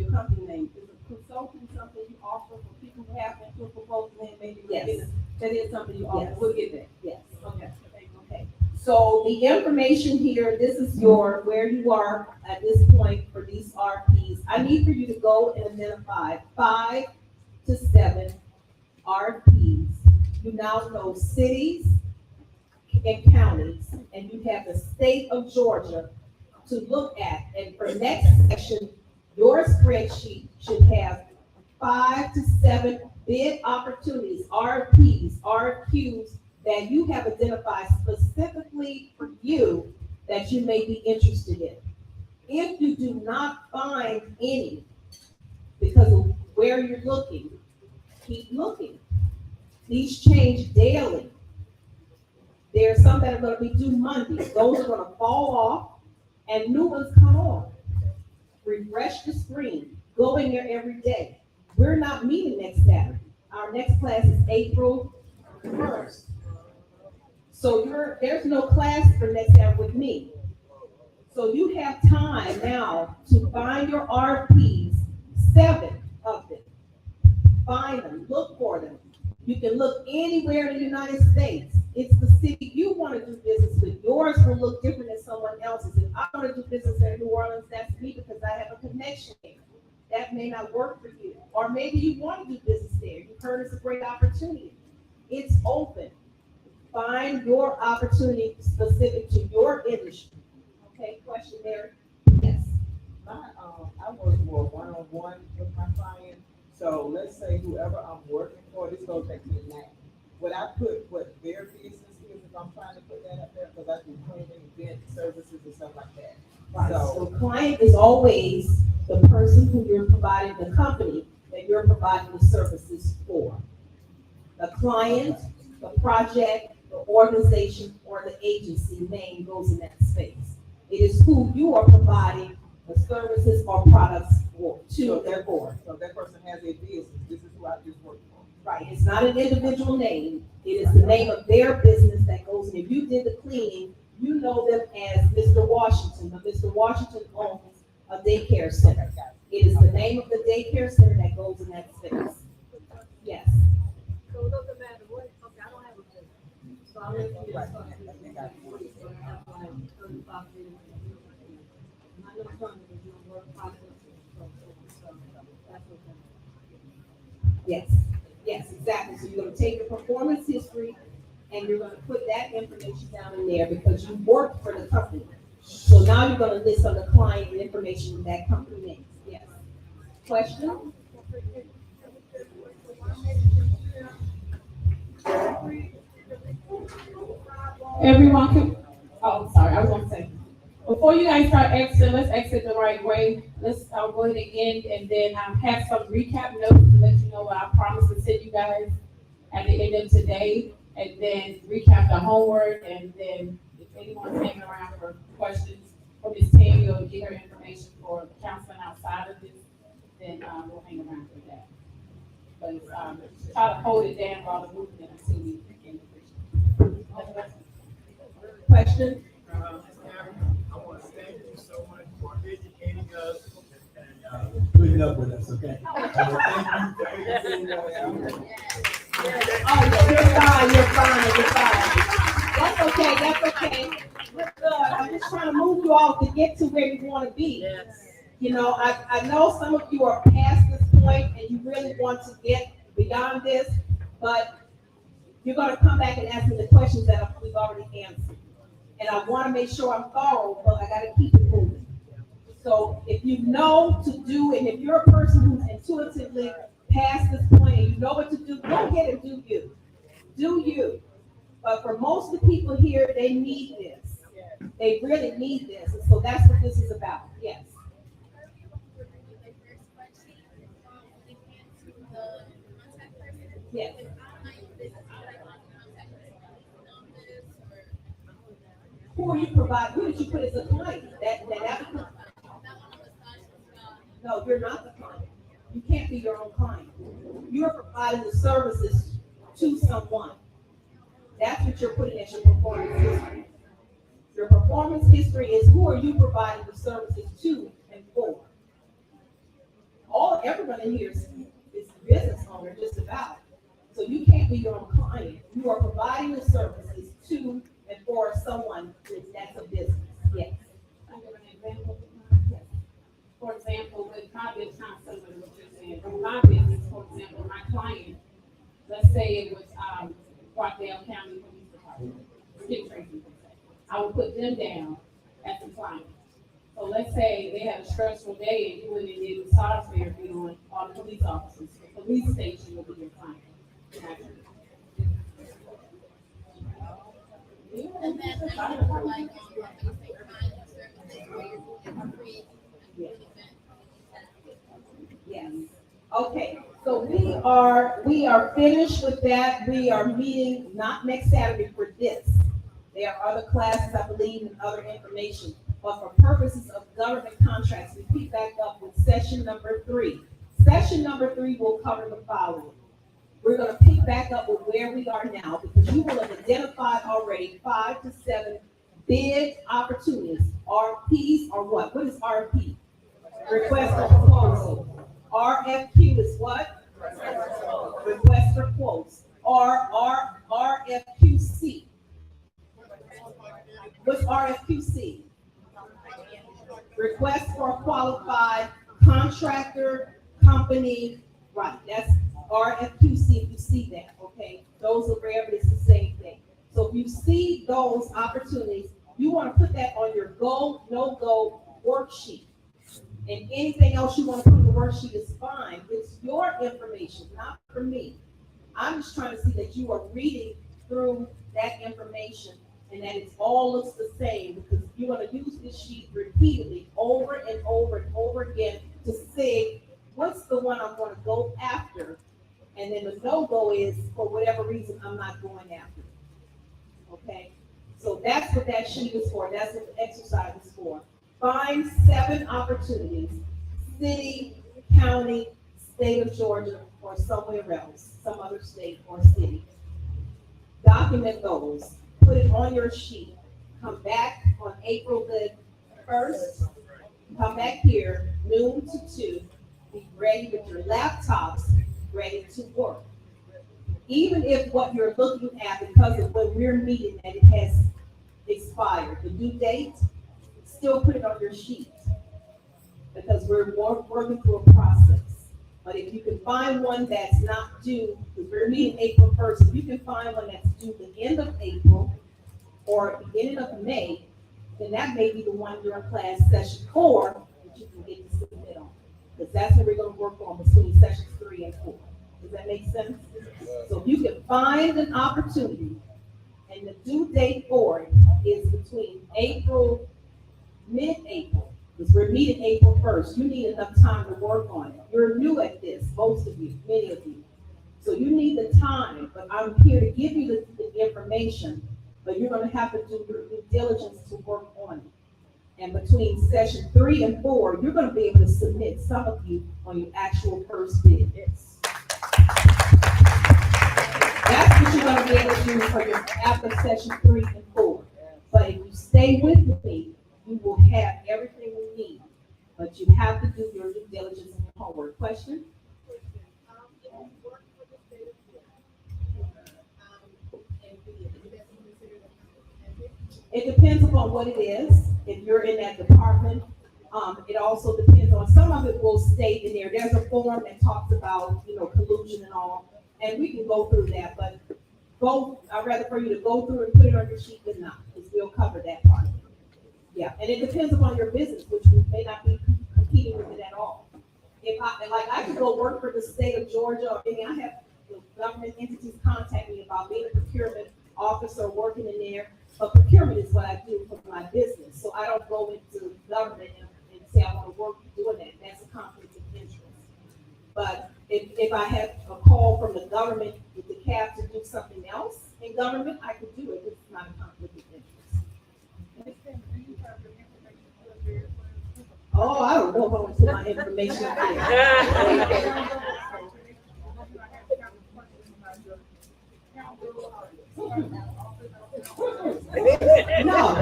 your company name, is a consulting something you offer for people who have into a proposal and maybe? Yes. That is something you offer, Yes. we'll get that. Yes. Okay. Okay. So the information here, this is your, where you are at this point for these RPs. I need for you to go and identify 5 to 7 RPs. You now know cities and counties, and you have the state of Georgia to look at. And for next section, your spreadsheet should have 5 to 7 bid opportunities, RFPs, RFQs, that you have identified specifically for you that you may be interested in. If you do not find any, because of where you're looking, keep looking. These change daily. There are some that are going to be due Monday. Those are going to fall off and new ones come on. Refresh the screen. Go in there every day. We're not meeting next Saturday. Our next class is April 1st. So there's no class for next Saturday with me. So you have time now to find your RFPs, 7 of them. Find them, look for them. You can look anywhere in the United States. It's the city you want to do business with. Yours will look different than someone else's. If I want to do business in New Orleans, that's me because I have a connection there. That may not work for you. Or maybe you want to do business there. You've heard it's a great opportunity. It's open. Find your opportunity specific to your industry. Okay, question there? Yes. I work more one-on-one with my client. So let's say whoever I'm working for, this goes back to the name. Would I put what their business is I'm trying to put that up there, because I do cleaning, event services and stuff like that. Right, So, so client is always the person who you're providing, the company that you're providing the services for. The client, the project, the organization, or the agency name goes in that space. It is who you are providing the services or products for, to, therefore. so that person has a business, this is who I just work for. Right, it's not an individual name, it is the name of their business that goes in. If you did the cleaning, you know them as Mr. Washington, but Mr. Washington owns a daycare center. It is the name of the daycare center that goes in that space. Yes. So it doesn't matter what, okay, I don't have a business. So I'm looking at Right. something that's like 35 minutes. And I know some of them do work process, so that's okay. Yes, yes, exactly. So you're gonna take your performance history and you're gonna put that information down in there because you work for the company. So now you're gonna list on the client and information that company names. Yes. Question? Everyone can, oh, sorry, I was gonna say, before you guys start exiting, let's exit the right way. Let's, go ahead and end, and then, have some recap notes to let you know what I promised to send you guys at the end of today, and then recap the homework, and then if anyone's hanging around for questions from Ms. Tammy or get her information for counseling outside of this, then, we'll hang around for that. But, try to hold it down while the movement until we begin the Question? I want to thank you so much for educating us and putting up with us, okay? Thank you for everything. Oh, yeah, you're fine. That's okay, that's okay. We're good. I'm just trying to move you all to get to where you want to be. You know, I know some of you are past this point and you really want to get beyond this, but you're gonna come back and ask me the questions that we've already answered. And I want to make sure I'm thorough, but I gotta keep it moving. So if you know to do, and if you're a person who's intuitively past this point and you know what to do, go ahead and do you. Do you. But for most of the people here, they need this. They really need this. And so that's what this is about. Yes. Yes. Who are you providing? Who did you put as a client? That No, you're not the client. You can't be your own client. You're providing the services to someone. That's what you're putting as your performance history. Your performance history is who are you providing the services to and for. Everyone in here is a business owner, just about. So you can't be your own client. You are providing the services to and for someone that's a business. Yes. I'll give an example. Yes. For example, with my business, kind of similar to what you're saying. With my business, for example, my client, let's say it was Rockdale County Police Department, skip tracing, per se. I would put them down as the client. So let's say they had a stressful day and you went and did massage therapy on all the police officers. The police station would be your client. And then another like, you say client services where you're free. Yes. Okay, so we are finished with that. We are meeting not next Saturday for this. There are other classes, I believe, and other information. But for purposes of government contracts, we pick back up with session number 3. Session number 3 will cover the following. We're going to pick back up with where we are now because you will have identified already 5 to 7 bid opportunities. RFPs are what? What is RFP? Request for proposal. RFQ is what? Request for quotes. RFQC. What's RFQC? Request for a qualified contractor, company, right, that's RFQC, if you see that, okay? Those are rare, but it's the same thing. So if you see those opportunities, you want to put that on your go, no-go worksheet. And anything else you want to put on the worksheet is fine. It's your information, not for me. I'm just trying to see that you are reading through that information and that it all looks the same, because you're gonna use this sheet repeatedly over and over and over again to say, what's the one I'm gonna go after? And then the no-go is, for whatever reason, I'm not going after it. Okay? So that's what that sheet is for. That's what the exercise is for. Find 7 opportunities, city, county, state of Georgia, or somewhere else, some other state or city. Document those, put it on your sheet. Come back on April the 1st, come back here, noon to 2, be ready with your laptops, ready to work. Even if what you're looking at, because of when we're meeting, that it has expired, the due date, still put it on your sheet, because we're working through a process. But if you can find one that's not due, because we're meeting April 1st, if you can find one that's due the end of April or beginning of May, then that may be the one during class session 4 that you can get to submit on. Because that's what we're going to work on between sessions 3 and 4. Does that make sense? So if you can find an opportunity, and the due date for it is between mid-April, because we're meeting April 1st, you need enough time to work on it. You're new at this, most of you, many of you. So you need the time, but I'm here to give you the information, but you're gonna have to do your due diligence to work on it. And between session 3 and 4, you're gonna be able to submit, some of you, on your actual first bid. That's what you're gonna be able to do for your, after session 3 and 4. But if you stay with me, you will have everything you need, but you have to do your due diligence and your homework. Question? It depends upon what it is. If you're in that department, it also depends on, some of it will stay in there. There's a form that talks about, collusion and all, and we can go through that, but I'd rather for you to go through and put it on your sheet than not, because we'll cover that part. Yeah, and it depends upon your business, which we may not be competing with it at all. I could go work for the state of Georgia, or I have government entities contact me about being a procurement officer working in there, but procurement is what I do for my business. So I don't go into government and say I want to work doing that. That's a conflict of interest. But if I have a call from the government with the CAB to do something else in government, I could do it. It's not a conflict of interest. Oh, I don't know if I want to put my information up there. No.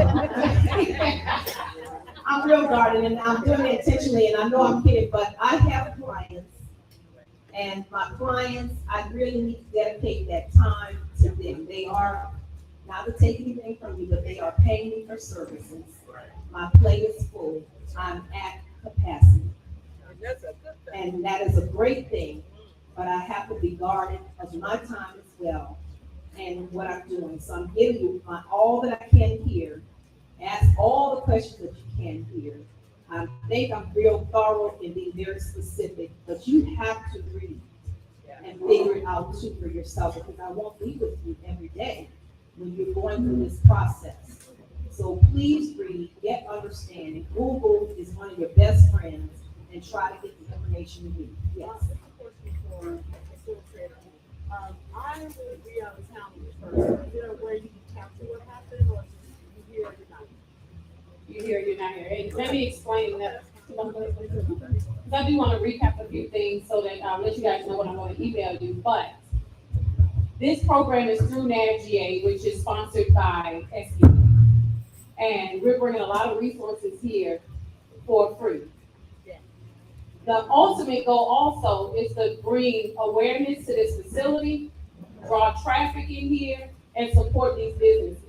I'm real guarded, and I'm doing it intentionally, and I know I'm kidding, but I have clients, and my clients, I really need to dedicate that time to them. They are, not to take anything from you, but they are paying me for services. My plate is full. I'm at capacity. And that is a great thing, but I have to be guarded of my time as well and what I'm doing. So I'm giving you all that I can hear. Ask all the questions that you can hear. I think I'm real thorough and being very specific, but you have to read and figure it out too for yourself, because I won't be with you every day when you're going through this process. So please read, get understanding. Google is one of your best friends, and try to get the information you need. Yes. I will be out of town first. Is there a way you can capture what happened, or you hear or you're not? You hear, you're not here. And let me explain that. Because I do want to recap a few things so that I'll let you guys know what I'm going to email you. But this program is through NAVGA, which is sponsored by SBA. And we're bringing a lot of resources here for free. The ultimate goal also is to bring awareness to this facility, draw traffic in here, and support these businesses.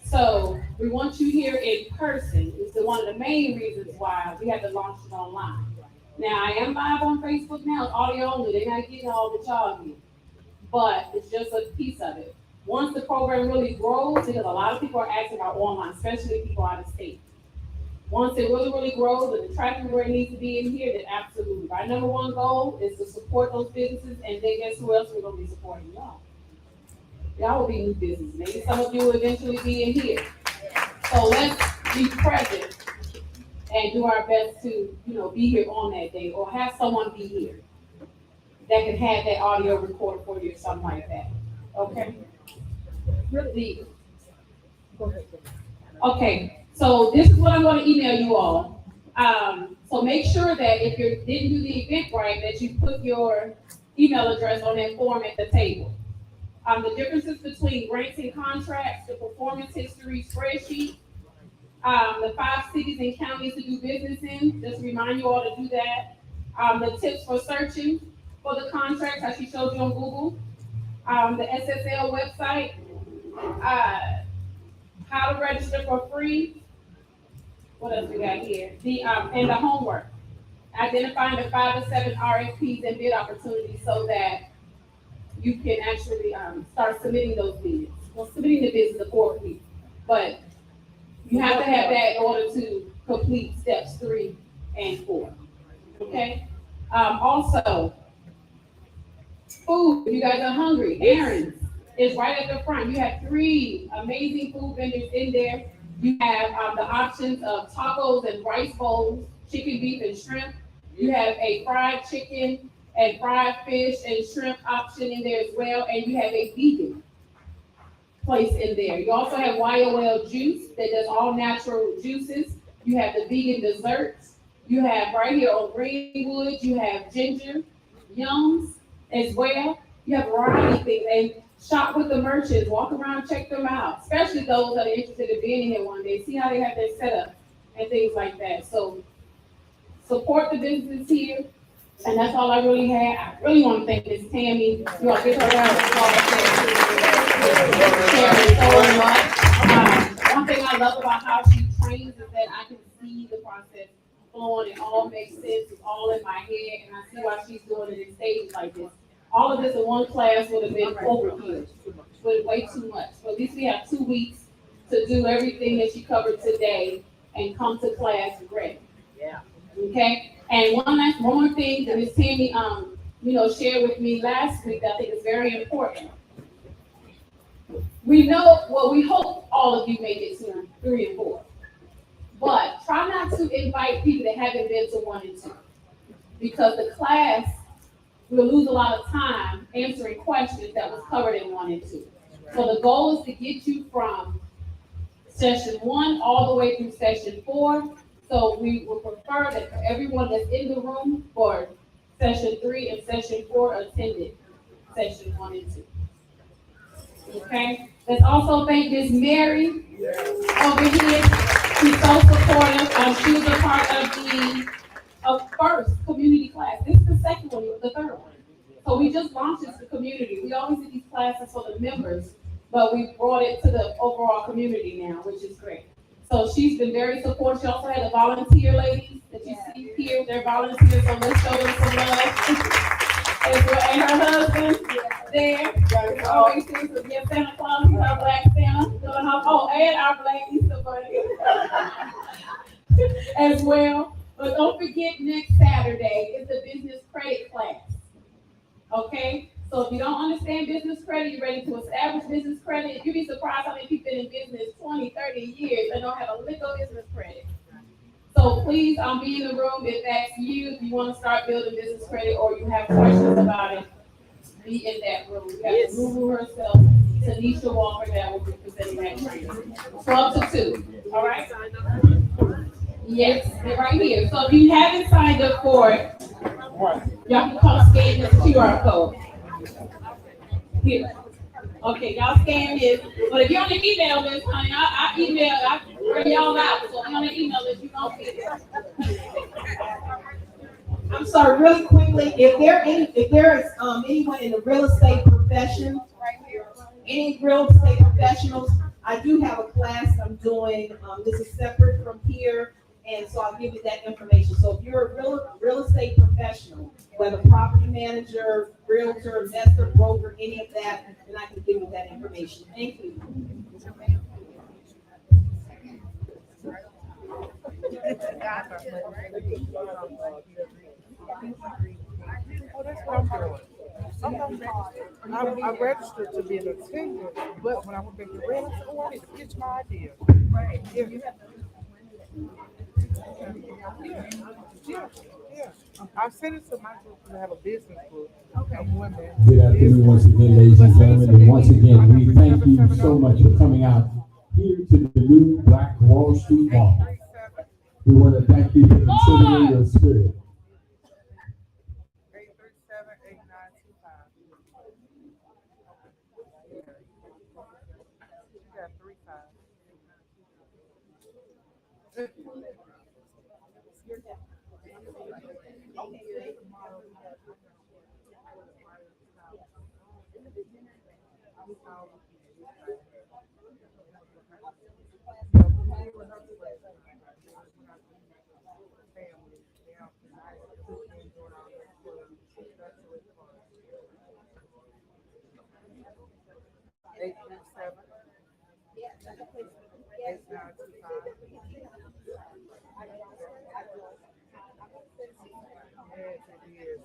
So we want you here in person. It's one of the main reasons why we had to launch it online. Now, I am live on Facebook now, it's audio only. They're not getting all the y'all get, but it's just a piece of it. Once the program really grows, because a lot of people are asking about online, especially people out of state. Once it really grows and the traffic where it needs to be in here, then absolutely. Our number one goal is to support those businesses, and then guess who else we're going to be supporting? Y'all. Y'all will be new business. Maybe some of you will eventually be in here. So let's be present and do our best to, be here on that day, or have someone be here that can have that audio recorder for you or something like that. Okay? Really. Okay, so this is what I'm going to email you all. So make sure that if you didn't do the event right, that you put your email address on that form at the table. The differences between grants and contracts, the performance history spreadsheet, the 5 cities and counties to do business in, just remind you all to do that. The tips for searching for the contracts, as she showed you on Google. The SSL website, how to register for free. What else we got here? And the homework. Identifying the 5 to 7 RFPs and bid opportunities so that you can actually start submitting those bids. Well, submitting the bids is the 4th week, but you have to have that in order to complete steps 3 and 4. Okay? Also, food, if you guys are hungry, errands is right at the front. You have 3 amazing food vendors in there. You have the options of tacos and rice bowls, chicken, beef, and shrimp. You have a fried chicken and fried fish and shrimp option in there as well. And you have a vegan place in there. You also have YOL juice that does all natural juices. You have the vegan desserts. You have right here on Greenwood, you have ginger yums as well. You have a variety of things. And shop with the merchants, walk around, check them out, especially those that are interested in being here one day. See how they have their setup and things like that. So support the business here. And that's all I really had. I really want to thank Miss Tammy. You all give her a round of applause. Sharing so much. One thing I love about how she trains is that I can see the process flowing. It all makes sense. It's all in my head, and I see why she's doing it in stages like this. All of this in one class would have been overkill, but way too much. So at least we have 2 weeks to do everything that she covered today and come to class ready. Yeah. Okay. And one more thing that Ms. Tammy, shared with me last week that I think is very important. We hope all of you make it to 3 and 4, but try not to invite people that haven't been to 1 and 2, because the class will lose a lot of time answering questions that was covered in 1 and 2. So the goal is to get you from session 1 all the way through session 4. So we would prefer that for everyone that's in the room for session 3 and session 4 attended session 1 and 2. Okay? Let's also thank Miss Mary over here. She's so supportive. She was a part of the first community class. This is the second one, the third one. So we just launched this to the community. We always do these classes for the members, but we brought it to the overall community now, which is great. So she's been very supportive. She also had the volunteer ladies that you see here. They're volunteers, so let's show them some love. And her husband there. Always seems to be Santa Claus, he's our black Santa. Oh, and our black Easter bunny as well. But don't forget, next Saturday is the business credit class. Okay? So if you don't understand business credit, you're ready to establish business credit. You'd be surprised how many people in business 20, 30 years and don't have a lick of business credit. So please be in the room if that's you, if you want to start building business credit or you have questions about it, be in that room. We have Lulu herself, Tanisha Walker, that will be presenting that training. 12 to 2. All right? Yes, they're right here. So if you haven't signed up for it, y'all can come scan this QR code. Here. Okay, y'all scan this. But if you're on the email list, honey, I bring y'all out. So if you're on the email list, you don't get it. I'm sorry, really quickly, if there is anyone in the real estate profession, any real estate professionals, I do have a class I'm doing. This is separate from here, and so I'll give you that information. So if you're a real estate professional, whether property manager, realtor, investor, broker, any of that, then I can give you that information. Thank you. I registered to be an attendant, but when I went back to red, I said, oh, I need to pitch my idea. Right. Yeah. You have to. Yeah, yeah. I sent it to my group because I have a business group Okay. of women. Good afternoon once again, ladies and gentlemen, and once again, we thank you so much for coming out here to the new Black Wall Street Mall. We want to thank you for considering your spirit. 837-8925. Yeah, 35. Eight three seven 8925. Yes, it is.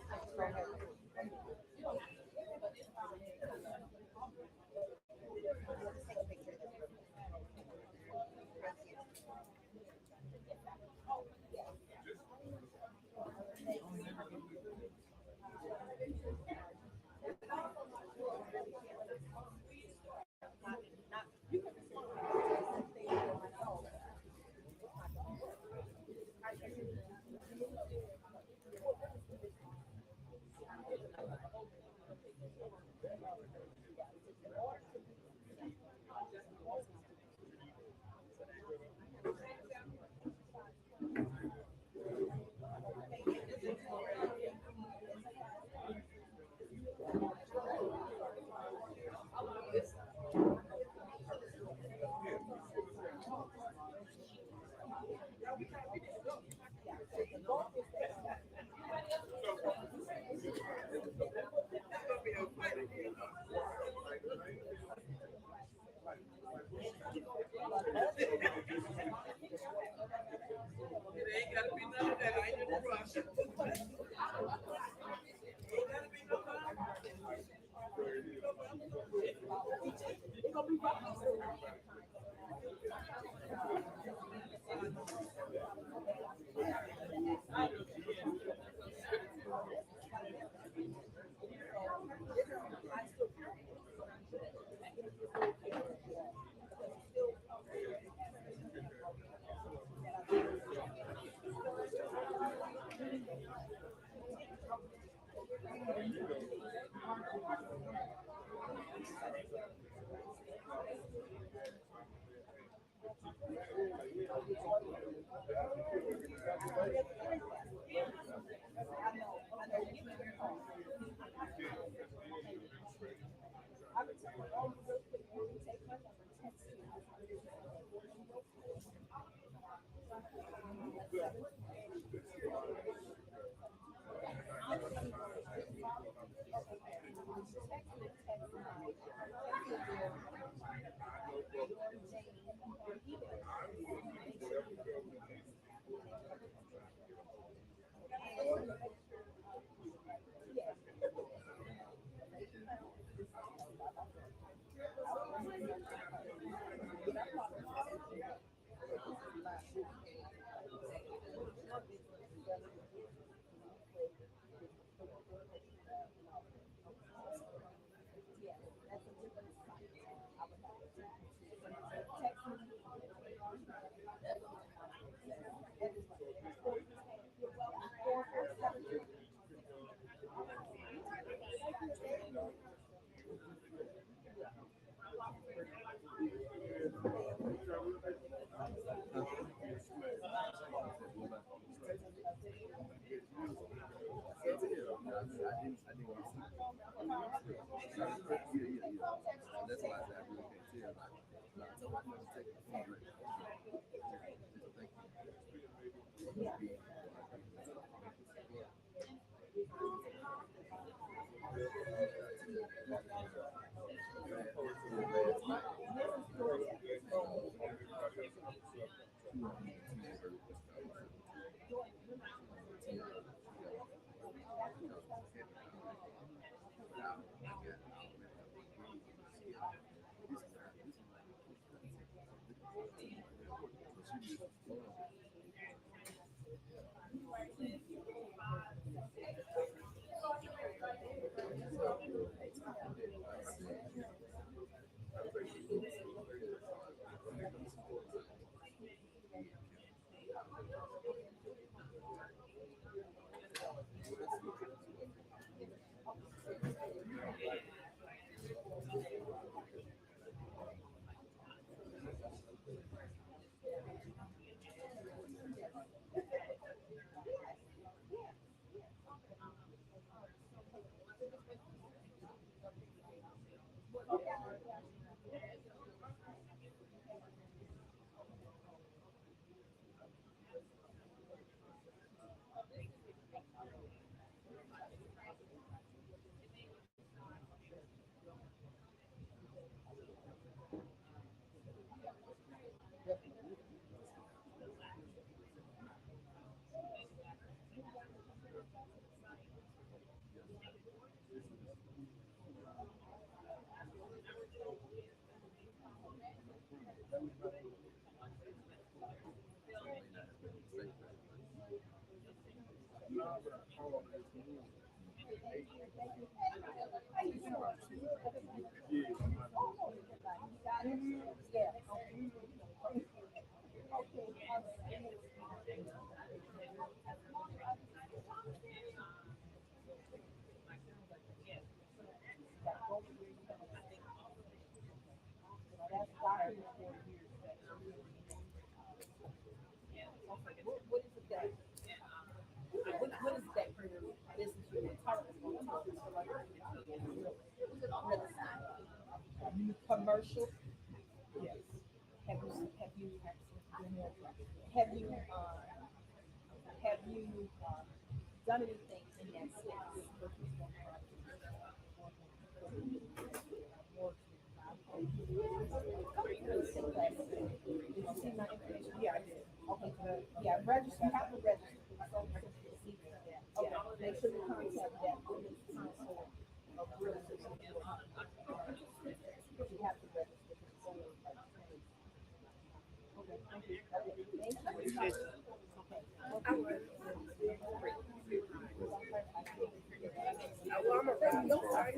So happy. What is it that, what is that for your business you're in? Commercial? Yes. Have you done anything in that sense? Did you see my information? Yeah, I did. Okay, good. Yeah, register, you have to register. Okay, make sure you contact that women's council of realtors. You have to register. Okay, thank you. Okay, thank you. Well, I'm around. Don't start.